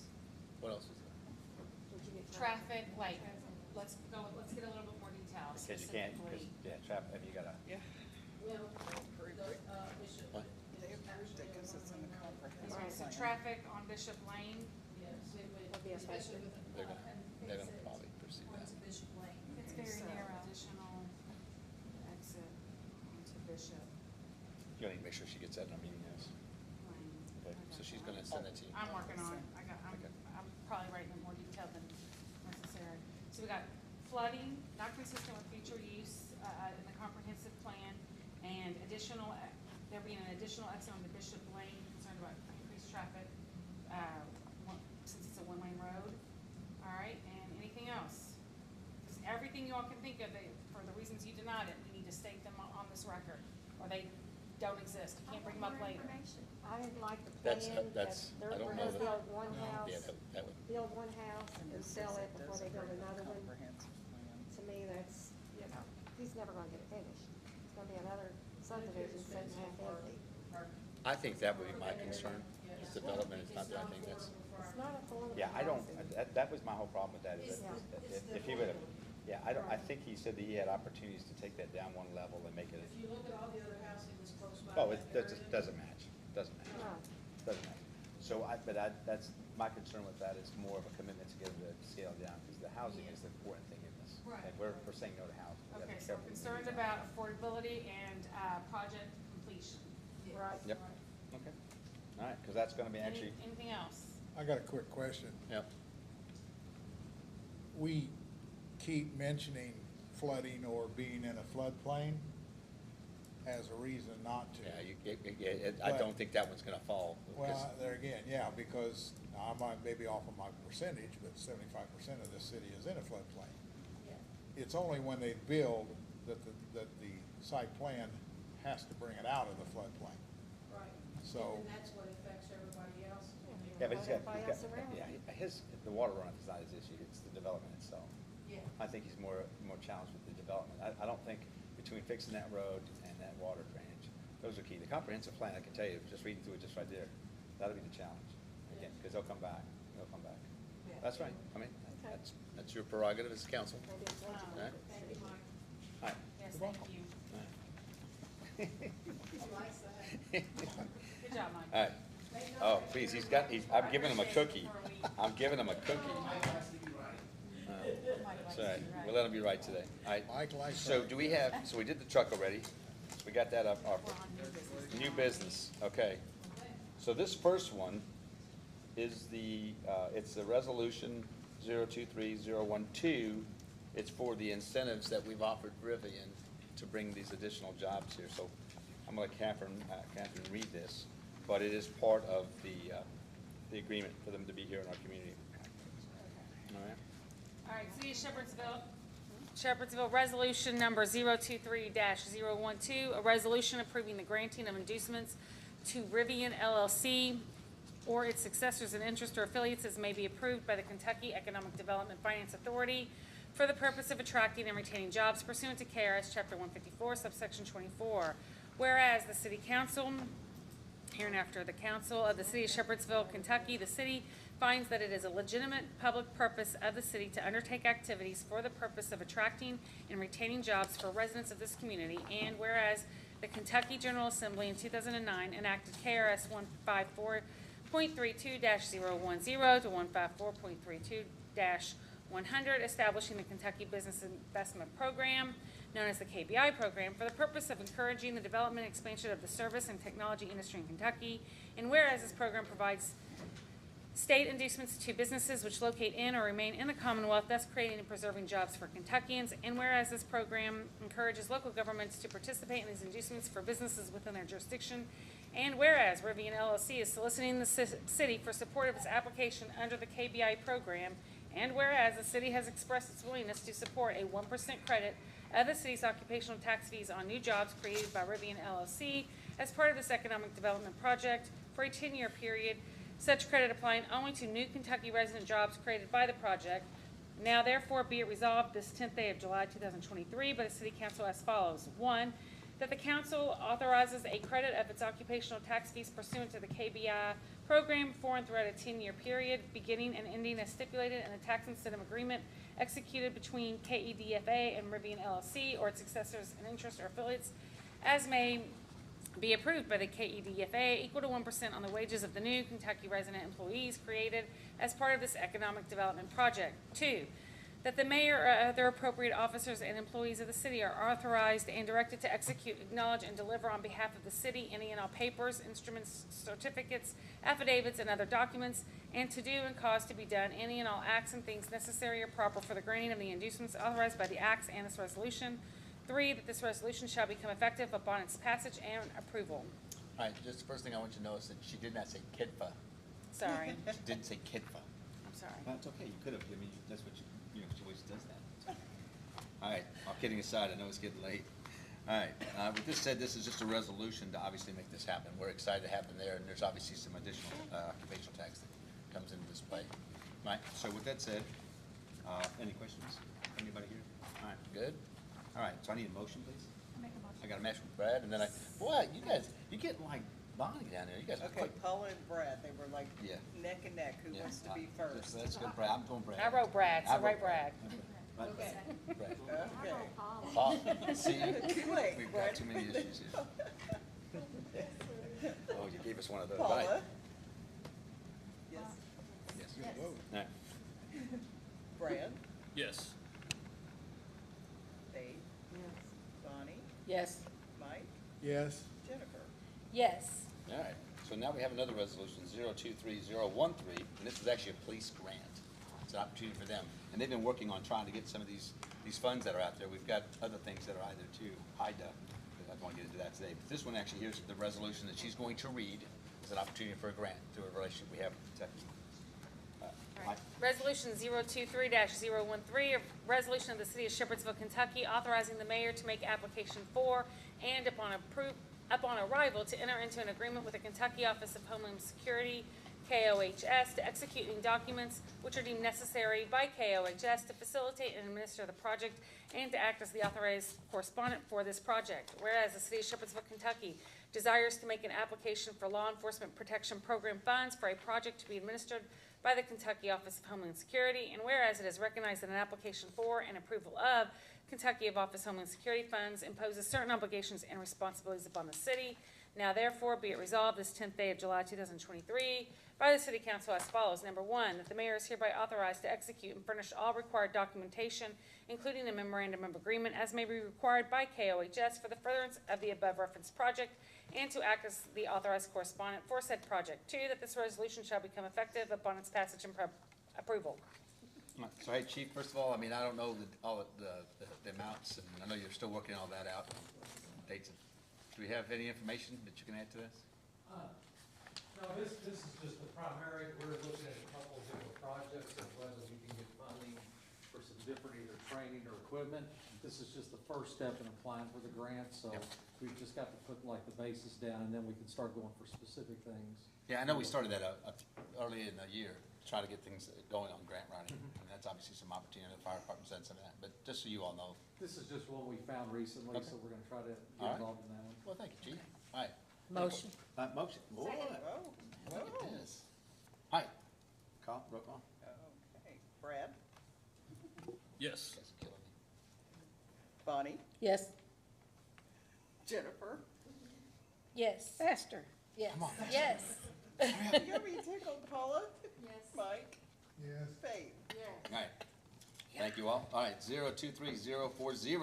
What else is there? Did you get Traffic, like, let's get a little bit more detail Because you can't, because, specifically. yeah, traffic, you gotta, Well, Bishop. What? They approved it because it's in the comprehensive Right, so plan. traffic on Bishop Lane, Yes, it Would be would, especially affected. with, they're gonna, and they're gonna exit probably pursue that. onto Bishop Lane. it's very So- narrow. Additional exit onto Bishop You gotta make sure she gets that in our meeting notes. Lane. Okay, so she's gonna send that to you. I'm working on it. Okay. I'm probably writing it more detailed than necessary. So we got flooding, not consistent with future use, in the comprehensive plan, and additional, there being an additional exit on the Bishop Lane, concerned about increased traffic, since it's a one-lane road. All right, and anything else? Because everything you all can think of, for the reasons you denied it, we need to state them on this record, or they don't exist. You can't bring them up later. I didn't like the That's- plan, that that's- they're I don't gonna know that- build one house, Yeah, that would, build one house and This sell says it before they doesn't build have the another one. Comprehensive plan. To me, that's, you know, he's never gonna get it finished. It's gonna be another subdivision sitting half empty. I think that would be my concern, is development, it's not that, I think that's, It's not affordable. yeah, I don't, housing. that was my whole problem with that, is that if he would've, yeah, I think he said that he had opportunities to take that down one level and make it, If you look at all the other housing that's close by. oh, it that just area, doesn't match, doesn't match, No. doesn't match. So that's, my concern with that is more of a commitment to get the scale down, because the housing is the important thing in this. Right. And we're saying no to housing. We gotta Okay, be so careful. concerned about affordability and, project completion. Right. Yep, okay, all right, because that's gonna be actually, Anything else? I got a quick question. yep, We keep mentioning flooding or being in a floodplain as a reason not to. yeah, I don't think that one's gonna fall. because- Well, there again, yeah, because I might maybe off of my percentage, but 75% of this city is in a floodplain. Yeah. It's only when they build that the site plan has to bring it out of the floodplain. Right. So- And that's what affects everybody else. Yeah, but he's Everybody else got, around. yeah, the water runoff is not his issue, it's the development itself. Yeah. I think he's more challenged with the development. I don't think between fixing that road and that water drainage, those are key. The comprehensive plan, I can tell you, just reading through it just right there, that'll be the challenge. Again, because they'll come back, Yeah. That's right, I mean, Okay. that's your prerogative as council. Maybe it's one. All right, Thank you, Mike. all right. Yes, thank you. He likes that. Good job, Mike. All right. Oh, please, I'm giving him a cookie. I'm giving him a cookie. That's all right, we'll let him be right today. All right. Mike likes So that. do we have, so we did the truck already. So we got that up, our We're on new business. new business, okay. So this first one is it's the resolution 023012. It's for the incentives that we've offered Rivian to bring these additional jobs here. So I'm gonna let Catherine read this, but it is part of the agreement for them to be here in our community. All right? All right, City of Shepherdsville, resolution number 023-012, a resolution approving the granting of inducements to Rivian LLC or its successors in interest or affiliates as may be approved by the Kentucky Economic Development Finance Authority for the purpose of attracting and retaining jobs pursuant to KRS Chapter 154, subsection 24. Whereas the City Council, hereinafter the Council of the City of Shepherdsville, Kentucky, the city finds that it is a legitimate public purpose of the city to undertake activities for the purpose of attracting and retaining jobs for residents of this community, and whereas the Kentucky General Assembly in 2009 enacted KRS 154.32-010 to 154.32-100, establishing the Kentucky Business Investment Program, known as the KBI program, for the purpose of encouraging the development and expansion of the service and technology industry in Kentucky, and whereas this program provides state inducements to businesses which locate in or remain in the Commonwealth, thus creating and preserving jobs for Kentuckians, and whereas this program encourages local governments to participate in these inducements for businesses within their jurisdiction, and whereas Rivian LLC is soliciting the city for support of its application under the KBI program, and whereas the city has expressed its willingness to support a 1% credit of the city's occupational tax fees on new jobs created by Rivian LLC as part of this economic development project for a 10-year period, such credit applying only to new Kentucky resident jobs created by the project. Now therefore be it resolved this 10th day of July 2023 by the City Council as follows. 1, that the council authorizes a credit of its occupational tax fees pursuant to the KBI program for and throughout a 10-year period, beginning and ending as stipulated in the tax incentive agreement executed between KEDFA and Rivian LLC or its successors in interest or affiliates as may be approved by the KEDFA, equal to 1% on the wages of the new Kentucky resident employees created as part of this economic development project. 2, that the mayor or other appropriate officers and employees of the city are authorized and directed to execute, acknowledge, and deliver on behalf of the city any and all papers, instruments, certificates, affidavits, and other documents, and to do and cause to be done any and all acts and things necessary or proper for the granting of the inducements authorized by the acts and this resolution. 3, that this resolution shall become effective upon its passage and approval. All right, just the first thing I want you to know is that she did not say KIDFA. Sorry. She didn't say KIDFA. I'm sorry. That's okay, you could have, I mean, that's what she always does that. All right, all kidding aside, I know it's getting late. All right, with this said, this is just a resolution to obviously make this happen. We're excited to have them there, and there's obviously some additional occupational tax that comes into this play. Right, so with that said, any questions? Anybody here? All right, good. All right, so I need a motion, please. I got a motion with Brad, and then boy, you guys, you're getting like Bonnie down there. You guys are Okay, quick. Paula and Brad, they were like Yeah. neck and neck, who Yeah, wants to be first? That's good, Brad. I'm going Brad. I wrote Brad, so write Brad. Right, Okay. Brad. Okay. Paul, see, Wait, we've Brad. got too many issues here. Oh, you gave us one of those. Paula? Right. Yes. Yes. Yes. All right. Brad? Yes. Dave? Bonnie? Yes. Mike? Yes. Jennifer? Yes. All right, so now we have another resolution, 023013, and this is actually a police grant. It's an opportunity for them, and they've been working on trying to get some of these funds that are out there. We've got other things that are either too HIDA, but I don't want to get into that today. But this one actually, here's the resolution that she's going to read. It's an opportunity for a grant through a relationship we have with Kentucky. Mike? Resolution 023-013, a resolution of the City of Shepherdsville, Kentucky, authorizing the mayor to make application for and upon arrival to enter into an agreement with the Kentucky Office of Homeland Security, KOHS, to execute any documents which are deemed necessary by KOHS to facilitate and administer the project and to act as the authorized correspondent for this project. Whereas the City of Shepherdsville, Kentucky desires to make an application for law enforcement protection program funds for a project to be administered by the Kentucky Office of Homeland Security, and whereas it is recognized that an application for and approval of Kentucky Office of Homeland Security funds imposes certain obligations and responsibilities upon the city. Now therefore be it resolved this 10th day of July 2023 by the City Council as follows. Number 1, that the mayor is hereby authorized to execute and furnish all required documentation, including a memorandum of agreement as may be required by KOHS for the furtherance of the above referenced project, and to act as the authorized correspondent for said project. 2, that this resolution shall become effective upon its passage and approval. So, hey, Chief, first of all, I mean, I don't know all the amounts, and I know you're still working all that out. Dates of 3 we have any information that you can add to this? No, this is just the primary, we're looking at a couple of different projects of whether we can get funding for some different either training or equipment. This is just the first step in applying for the grant, so we've just got to put like the basis down and then we can start going for specific things. Yeah, I know we started that early in the year, to try to get things going on grant writing. And that's obviously some opportunity in the fire department sense of that, but just so you all know. This is just one we found recently, Okay. so we're gonna try to All get right. involved in that one. Well, thank you, Chief. All right. Motion. Motion. Boy, Whoa, look whoa. at this. All right. Call, roll call. Okay, Brad, Yes. That's killing me. Bonnie, Yes. Jennifer. Yes. Faster. Yes. Come on, Master. Yes. You got me tickled, Paula. Yes. Mike, Yes. Faith. All right. Thank you all. All right, 023040.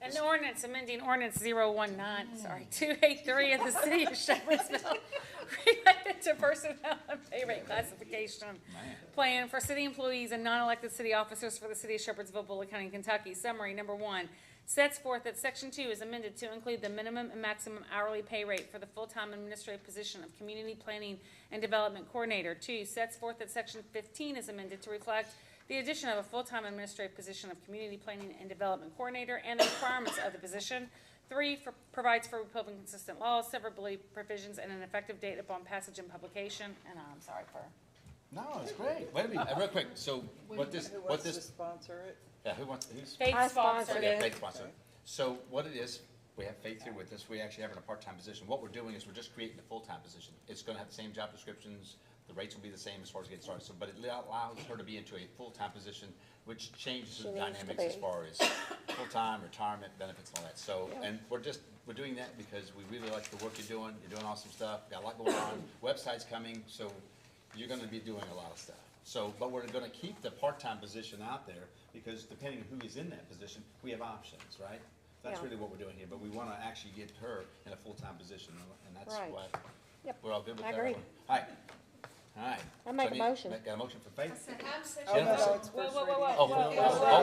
An ordinance amending ordinance 283 of the city of Shepherdsville related to personnel and pay rate classification plan for city employees and non-elected city officers for the city of Shepherdsville, Bullitt County, Kentucky. Summary, number 1, sets forth that section 2 is amended to include the minimum and maximum hourly pay rate for the full-time administrative position of community planning and development coordinator. 2, sets forth that section 15 is amended to reflect the addition of a full-time administrative position of community planning and development coordinator and the requirements of the position. 3, provides for repealing consistent laws, severability provisions, and an effective date upon passage and publication. And I'm sorry for. No, it's great. Wait a minute, real quick. So what this, Who what wants to this, sponsor it? yeah, who's? Faith I sponsored sponsored Yeah, it. Faith sponsor. So what it is, we have Faith here with us. We actually have her in a part-time position. What we're doing is we're just creating a full-time position. It's gonna have the same job descriptions. The rates will be the same as far as getting started. So, but it allows her to be into a full-time position, which changes the She needs to dynamics as be. far as full-time, retirement, benefits, and all that. So, and we're doing that because we really like the work you're doing. You're doing awesome stuff. Got a lot going on. Website's coming, so you're gonna be doing a lot of stuff. So, but we're gonna keep the part-time position out there because depending on who is in that position, we have options, right? That's Yeah. really what we're doing here, but we wanna actually get her in a full-time position, and that's Right. why Yep. we're all good with I that. agree. All right. All right. I make So a motion. Got a motion for Faith? Oh, no, Jennifer? it's Whoa, first whoa, whoa, reading. whoa, Oh,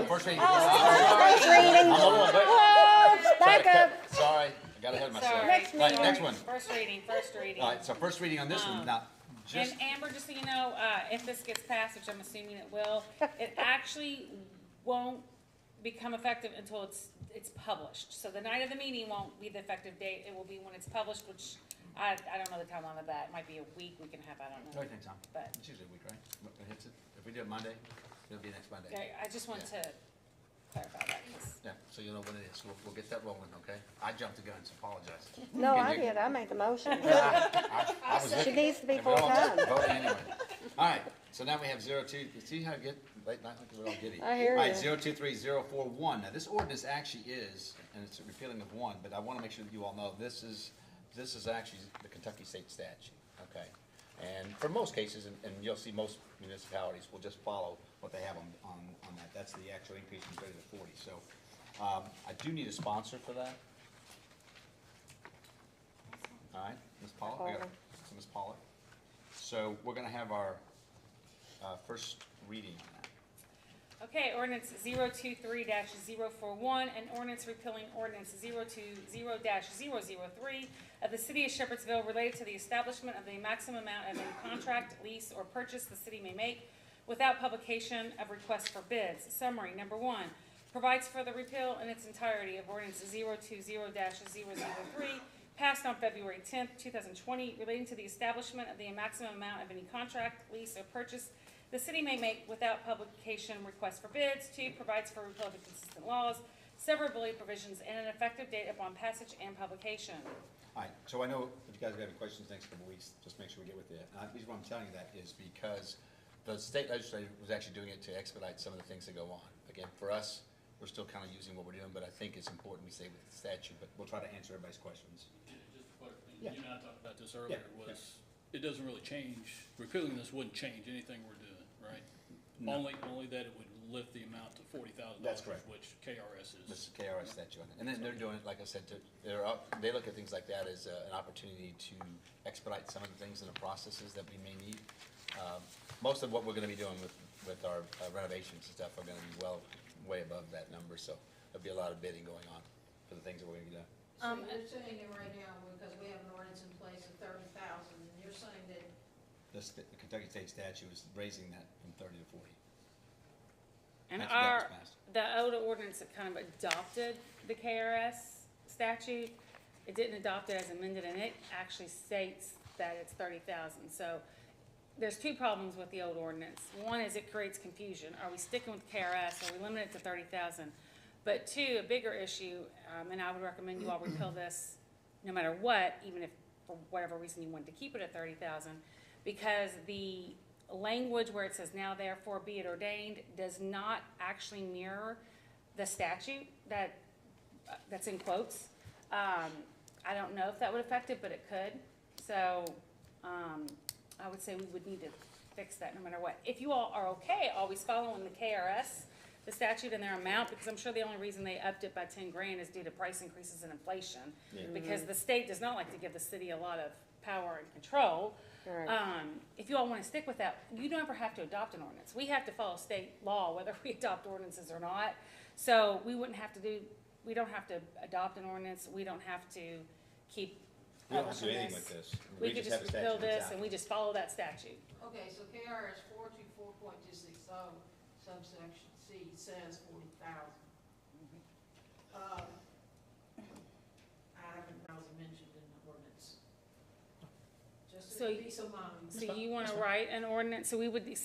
whoa, first reading. First Sorry. reading. I'm a little bit. Whoa, back up. Sorry, I got ahead of myself. Sorry. Next All right, meeting. next one. First reading, first reading. All right, so first reading on this one, now, just, And Amber, just so you know, if this gets passed, which I'm assuming it will, it actually won't become effective until it's published. So the night of the meeting won't be the effective date, it will be when it's published, which I don't know the timeline of that. It might be a week, we can have, I don't know. everything, Tom. But, It's usually a week, right? What hits it? If we do it Monday, it'll be next Monday. okay, I just want to clarify that, 'cause Yeah, so you'll know when it is. We'll get that rolling, okay? I jumped the gun, so apologize. No, Can I you- did. I made the motion. I was She looking. needs to be And we're all full-time. voting anyway. All right, so now we have 02, you see how I get late night, like we're all giddy. I hear All right, you. 023041. Now, this ordinance actually is, and it's a repealing of one, but I want to make sure that you all know, this is actually the Kentucky state statute, okay? And for most cases, and you'll see most municipalities will just follow what they have on that. That's the actual increase from 30 to 40. So I do need a sponsor for that. All right, Ms. Pollock, we got so Ms. Pollock. So we're gonna have our first reading on that. Okay, ordinance 023-041, an ordinance repealing ordinance 020-003 of the city of Shepherdsville related to the establishment of the maximum amount of any contract, lease, or purchase the city may make without publication of requests for bids. Summary, number 1, provides for the repeal in its entirety of ordinance 020-003, passed on February 10th, 2020, relating to the establishment of the maximum amount of any contract, lease, or purchase the city may make without publication requests for bids. 2, provides for repeal of consistent laws, severability provisions, and an effective date upon passage and publication. All right, so I know if you guys have any questions next couple of weeks, just make sure we get with you. The reason why I'm telling you that is because the state legislature was actually doing it to expedite some of the things that go on. Again, for us, we're still kind of using what we're doing, but I think it's important we stay with the statute, but we'll try to answer everybody's questions. Just a quick thing, Yeah. you and I talked about this earlier, Yeah. was, it doesn't really change, repealing this wouldn't change anything we're doing, right? No. Only that it would lift the amount to $40,000. That's correct. Which KRS is. This is KRS statute on it. And then they're doing it, like I said, they look at things like that as an opportunity to expedite some of the things in the processes that we may need. Most of what we're gonna be doing with our renovations and stuff are gonna be way above that number, so there'll be a lot of bidding going on for the things that we're gonna do. So you're saying that right now, because we have an ordinance in place of 30,000, and you're saying that The Kentucky State statute is raising that from 30 to 40. And That was passed. the old ordinance that kind of adopted the KRS statute, it didn't adopt it as amended, and it actually states that it's 30,000. So there's two problems with the old ordinance. One is it creates confusion. Are we sticking with KRS? Are we limited to 30,000? But two, a bigger issue, and I would recommend you all repeal this no matter what, even if for whatever reason you wanted to keep it at 30,000, because the language where it says now therefore be it ordained does not actually mirror the statute that's in quotes. I don't know if that would affect it, but it could. So I would say we would need to fix that no matter what. If you all are okay always following the KRS, the statute and their amount, because I'm sure the only reason they upped it by 10 grand is due to price increases and inflation. Yeah. Because the state does not like to give the city a lot of power and control. Right. If you all want to stick with that, you don't ever have to adopt an ordinance. We have to follow state law whether we adopt ordinances or not. So we don't have to adopt an ordinance. We don't have to keep. We don't have to do anything with this. We could just have a repeal statute this that's and we just follow that statute. okay, so KRS 424.260 subsection C says 40,000. I haven't knows mentioned in the ordinance. Just So a piece of mind. So you want to write an ordinance, so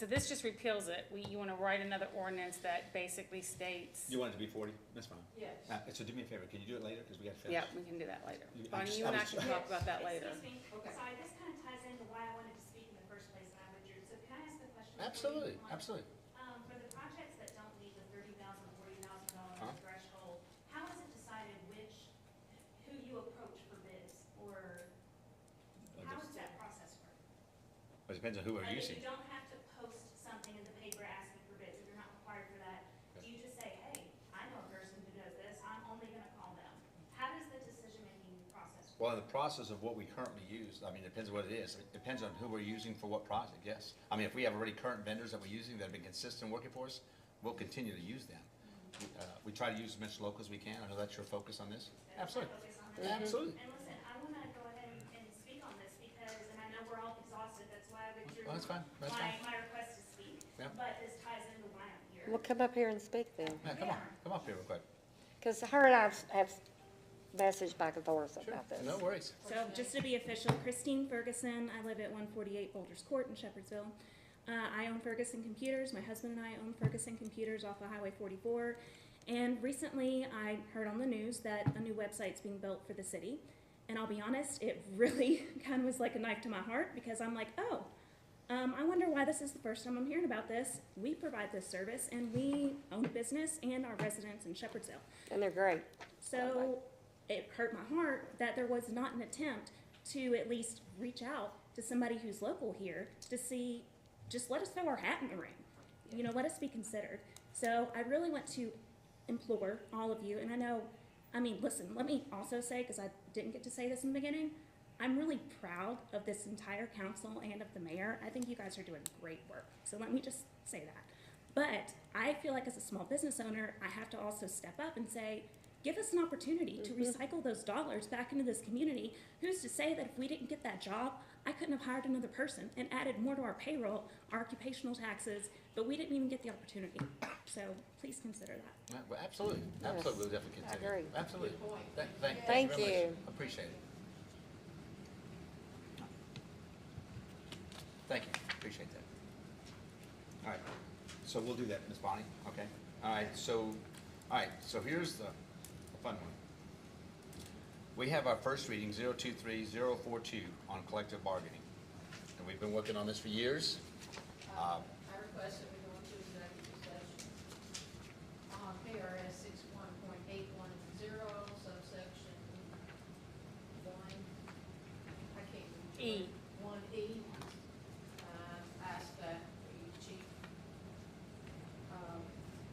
this just repeals it. You want to write another ordinance that basically states. You want it to be 40? That's fine. Yes. So do me a favor, can you do it later? Because we got to finish. Yeah, we can do that later. I'm Bonnie, just- you and I I'm can just- talk about that later. Excuse me, Okay. sorry, this kind of ties into why I wanted to speak in the first place, and I withdrew. So can I ask a question? before you Absolutely, move on? absolutely. For the projects that don't meet the $30,000, $40,000 Huh? threshold, how is it decided who you approach for bids? Or how does that process work? It depends on who we're Like, using. if you don't have to post something in the paper asking for bids, if you're not required for that, do you just say, hey, I know a person who does this, I'm only gonna call them? How does the decision-making process work? Well, in the process of what we currently use, I mean, it depends on what it is. It depends on who we're using for what project, yes. I mean, if we have already current vendors that we're using that have been consistent working for us, we'll continue to use them. We try to use as much local as we can. I know that's your focus on this. Absolutely. Focus on this. Absolutely. And listen, I wanna go ahead and speak on this because, and I know we're all exhausted, that's why I withdrew Oh, that's fine. That's fine. my request to speak. Yeah. But this ties into why I'm here. Well, come up here and speak then, Yeah, come on, come up here real quick. because her and I have messaged back and forth about this. No worries. So just to be official, Christine Ferguson, I live at 148 Boulders Court in Shepherdsville. I own Ferguson Computers. My husband and I own Ferguson Computers off of Highway 44. And recently I heard on the news that a new website's being built for the city. And I'll be honest, it really kind of was like a knife to my heart because I'm like, oh, I wonder why this is the first time I'm hearing about this. We provide this service and we own a business and our residents in Shepherdsville. And they're great. So it hurt my heart that there was not an attempt to at least reach out to somebody who's local here to see, just let us throw our hat in the ring. You know, let us be considered. So I really want to implore all of you, and listen, let me also say, because I didn't get to say this in the beginning, I'm really proud of this entire council and of the mayor. I think you guys are doing great work. So let me just say that. But I feel like as a small business owner, I have to also step up and say, give us an opportunity to recycle those dollars back into this community. Who's to say that if we didn't get that job, I couldn't have hired another person and added more to our payroll, our occupational taxes, but we didn't even get the opportunity. So please consider that. Yeah, well, absolutely, absolutely, we'll definitely I consider. agree. Absolutely. Thank Thank you very you. much. Appreciate it. Thank you, appreciate that. All right, so we'll do that, Ms. Bonnie, okay? All right, so here's the fun one. We have our first reading, 023042, on collective bargaining. And we've been working on this for years. I request that we go into executive session on KRS 61.810 subsection 1, I can't read. E. 1E. Ask that the chief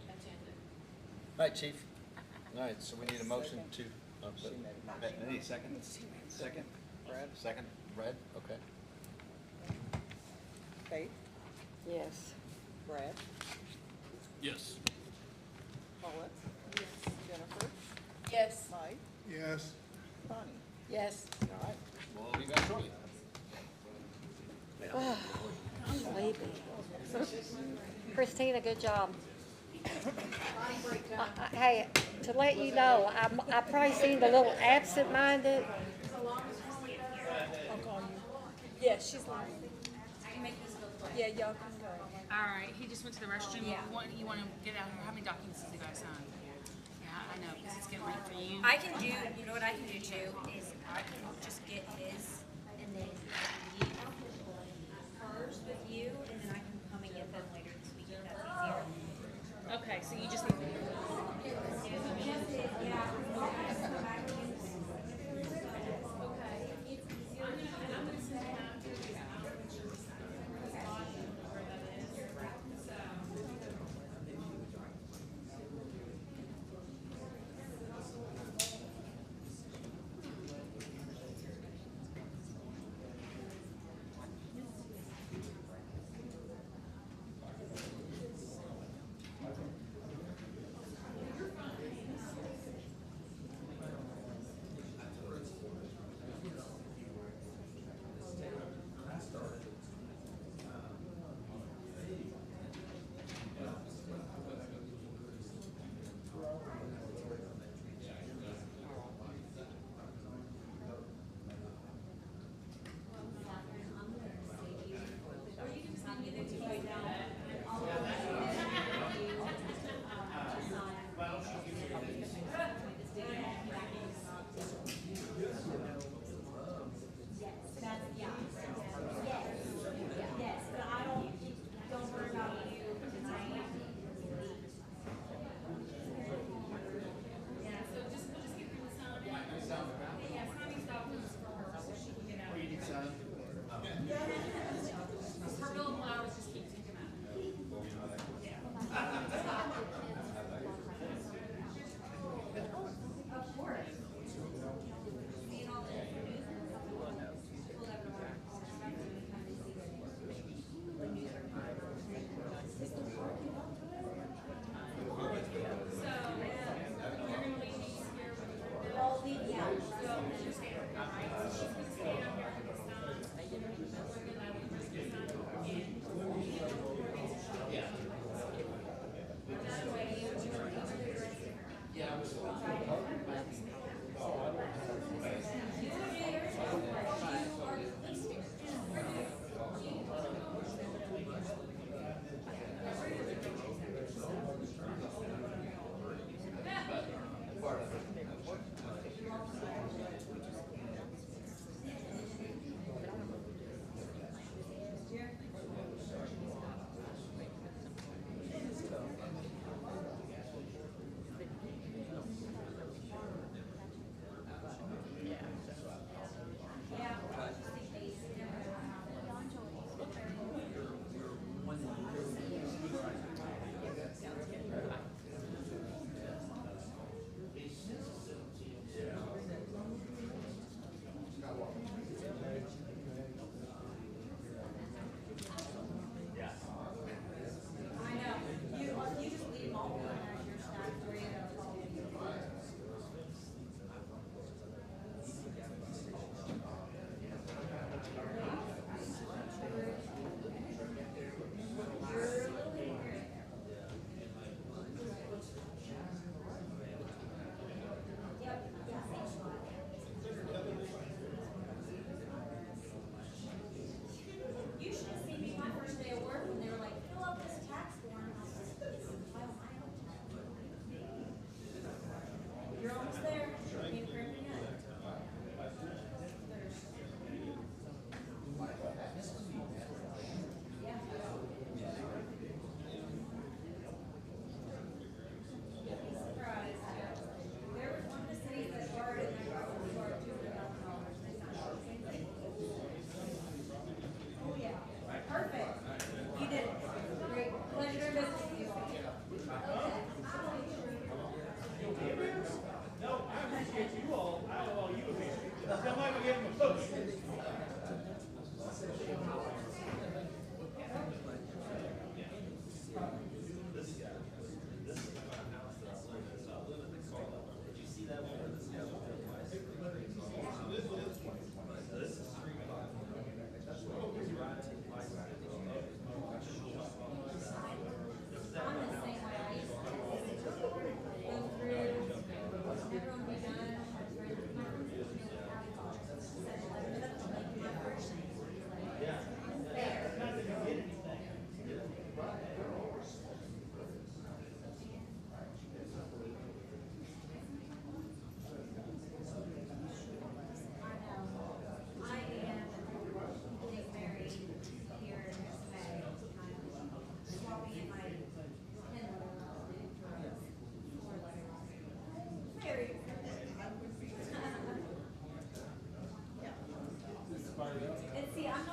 attended. All right, chief. All right, so we need a motion to, I need a second? Second? Brad? Second, Brad, okay. Faith, Yes. Brad, Yes. Paulette. Yes. Jennifer, Yes. Mike, Yes. Yes. All right, we'll be back shortly. I'm sleepy. Christina, good job. Hey, to let you know, I probably seen the little absent-minded. I'll call you. Yeah, she's lying. Yeah, y'all can go. All right, he just went to the restroom. Yeah. You want to get out here? How many documents does he got signed? Yeah, I know, because it's getting late for you. I can do, you know what I can do too, is I can just get his and then leave hers with you, and then I can come and get them later this week if that's easier. Okay, so you just need.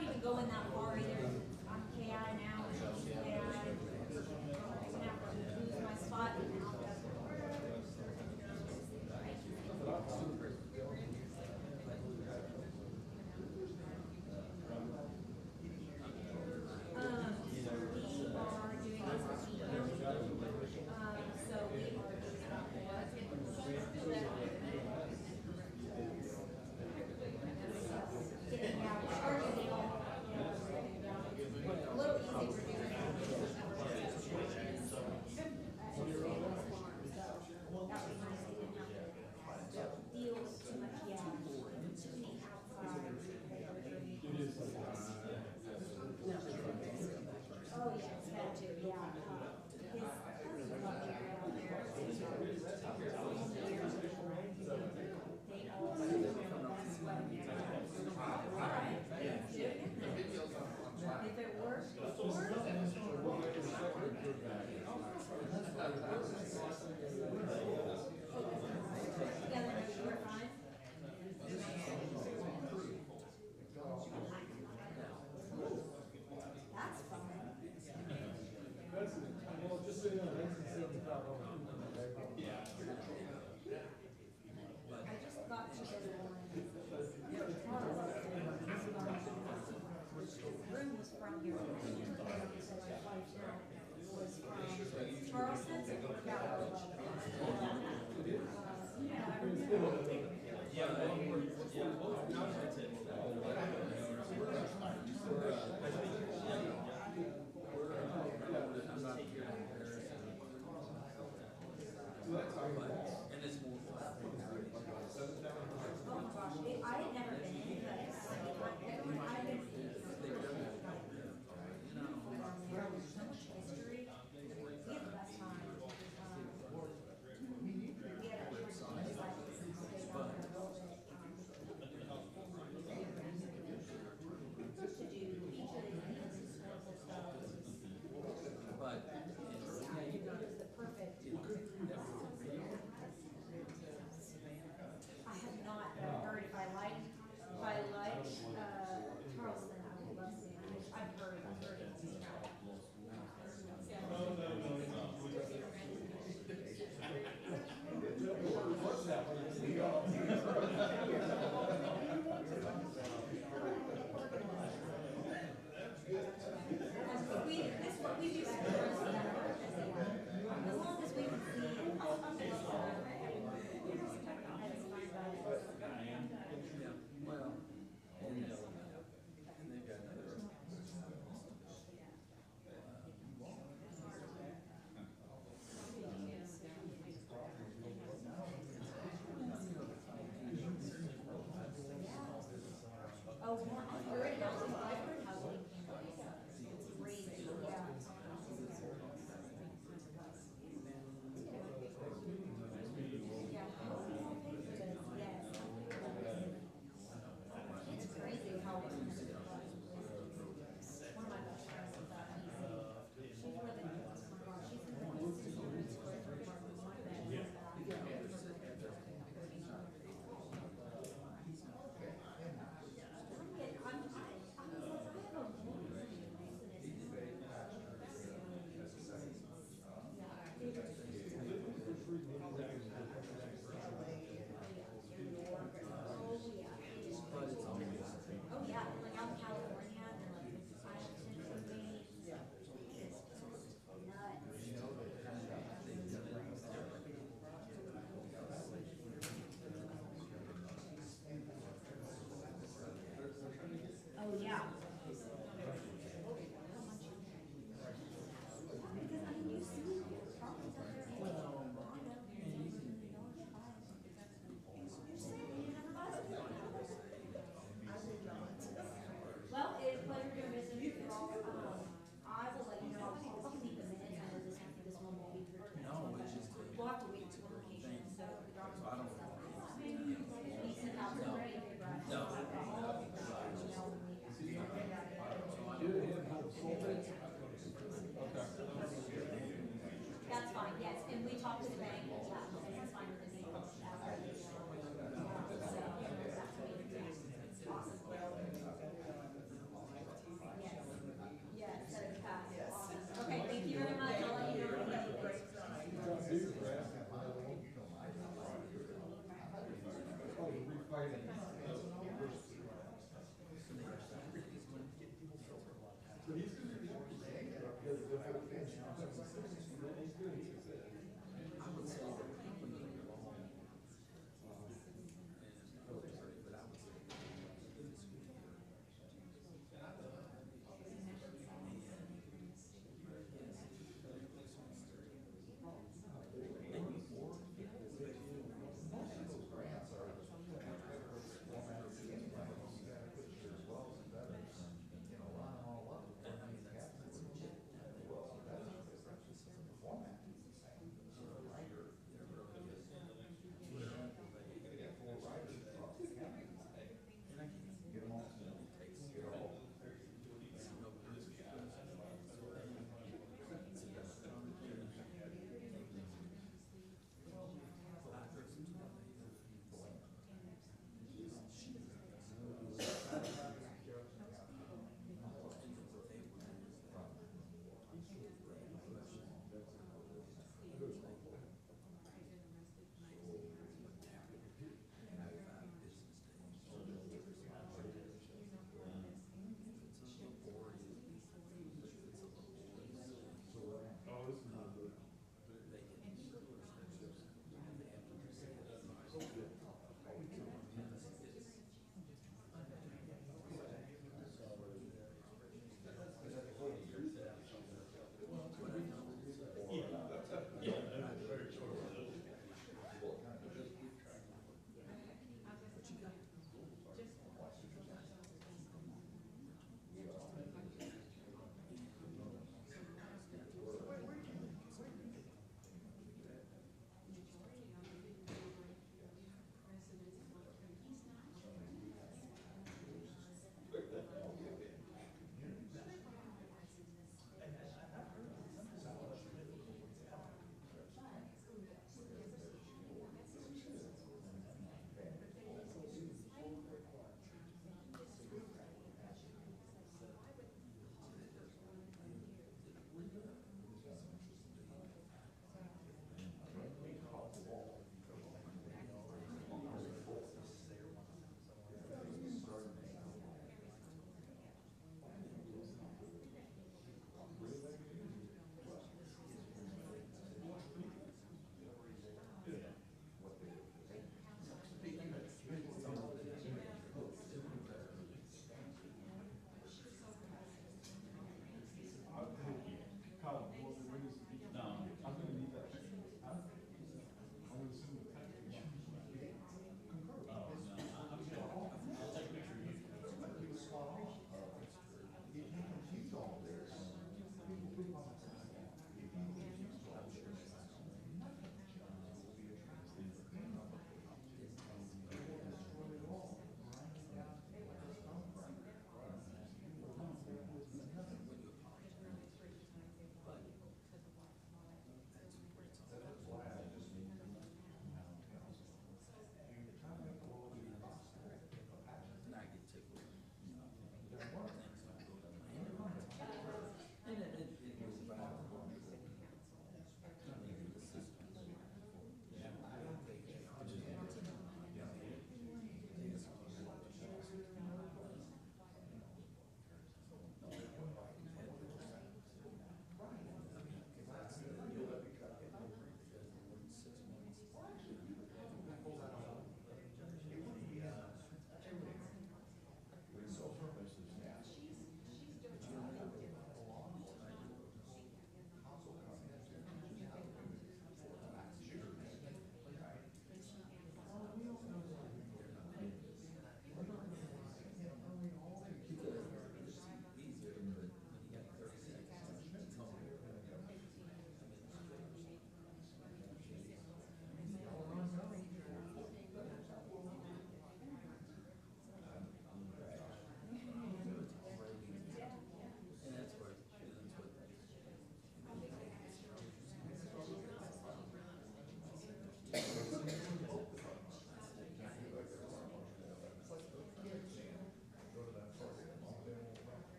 not even going that far either. I'm KI now, and I'm KI. I'm gonna have to lose my spot now.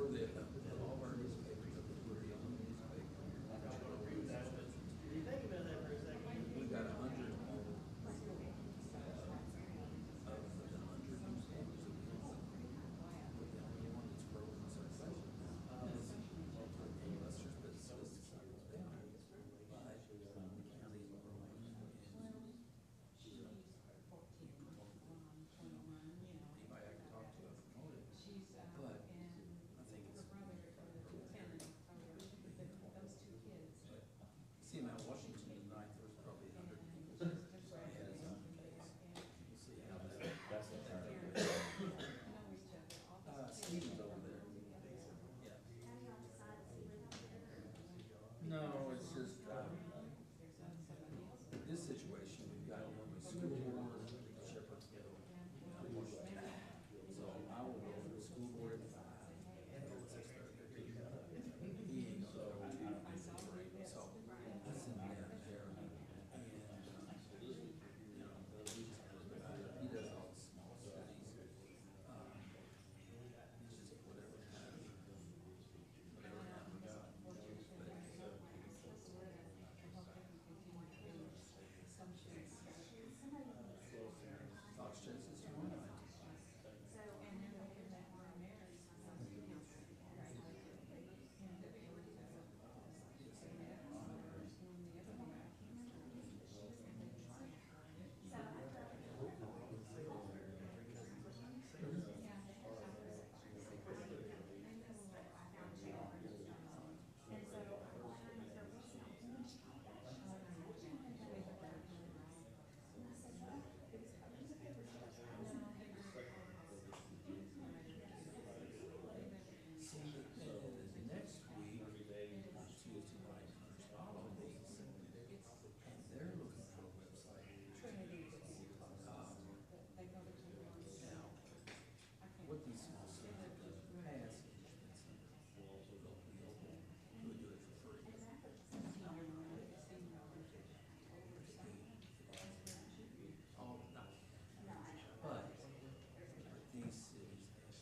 all of our newspapers up there, we're the only newspaper. We've got 100 more, of the 100 newspapers that we own. We're the only one that's growing in circulation. Unless there's been statistics that goes down. But the county's growing and anybody I can talk to, I've promoted. But I think it's. See, now Washington tonight, there's probably 100 people. And it's on the case. We'll see how that. Steve's over there. Yeah. No, it's just, this situation, we've got one with school board, Shepherdsville, and Washington. So I will go to the school board at 5, and at 6:30. He ain't gonna go to, so I send him down there, and, he does all the small studies. It's just whatever time we got. Fox Chases tomorrow night. Next week, Tuesday night, there's holidays, and they're looking for a website. Now, what these small cities have done in the past is we'll do it for free. All, not, but these cities have.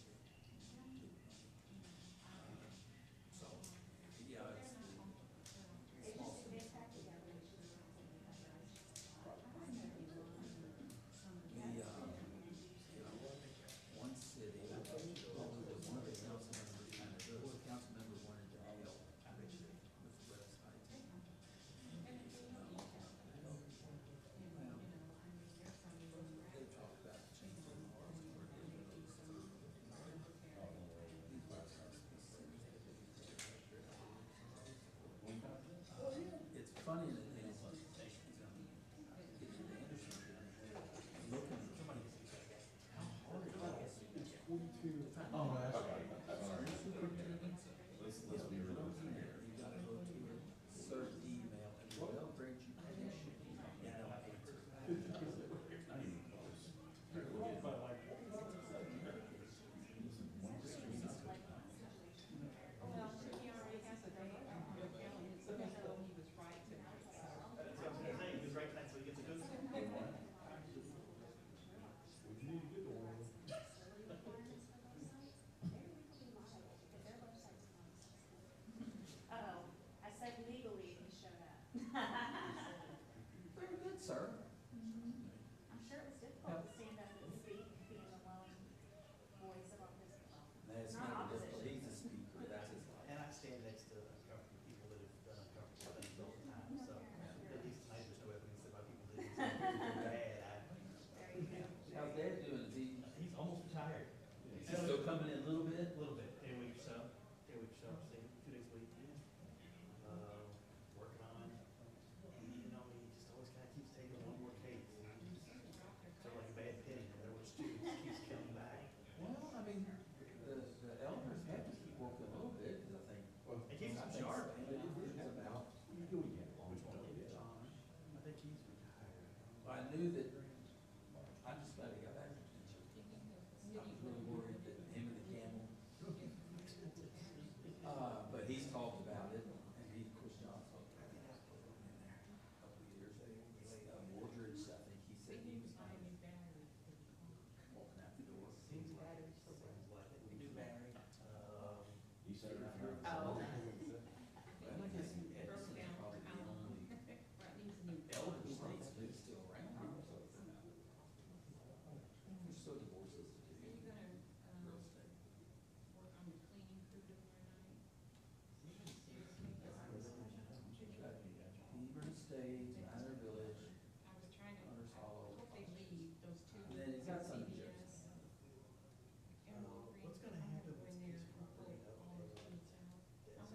So, yeah, it's the small cities. One city, one of the council members kind of, the council member wanted to help with the website. They talked about changing the laws for it's funny that they getting Anderson, looking at how hard it is. It's 42. Oh, that's right. Let's be real. You gotta go to a certain email and they'll grant you permission and they'll answer. Not even close. I said legally he showed up. Very good, sir. I'm sure it was difficult to stand up and speak, being the lone voice of opposition. That's Not not opposition. he's a speaker, that's his life. And I stand next to uncomfortable people that have done uncomfortable things all the time, so at least tonight there's no evidence that my people did something bad. How's Dad doing? Is he? He's almost retired. He's still coming in a little bit? A little bit, every week or so, see him 2 days a week. Working on, he just always kind of keeps taking one more case. So like a bad penny, in other words, keeps coming back. Well, I mean, the elders have to keep working a little bit, because I think. It keeps him sharp. It is about. I think he's retired. I knew that, I just glad he got back to pension. I was really worried that him and the camel Oh. Well, I guess Edison's probably the only elder states that's still around. They're so divorces to do. Are you gonna, Real estate. work on the cleaning crew tomorrow night? Hebron Estates, Manor Village, I was trying to, Hunter's I Hollow. hope they leave, those two. And then it's got some CVS and Walgreens, What's but gonna I'm happen gonna go with in there these and pull property all those kids out. I'm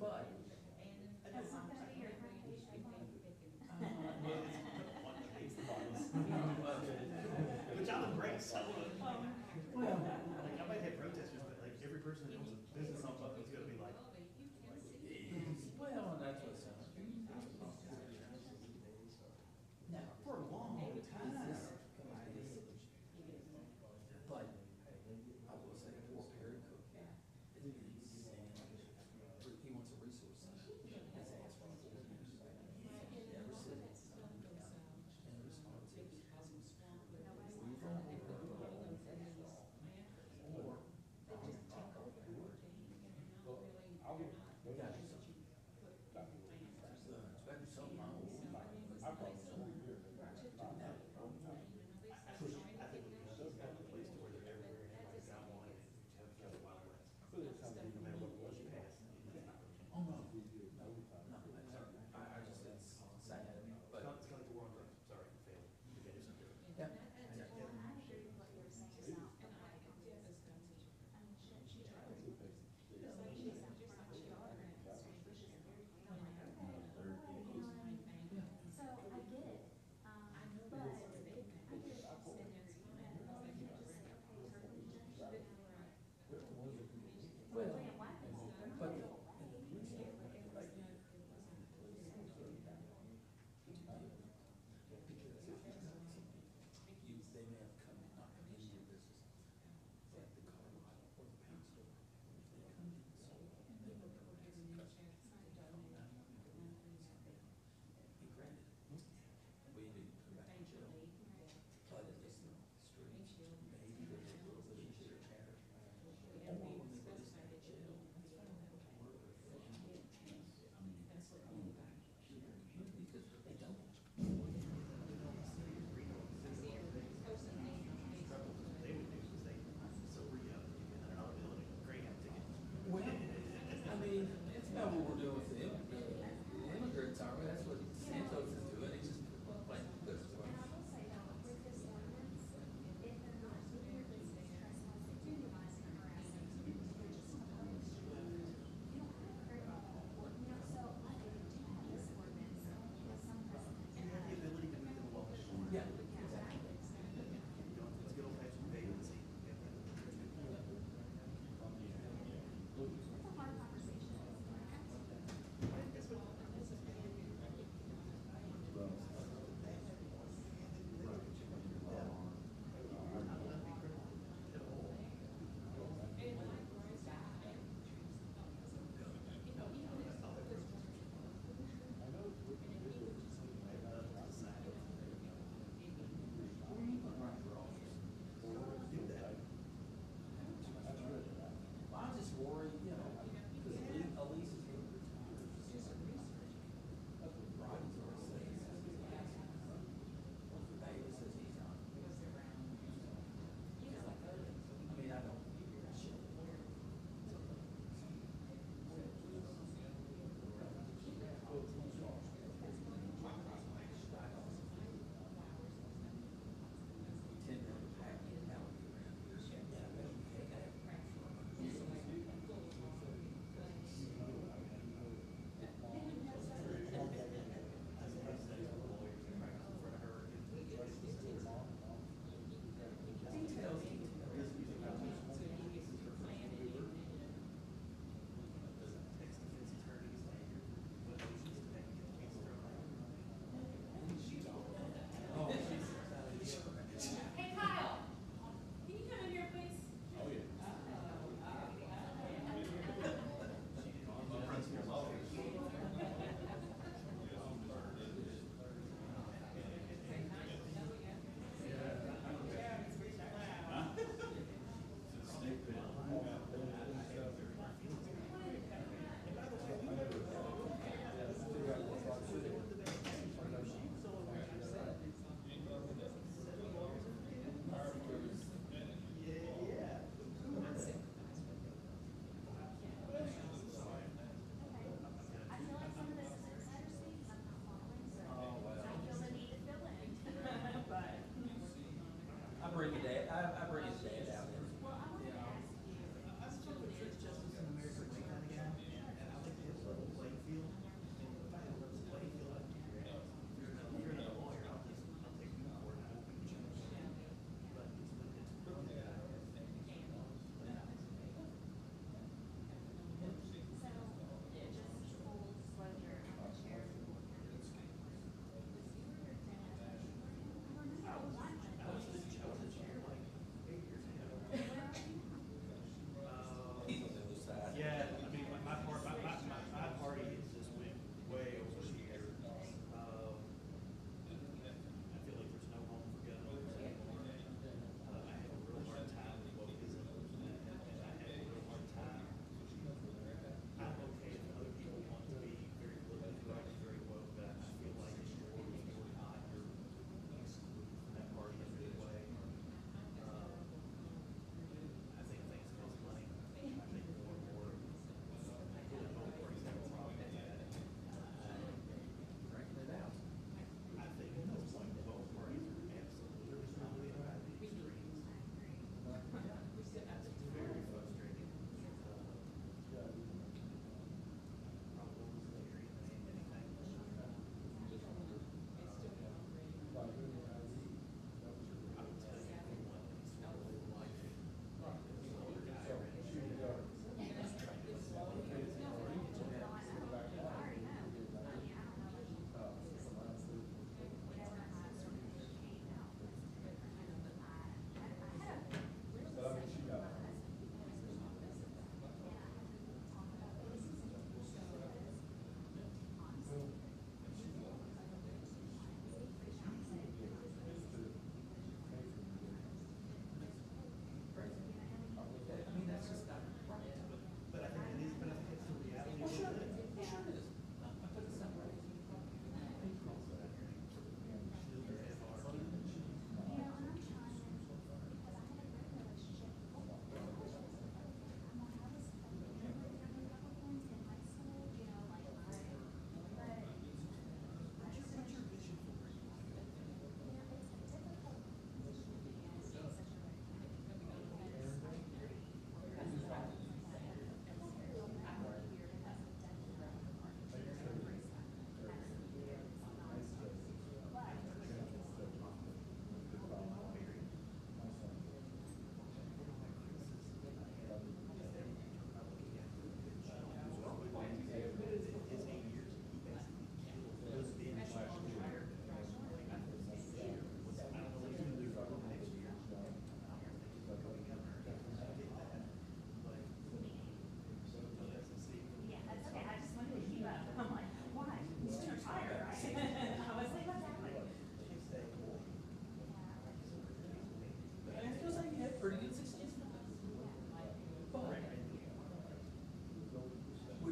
But. Which I'll embrace. Well. Like, I might have protesters, but like every person that owns a business on Buffalo's gonna be like. Well, that's what's up. Now, for a long time. But I will say, poor Perry Cook, he wants a resource center. He's asked for it. Never said it's and the response is, we've only heard or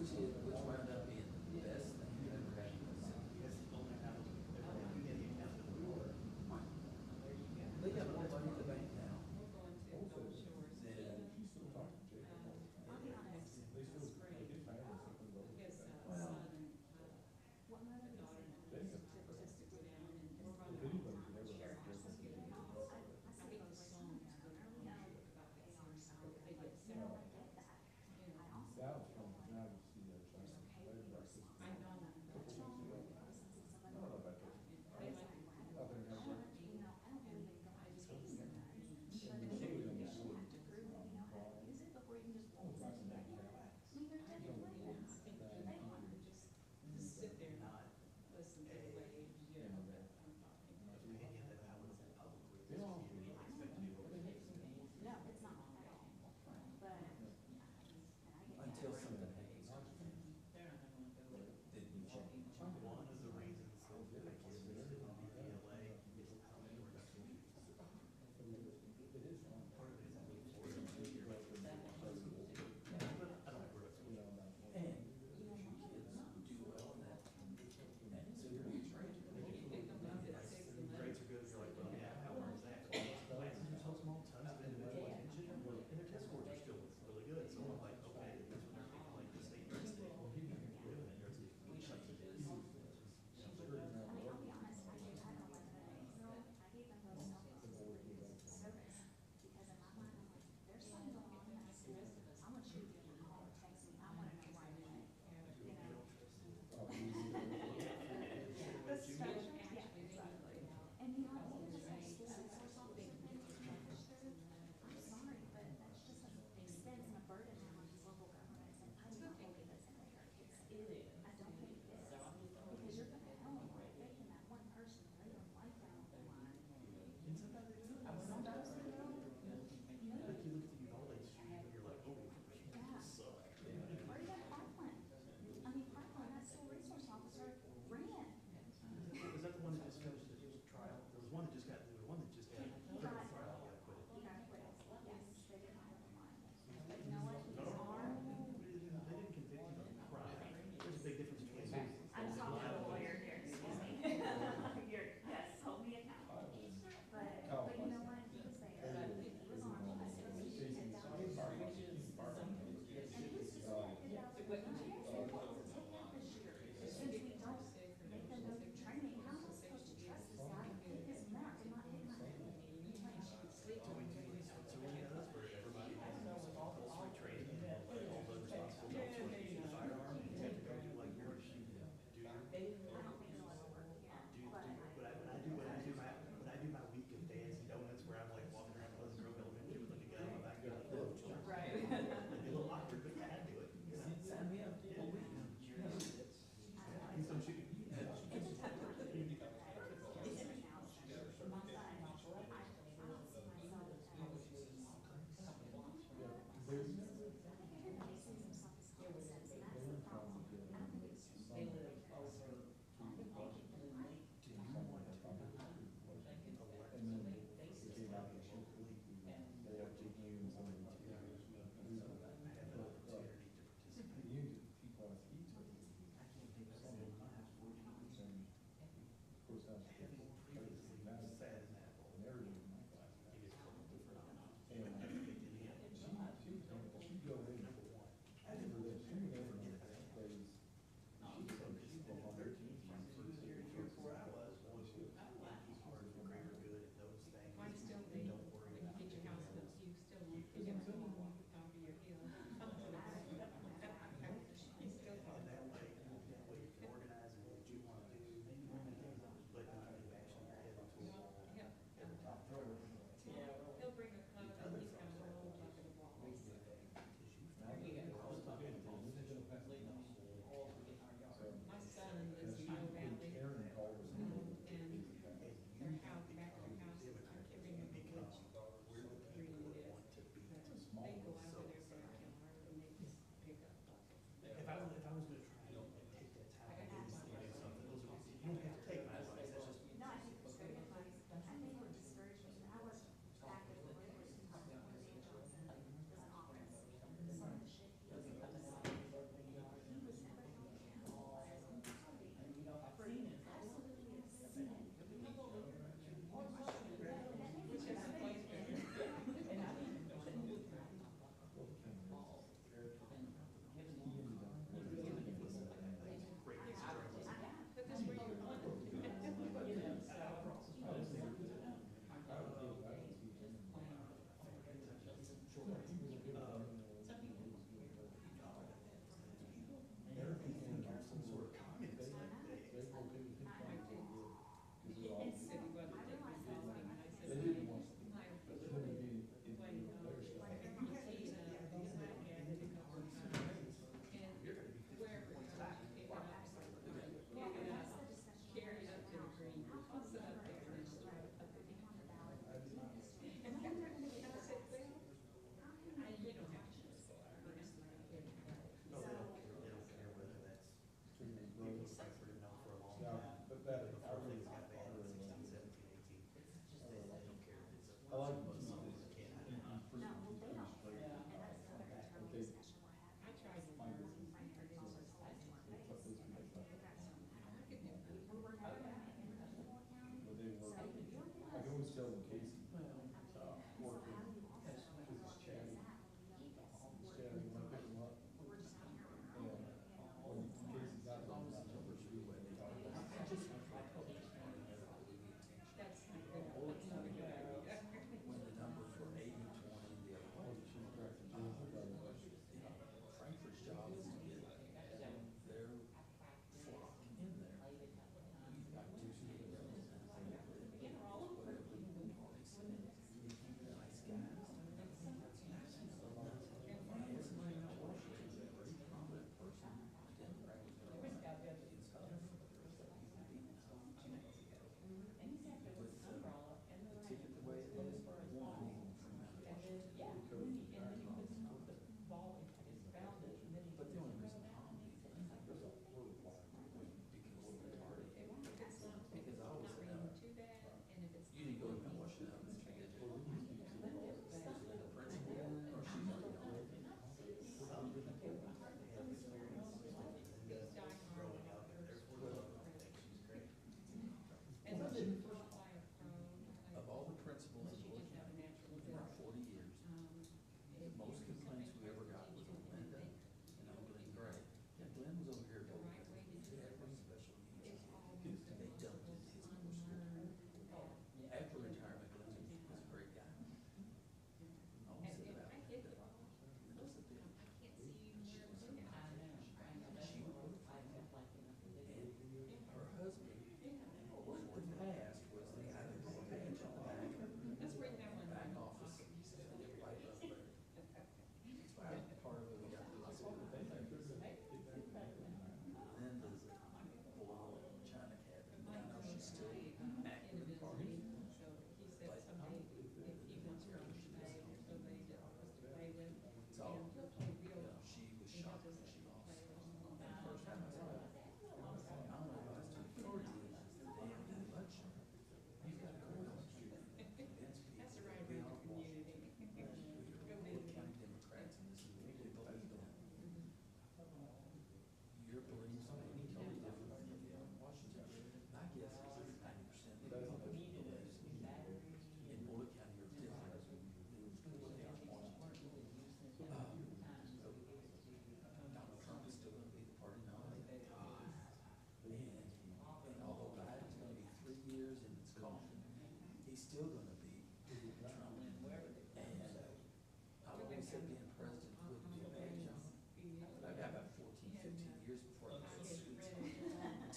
Which wound up being the best thing that ever happened to the city. They got more money in the bank now than.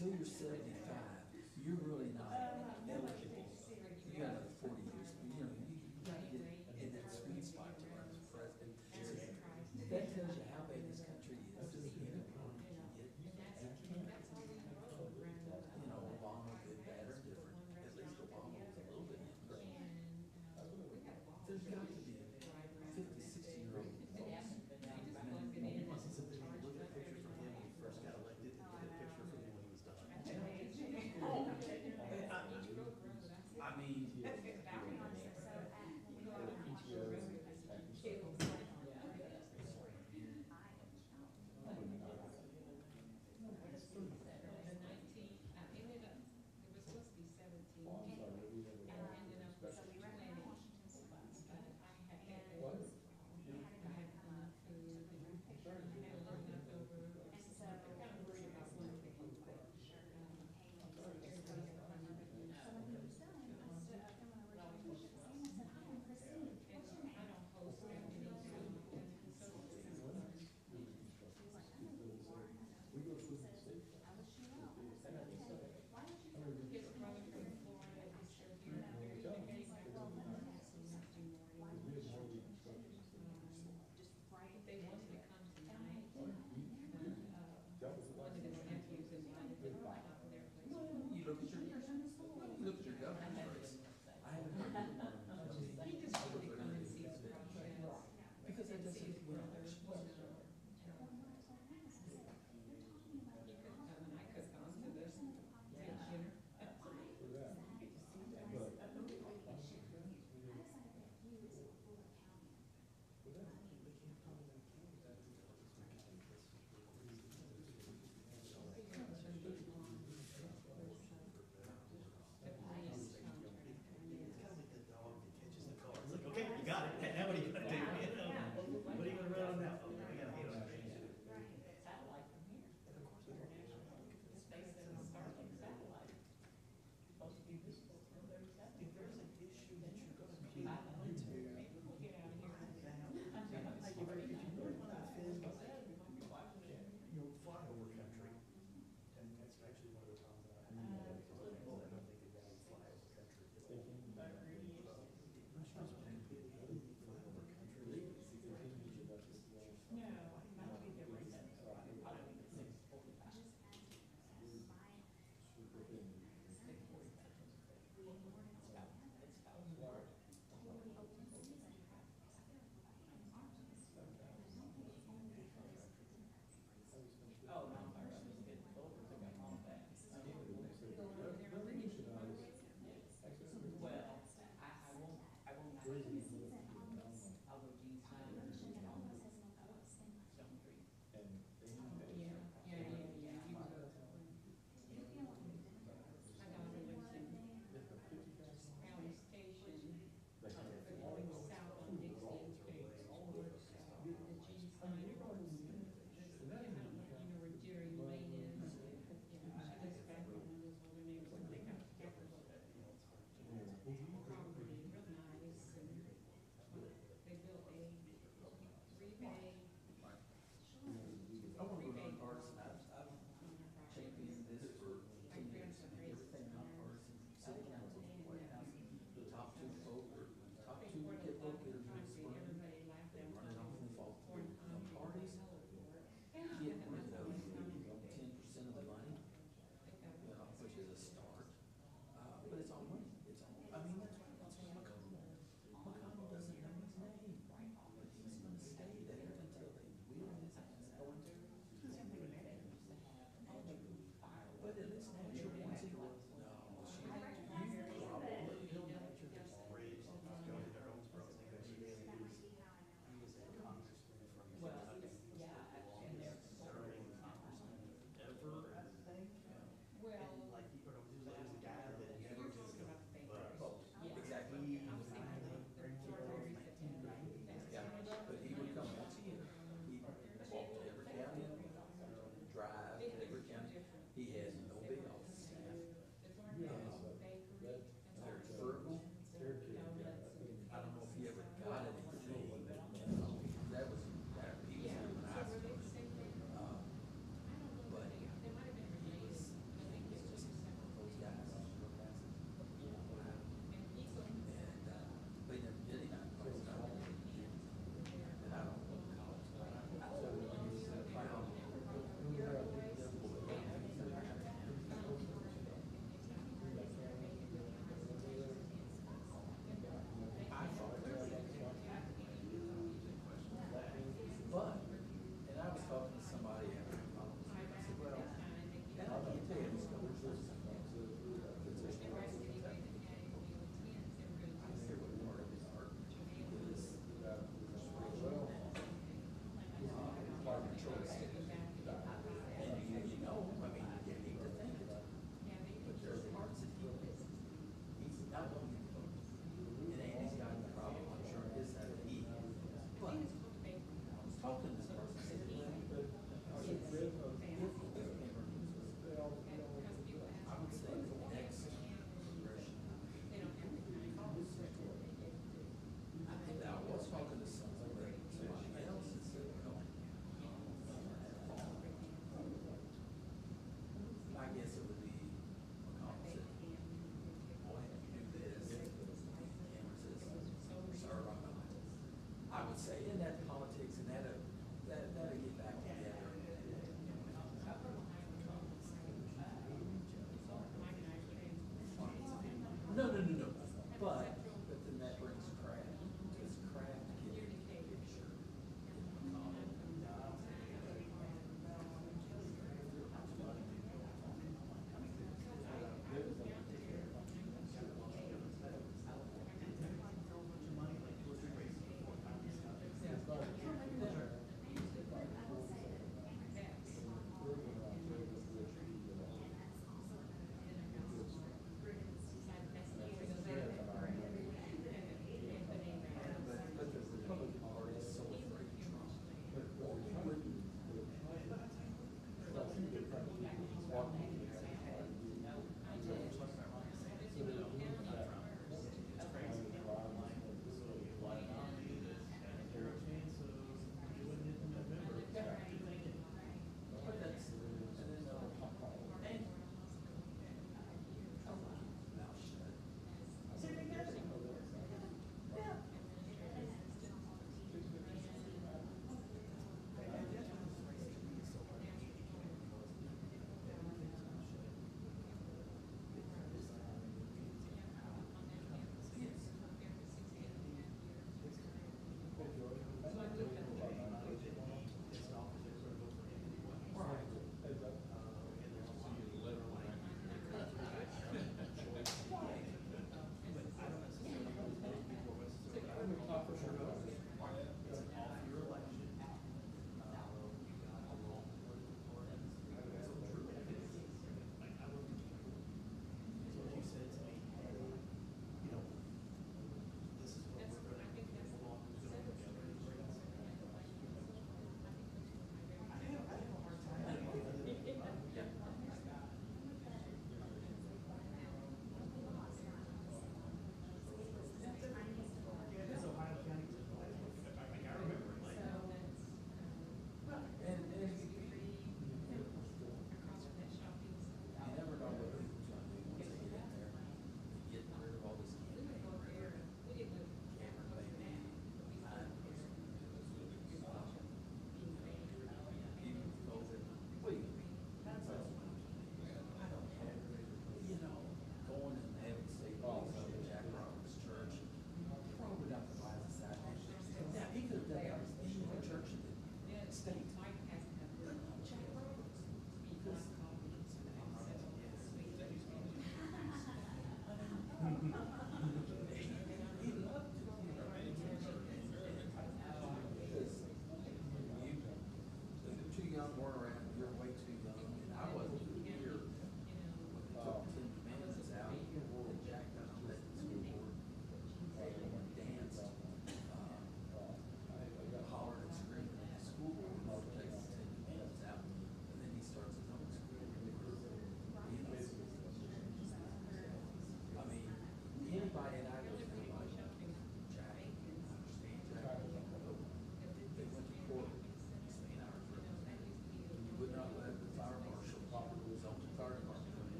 until you're 75, you're really not eligible. You got another 40 years, you know, you gotta get in that sweet spot to run as president. So that tells you how big this country is, to the inequality you get. You can't, you know, Obama, good, bad, or different. At least Obama was a little bit younger. There's got to be 50, 60-year-old. You must sit there and look at a picture from him when he first got elected and get a picture from him when he was done.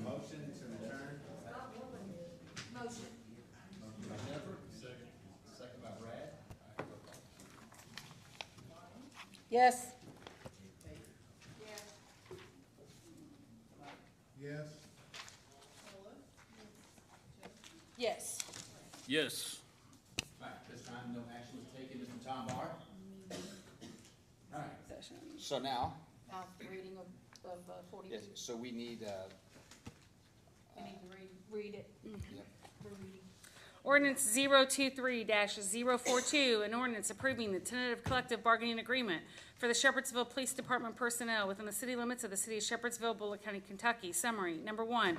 Motion to adjourn. Motion. Motion by Jennifer. Second by Brad. Yes. Yes? Yes. Yes. All right, this time no action was taken, Mr. Tom Barr. All right, so now, Reading of 42. yes, so we need, We need to read it. yep. We're reading. Ordinance 023-042, an ordinance approving the tentative collective bargaining agreement for the Shepherdsville Police Department personnel within the city limits of the city of Shepherdsville, Bullitt County, Kentucky. Summary. Number one,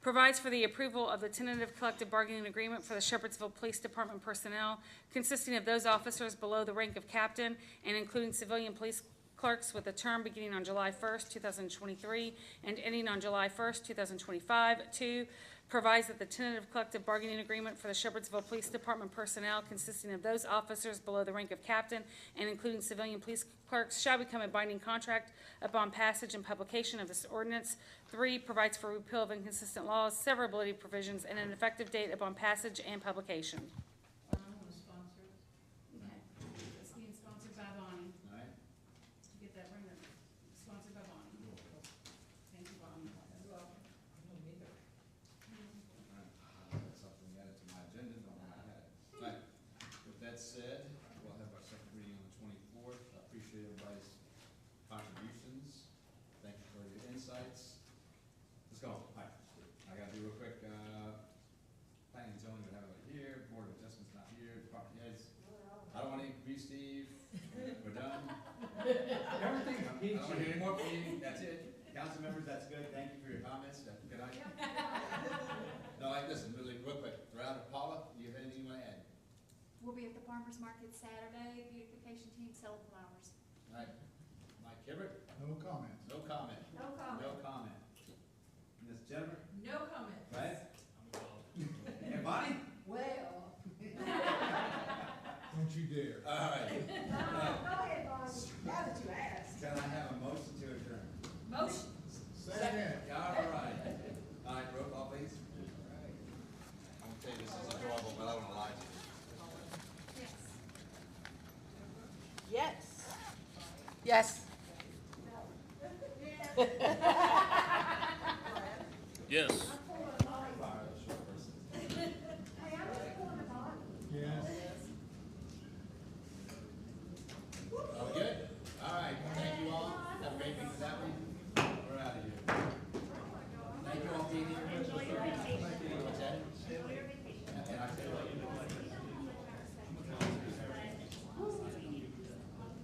provides for the approval of the tentative collective bargaining agreement for the Shepherdsville Police Department personnel consisting of those officers below the rank of captain and including civilian police clerks with a term beginning on July 1st, 2023 and ending on July 1st, 2025. Two, provides that the tentative collective bargaining agreement for the Shepherdsville Police Department personnel consisting of those officers below the rank of captain and including civilian police clerks shall become a binding contract upon passage and publication of this ordinance. Three, provides for repeal of inconsistent laws, severability provisions, and an effective date upon passage and publication. It's being sponsored by Bonnie. All right, Get that, bring it, sponsored by Bonnie. Thank you, Bonnie. that's something added to my agenda, don't know how I had it. All right, with that said, we'll have our second reading on the 24th. I appreciate everybody's contributions. Thank you for your insights. Let's go. All right, I gotta do real quick, planning and zoning, we have it here, board of adjustments not here, department heads. I don't want to increase Steve, we're done. Everything I don't want to hear any more from you, that's it. Council members, that's good, thank you for your comments, good night. No, listen, really, real quick, throughout, Paula, do you have anything you want to add? We'll be at the farmer's market Saturday, beautification team selling flowers. All right, Mike Hibbert? No comments. No comment. No comment. No comment. Ms. Jennifer? No comment. Right? And Bonnie? Well. Don't you dare. All right. Go ahead, Bonnie. Now that you asked. Can I have a motion to adjourn? Motion. Second. All right. All right, roll call, please. I'm gonna tell you, this is adorable, but I don't want to lie to you. Yes. Yes. Yes.